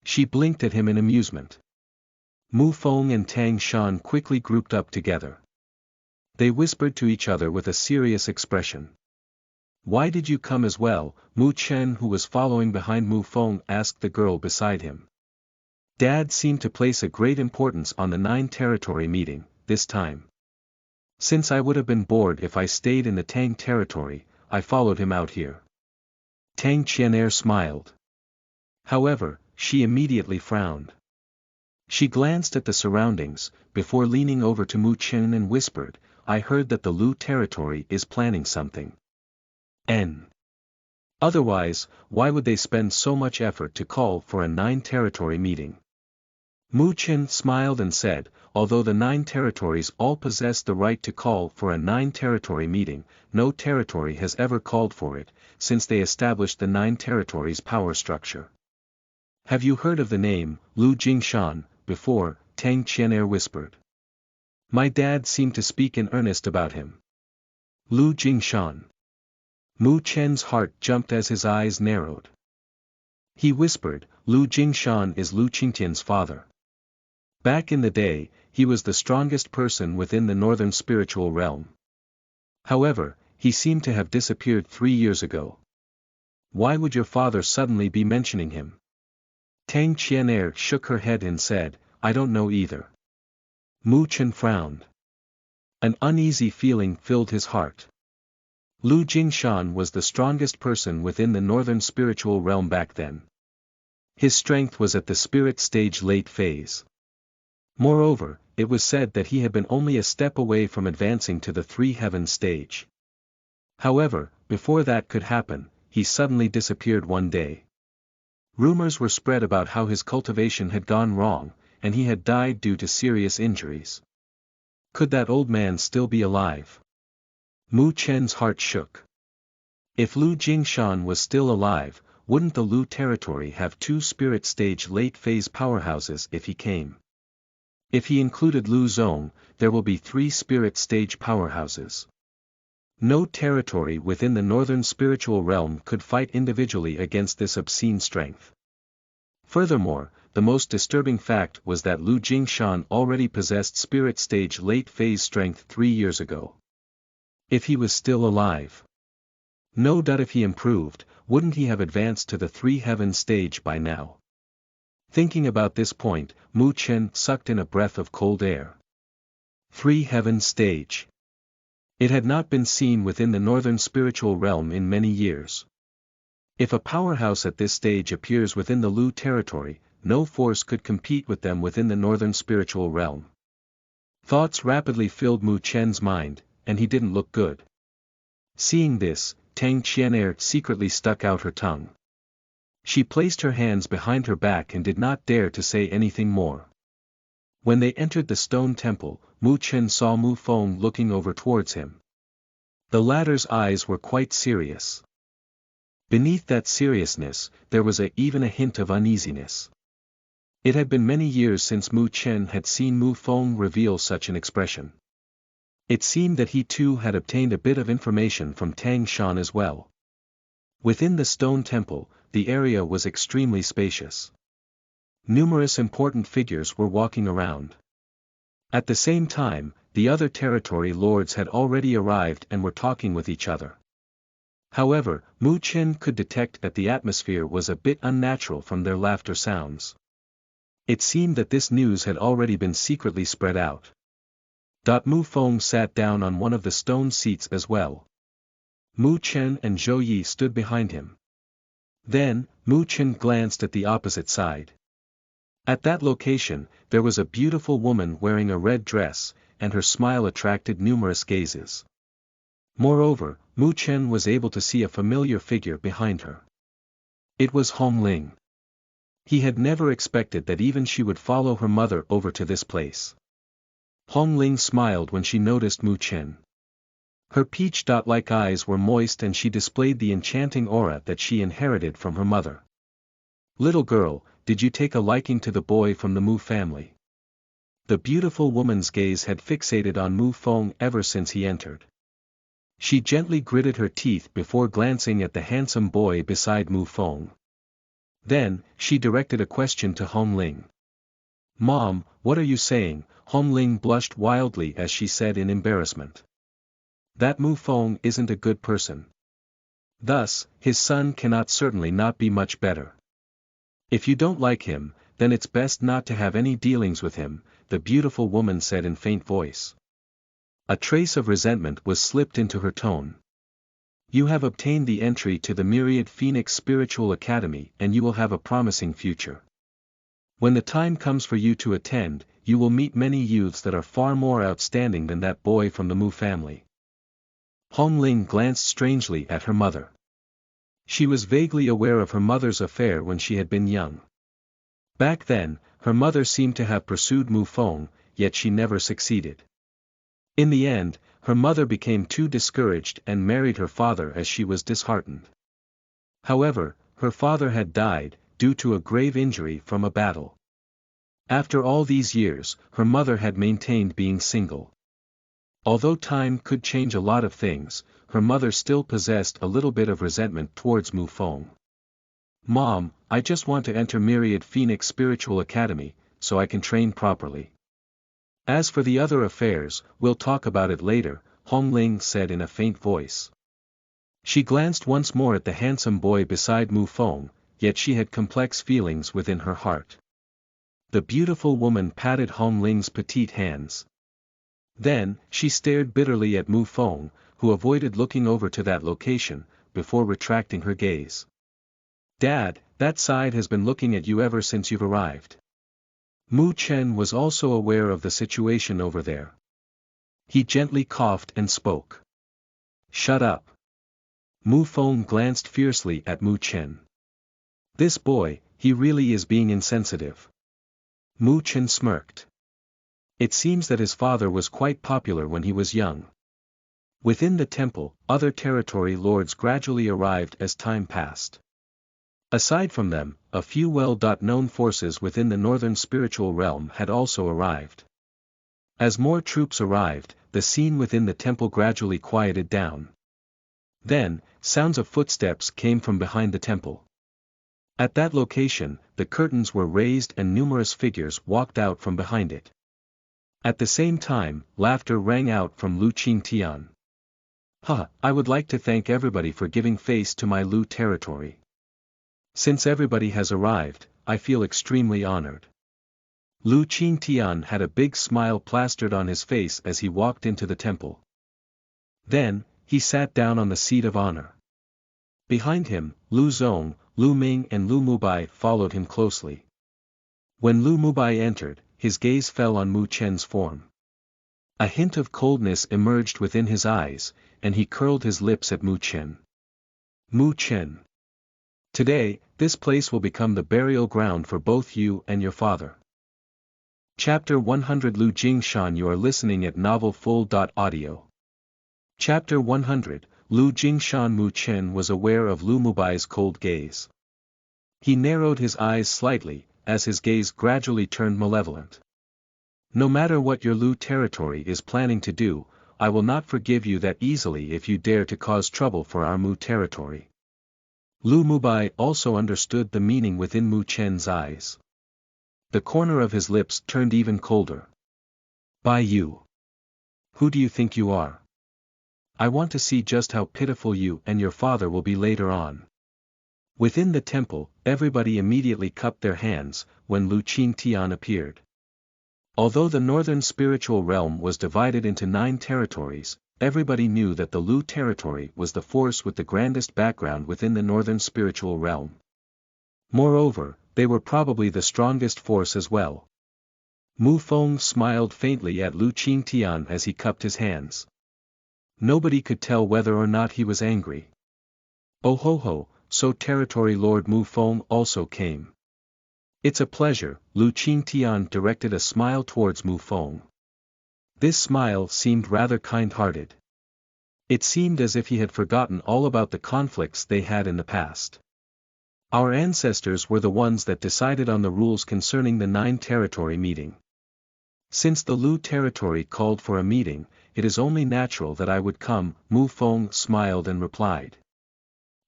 She blinked at him in amusement. Mu Feng and Tang Shan quickly grouped up together. They whispered to each other with a serious expression. Why did you come as well? Mu Chen, who was following behind Mu Feng, asked the girl beside him. Dad seemed to place a great importance on the Nine Territory meeting, this time. Since I would have been bored if I stayed in the Tang Territory, I followed him out here. Tang Qianer smiled. However, she immediately frowned. She glanced at the surroundings, before leaning over to Mu Chen and whispered, I heard that the Lu territory is planning something. Otherwise, why would they spend so much effort to call for a Nine Territory meeting? Mu Chen smiled and said, although the Nine Territories all possess the right to call for a Nine Territory meeting, no territory has ever called for it, since they established the Nine Territories' power structure. Have you heard of the name, Lu Jingshan, before? Tang Qianer whispered. My dad seemed to speak in earnest about him. Lu Jingshan. Mu Chen's heart jumped as his eyes narrowed. He whispered, Lu Jingshan is Lu Qingtian's father. Back in the day, he was the strongest person within the Northern Spiritual Realm. However, he seemed to have disappeared 3 years ago. Why would your father suddenly be mentioning him? Tang Qianer shook her head and said, I don't know either. Mu Chen frowned. An uneasy feeling filled his heart. Lu Jingshan was the strongest person within the Northern Spiritual Realm back then. His strength was at the spirit stage late phase. Moreover, it was said that he had been only a step away from advancing to the 3 heaven stage. However, before that could happen, he suddenly disappeared one day. Rumors were spread about how his cultivation had gone wrong, and he had died due to serious injuries. Could that old man still be alive? Mu Chen's heart shook. If Lu Jingshan was still alive, wouldn't the Lu territory have 2 spirit stage late phase powerhouses if he came? If he included Lu Zong, there will be 3 spirit stage powerhouses. No territory within the Northern Spiritual Realm could fight individually against this obscene strength. Furthermore, the most disturbing fact was that Lu Jingshan already possessed spirit stage late phase strength 3 years ago. If he was still alive, No doubt if he improved, wouldn't he have advanced to the 3 heaven stage by now? Thinking about this point, Mu Chen sucked in a breath of cold air. 3 heaven stage. It had not been seen within the northern spiritual realm in many years. If a powerhouse at this stage appears within the Lu territory, no force could compete with them within the northern spiritual realm. Thoughts rapidly filled Mu Chen's mind, and he didn't look good. Seeing this, Tang Qianer secretly stuck out her tongue. She placed her hands behind her back and did not dare to say anything more. When they entered the stone temple, Mu Chen saw Mu Feng looking over towards him. The latter's eyes were quite serious. Beneath that seriousness, there was even a hint of uneasiness. It had been many years since Mu Chen had seen Mu Feng reveal such an expression. It seemed that he too had obtained a bit of information from Tang Shan as well. Within the stone temple, the area was extremely spacious. Numerous important figures were walking around. At the same time, the other territory lords had already arrived and were talking with each other. However, Mu Chen could detect that the atmosphere was a bit unnatural from their laughter sounds. It seemed that this news had already been secretly spread out. Mu Feng sat down on one of the stone seats as well. Mu Chen and Zhou Yi stood behind him. Then, Mu Chen glanced at the opposite side. At that location, there was a beautiful woman wearing a red dress, and her smile attracted numerous gazes. Moreover, Mu Chen was able to see a familiar figure behind her. It was Hong Ling. He had never expected that even she would follow her mother over to this place. Hong Ling smiled when she noticed Mu Chen. Her peach-like eyes were moist and she displayed the enchanting aura that she inherited from her mother. "Little girl, did you take a liking to the boy from the Mu family?" The beautiful woman's gaze had fixated on Mu Feng ever since he entered. She gently gritted her teeth before glancing at the handsome boy beside Mu Feng. Then, she directed a question to Hong Ling. "Mom, what are you saying?" Hong Ling blushed wildly as she said in embarrassment. "That Mu Feng isn't a good person. Thus, his son cannot certainly not be much better. If you don't like him, then it's best not to have any dealings with him," the beautiful woman said in faint voice. A trace of resentment was slipped into her tone. "You have obtained the entry to the Myriad Phoenix Spiritual Academy and you will have a promising future. When the time comes for you to attend, you will meet many youths that are far more outstanding than that boy from the Mu family." Hong Ling glanced strangely at her mother. She was vaguely aware of her mother's affair when she had been young. Back then, her mother seemed to have pursued Mu Feng, yet she never succeeded. In the end, her mother became too discouraged and married her father as she was disheartened. However, her father had died, due to a grave injury from a battle. After all these years, her mother had maintained being single. Although time could change a lot of things, her mother still possessed a little bit of resentment towards Mu Feng. "Mom, I just want to enter Myriad Phoenix Spiritual Academy, so I can train properly. As for the other affairs, we'll talk about it later," Hong Ling said in a faint voice. She glanced once more at the handsome boy beside Mu Feng, yet she had complex feelings within her heart. The beautiful woman patted Hong Ling's petite hands. Then, she stared bitterly at Mu Feng, who avoided looking over to that location, before retracting her gaze. "Dad, that side has been looking at you ever since you've arrived." Mu Chen was also aware of the situation over there. He gently coughed and spoke. "Shut up." Mu Feng glanced fiercely at Mu Chen. "This boy, he really is being insensitive." Mu Chen smirked. It seems that his father was quite popular when he was young. Within the temple, other territory lords gradually arrived as time passed. Aside from them, a few well-known forces within the northern spiritual realm had also arrived. As more troops arrived, the scene within the temple gradually quieted down. Then, sounds of footsteps came from behind the temple. At that location, the curtains were raised and numerous figures walked out from behind it. At the same time, laughter rang out from Lu Qingtian. I would like to thank everybody for giving face to my Lu territory. Since everybody has arrived, I feel extremely honored. Lu Qingtian had a big smile plastered on his face as he walked into the temple. Then, he sat down on the seat of honor. Behind him, Lu Zong, Lu Ming and Lu Mubai followed him closely. When Lu Mubai entered, his gaze fell on Mu Chen's form. A hint of coldness emerged within his eyes, and he curled his lips at Mu Chen. Mu Chen. Today, this place will become the burial ground for both you and your father. Chapter 100 Lu Jingshan. You are listening at novelfull.audio. Chapter 100 Lu Jingshan. Mu Chen was aware of Lu Mubai's cold gaze. He narrowed his eyes slightly, as his gaze gradually turned malevolent. No matter what your Lu territory is planning to do, I will not forgive you that easily if you dare to cause trouble for our Mu territory. Lu Mubai also understood the meaning within Mu Chen's eyes. The corner of his lips turned even colder. By you. Who do you think you are? I want to see just how pitiful you and your father will be later on. Within the temple, everybody immediately cupped their hands, when Lu Qingtian appeared. Although the northern spiritual realm was divided into 9 territories, everybody knew that the Lu territory was the force with the grandest background within the northern spiritual realm. Moreover, they were probably the strongest force as well. Mu Feng smiled faintly at Lu Qingtian as he cupped his hands. Nobody could tell whether or not he was angry. Oh ho ho, so Territory Lord Mu Feng also came. It's a pleasure. Lu Qingtian directed a smile towards Mu Feng. This smile seemed rather kind-hearted. It seemed as if he had forgotten all about the conflicts they had in the past. Our ancestors were the ones that decided on the rules concerning the 9 territory meeting. Since the Lu territory called for a meeting, it is only natural that I would come. Mu Feng smiled and replied.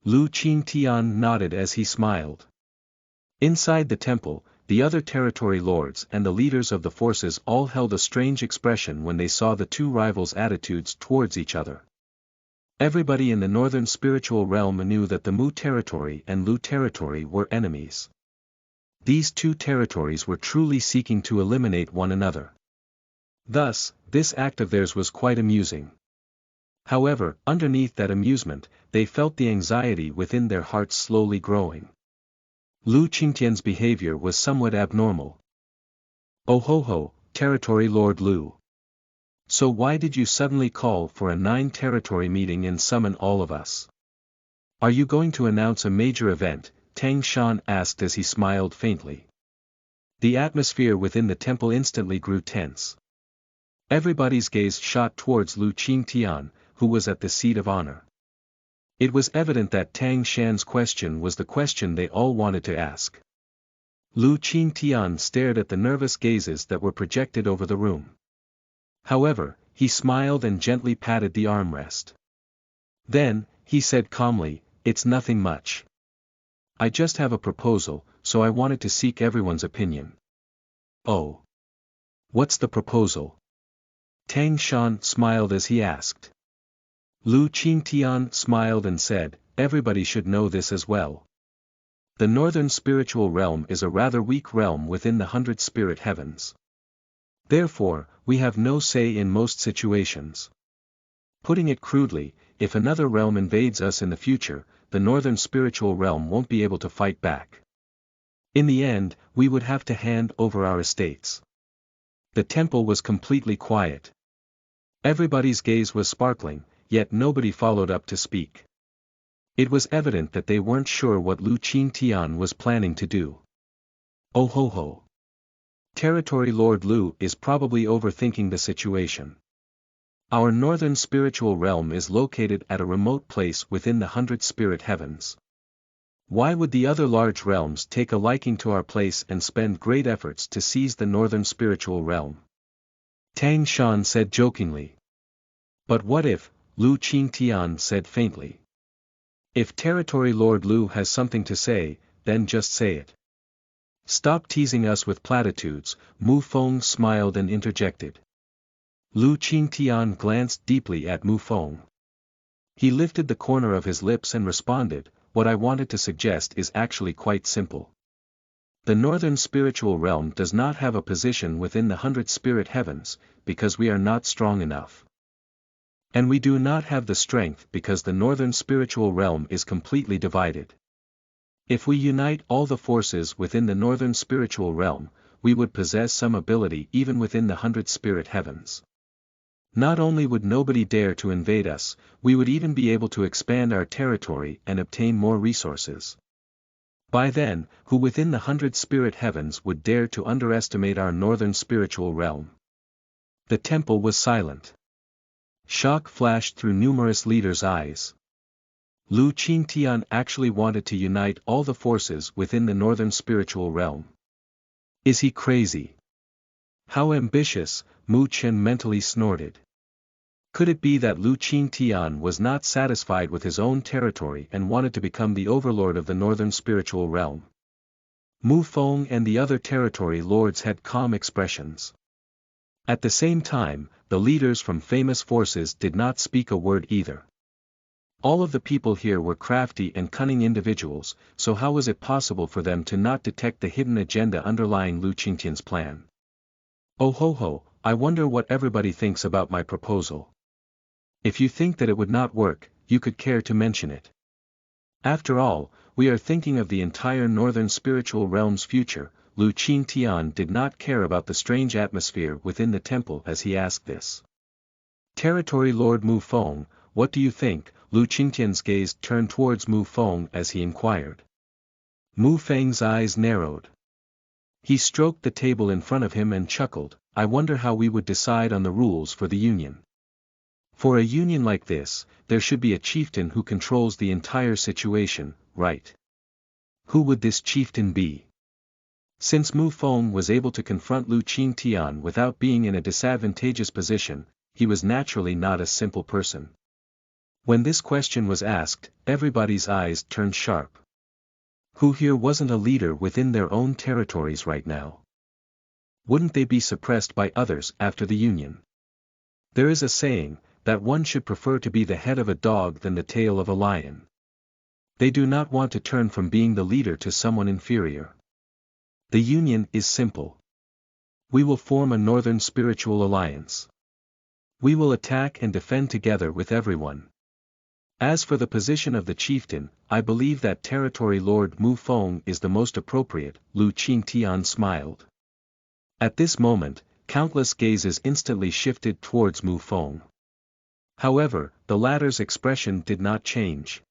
Lu Qingtian nodded as he smiled. Inside the temple, the other territory lords and the leaders of the forces all held a strange expression when they saw the 2 rivals' attitudes towards each other. Everybody in the northern spiritual realm knew that the Mu territory and Lu territory were enemies. These 2 territories were truly seeking to eliminate one another. Thus, this act of theirs was quite amusing. However, underneath that amusement, they felt the anxiety within their hearts slowly growing. Lu Qingtian's behavior was somewhat abnormal. Oh ho ho, Territory Lord Lu. So why did you suddenly call for a 9 territory meeting and summon all of us? Are you going to announce a major event? Tang Shan asked as he smiled faintly. The atmosphere within the temple instantly grew tense. Everybody's gaze shot towards Lu Qingtian, who was at the seat of honor. It was evident that Tang Shan's question was the question they all wanted to ask. Lu Qingtian stared at the nervous gazes that were projected over the room. However, he smiled and gently patted the armrest. Then, he said calmly, "It's nothing much. I just have a proposal, so I wanted to seek everyone's opinion." Oh. What's the proposal? Tang Shan smiled as he asked. Lu Qingtian smiled and said, "Everybody should know this as well. The northern spiritual realm is a rather weak realm within the 100 spirit heavens. Therefore, we have no say in most situations. Putting it crudely, if another realm invades us in the future, the northern spiritual realm won't be able to fight back. In the end, we would have to hand over our estates." The temple was completely quiet. Everybody's gaze was sparkling, yet nobody followed up to speak. It was evident that they weren't sure what Lu Qingtian was planning to do. Oh ho ho. Territory Lord Lu is probably overthinking the situation. Our northern spiritual realm is located at a remote place within the 100 spirit heavens. Why would the other large realms take a liking to our place and spend great efforts to seize the northern spiritual realm? Tang Shan said jokingly. But what if, Lu Qingtian said faintly. If Territory Lord Lu has something to say, then just say it. Stop teasing us with platitudes, Mu Feng smiled and interjected. Lu Qingtian glanced deeply at Mu Feng. He lifted the corner of his lips and responded, "What I wanted to suggest is actually quite simple. The northern spiritual realm does not have a position within the 100 spirit heavens, because we are not strong enough. And we do not have the strength because the northern spiritual realm is completely divided. If we unite all the forces within the northern spiritual realm, we would possess some ability even within the 100 spirit heavens. Not only would nobody dare to invade us, we would even be able to expand our territory and obtain more resources. By then, who within the 100 spirit heavens would dare to underestimate our northern spiritual realm?" The temple was silent. Shock flashed through numerous leaders' eyes. Lu Qingtian actually wanted to unite all the forces within the northern spiritual realm. Is he crazy? How ambitious, Mu Chen mentally snorted. Could it be that Lu Qingtian was not satisfied with his own territory and wanted to become the overlord of the northern spiritual realm? Mu Feng and the other territory lords had calm expressions. At the same time, the leaders from famous forces did not speak a word either. All of the people here were crafty and cunning individuals, so how was it possible for them to not detect the hidden agenda underlying Lu Qingtian's plan? Oh ho ho, I wonder what everybody thinks about my proposal. If you think that it would not work, you could care to mention it. After all, we are thinking of the entire northern spiritual realm's future. Lu Qingtian did not care about the strange atmosphere within the temple as he asked this. Territory Lord Mu Feng, what do you think? Lu Qingtian's gaze turned towards Mu Feng as he inquired. Mu Feng's eyes narrowed. He stroked the table in front of him and chuckled, I wonder how we would decide on the rules for the union. For a union like this, there should be a chieftain who controls the entire situation, right? Who would this chieftain be? Since Mu Feng was able to confront Lu Qingtian without being in a disadvantageous position, he was naturally not a simple person. When this question was asked, everybody's eyes turned sharp. Who here wasn't a leader within their own territories right now? Wouldn't they be suppressed by others after the union? There is a saying, that one should prefer to be the head of a dog than the tail of a lion. They do not want to turn from being the leader to someone inferior. The union is simple. We will form a northern spiritual alliance. We will attack and defend together with everyone. As for the position of the chieftain, I believe that Territory Lord Mu Feng is the most appropriate. Lu Qingtian smiled. At this moment, countless gazes instantly shifted towards Mu Feng. However, the latter's expression did not change.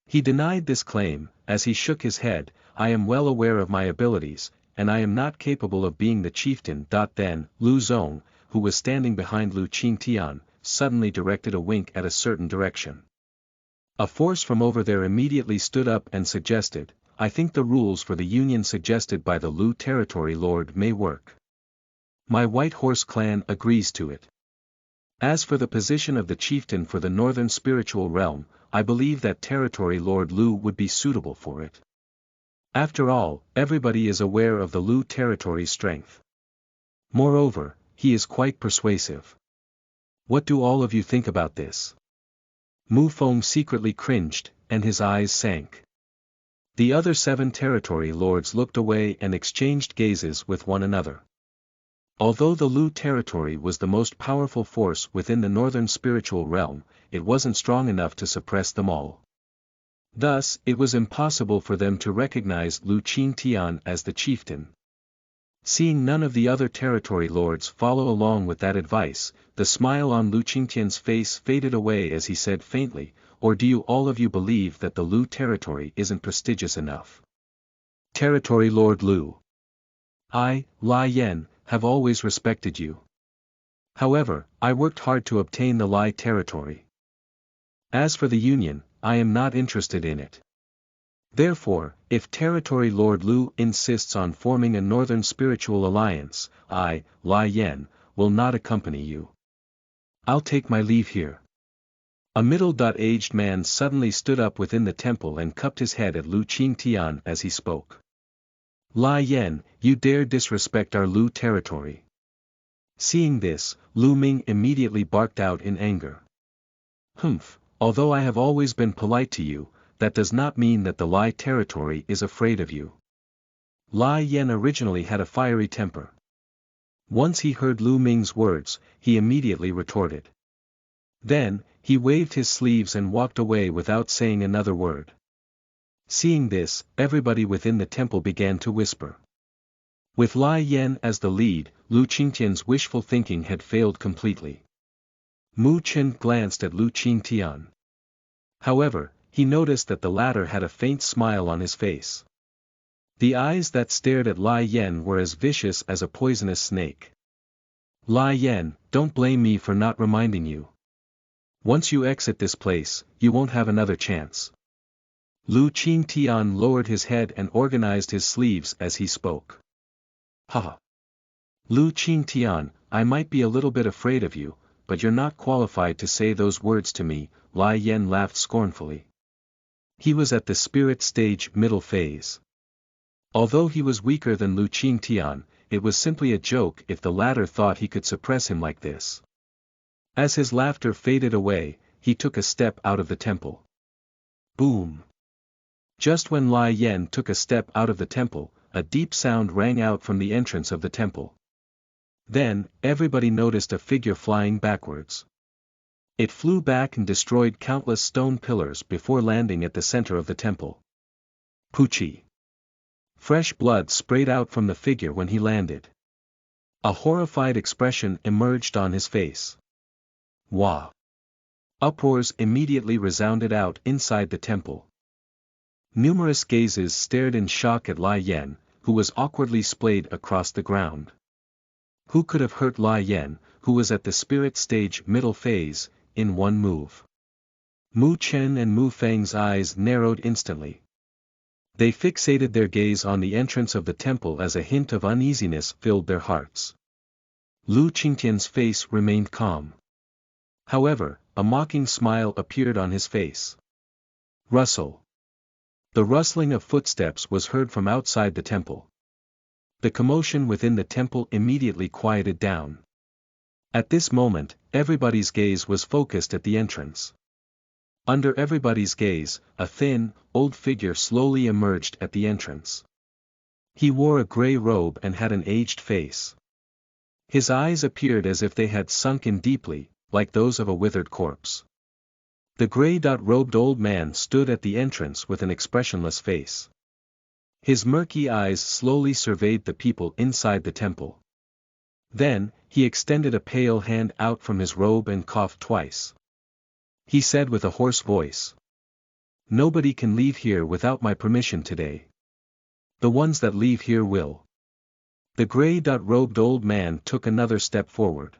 He denied this claim, as he shook his head, I am well aware of my abilities, and I am not capable of being the chieftain. Then, Lu Zong, who was standing behind Lu Qingtian, suddenly directed a wink at a certain direction. A force from over there immediately stood up and suggested, I think the rules for the union suggested by the Lu Territory Lord may work. My White Horse clan agrees to it. As for the position of the chieftain for the northern spiritual realm, I believe that Territory Lord Lu would be suitable for it. After all, everybody is aware of the Lu territory's strength. Moreover, he is quite persuasive. What do all of you think about this? Mu Feng secretly cringed, and his eyes sank. The other 7 territory lords looked away and exchanged gazes with one another. Although the Lu territory was the most powerful force within the northern spiritual realm, it wasn't strong enough to suppress them all. Thus, it was impossible for them to recognize Lu Qingtian as the chieftain. Seeing none of the other territory lords follow along with that advice, the smile on Lu Qingtian's face faded away as he said faintly, or do you all of you believe that the Lu territory isn't prestigious enough? Territory Lord Lu. I, Lai Yan, have always respected you. However, I worked hard to obtain the Lai territory. As for the union, I am not interested in it. Therefore, if Territory Lord Lu insists on forming a northern spiritual alliance, I, Lai Yan, will not accompany you. I'll take my leave here. A middle-aged man suddenly stood up within the temple and cupped his head at Lu Qingtian as he spoke. Lai Yan, you dare disrespect our Lu territory. Seeing this, Lu Ming immediately barked out in anger. Humph, although I have always been polite to you, that does not mean that the Lai territory is afraid of you. Lai Yan originally had a fiery temper. Once he heard Lu Ming's words, he immediately retorted. Then, he waved his sleeves and walked away without saying another word. Seeing this, everybody within the temple began to whisper. With Lai Yan as the lead, Lu Qingtian's wishful thinking had failed completely. Mu Chen glanced at Lu Qingtian. However, he noticed that the latter had a faint smile on his face. The eyes that stared at Lai Yan were as vicious as a poisonous snake. Lai Yan, don't blame me for not reminding you. Once you exit this place, you won't have another chance. Lu Qingtian lowered his head and organized his sleeves as he spoke. Haha. Lu Qingtian, I might be a little bit afraid of you, but you're not qualified to say those words to me, Lai Yan laughed scornfully. He was at the spirit stage middle phase. Although he was weaker than Lu Qingtian, it was simply a joke if the latter thought he could suppress him like this. As his laughter faded away, he took a step out of the temple. Boom! Just when Lai Yan took a step out of the temple, a deep sound rang out from the entrance of the temple. Then, everybody noticed a figure flying backwards. It flew back and destroyed countless stone pillars before landing at the center of the temple. Poochie! Fresh blood sprayed out from the figure when he landed. A horrified expression emerged on his face. Wah! Uproars immediately resounded out inside the temple. Numerous gazes stared in shock at Lai Yan, who was awkwardly splayed across the ground. Who could have hurt Lai Yan, who was at the spirit stage middle phase, in one move? Mu Chen and Mu Feng's eyes narrowed instantly. They fixated their gaze on the entrance of the temple as a hint of uneasiness filled their hearts. Lu Qingtian's face remained calm. However, a mocking smile appeared on his face. Rustle. The rustling of footsteps was heard from outside the temple. The commotion within the temple immediately quieted down. At this moment, everybody's gaze was focused at the entrance. Under everybody's gaze, a thin, old figure slowly emerged at the entrance. He wore a gray robe and had an aged face. His eyes appeared as if they had sunk in deeply, like those of a withered corpse. The gray-robed old man stood at the entrance with an expressionless face. His murky eyes slowly surveyed the people inside the temple. Then, he extended a pale hand out from his robe and coughed twice. He said with a hoarse voice. Nobody can leave here without my permission today. The ones that leave here will. The gray-robed old man took another step forward.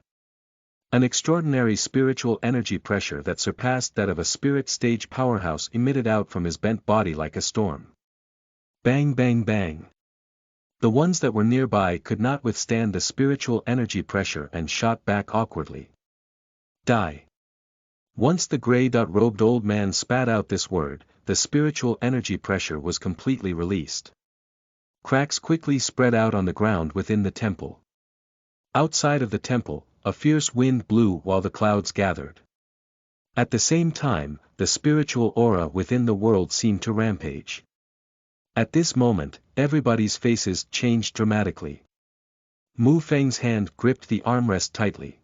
An extraordinary spiritual energy pressure that surpassed that of a spirit stage powerhouse emitted out from his bent body like a storm. Bang bang bang. The ones that were nearby could not withstand the spiritual energy pressure and shot back awkwardly. Die. Once the gray-robed old man spat out this word, the spiritual energy pressure was completely released. Cracks quickly spread out on the ground within the temple. Outside of the temple, a fierce wind blew while the clouds gathered. At the same time, the spiritual aura within the world seemed to rampage. At this moment, everybody's faces changed dramatically. Mu Feng's hand gripped the armrest tightly.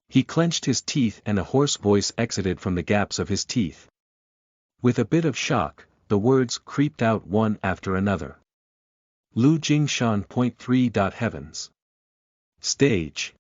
He clenched his teeth and a hoarse voice exited from the gaps of his teeth. With a bit of shock, the words creeped out one after another. Lu Jingshan. 3. Heavens. Stage.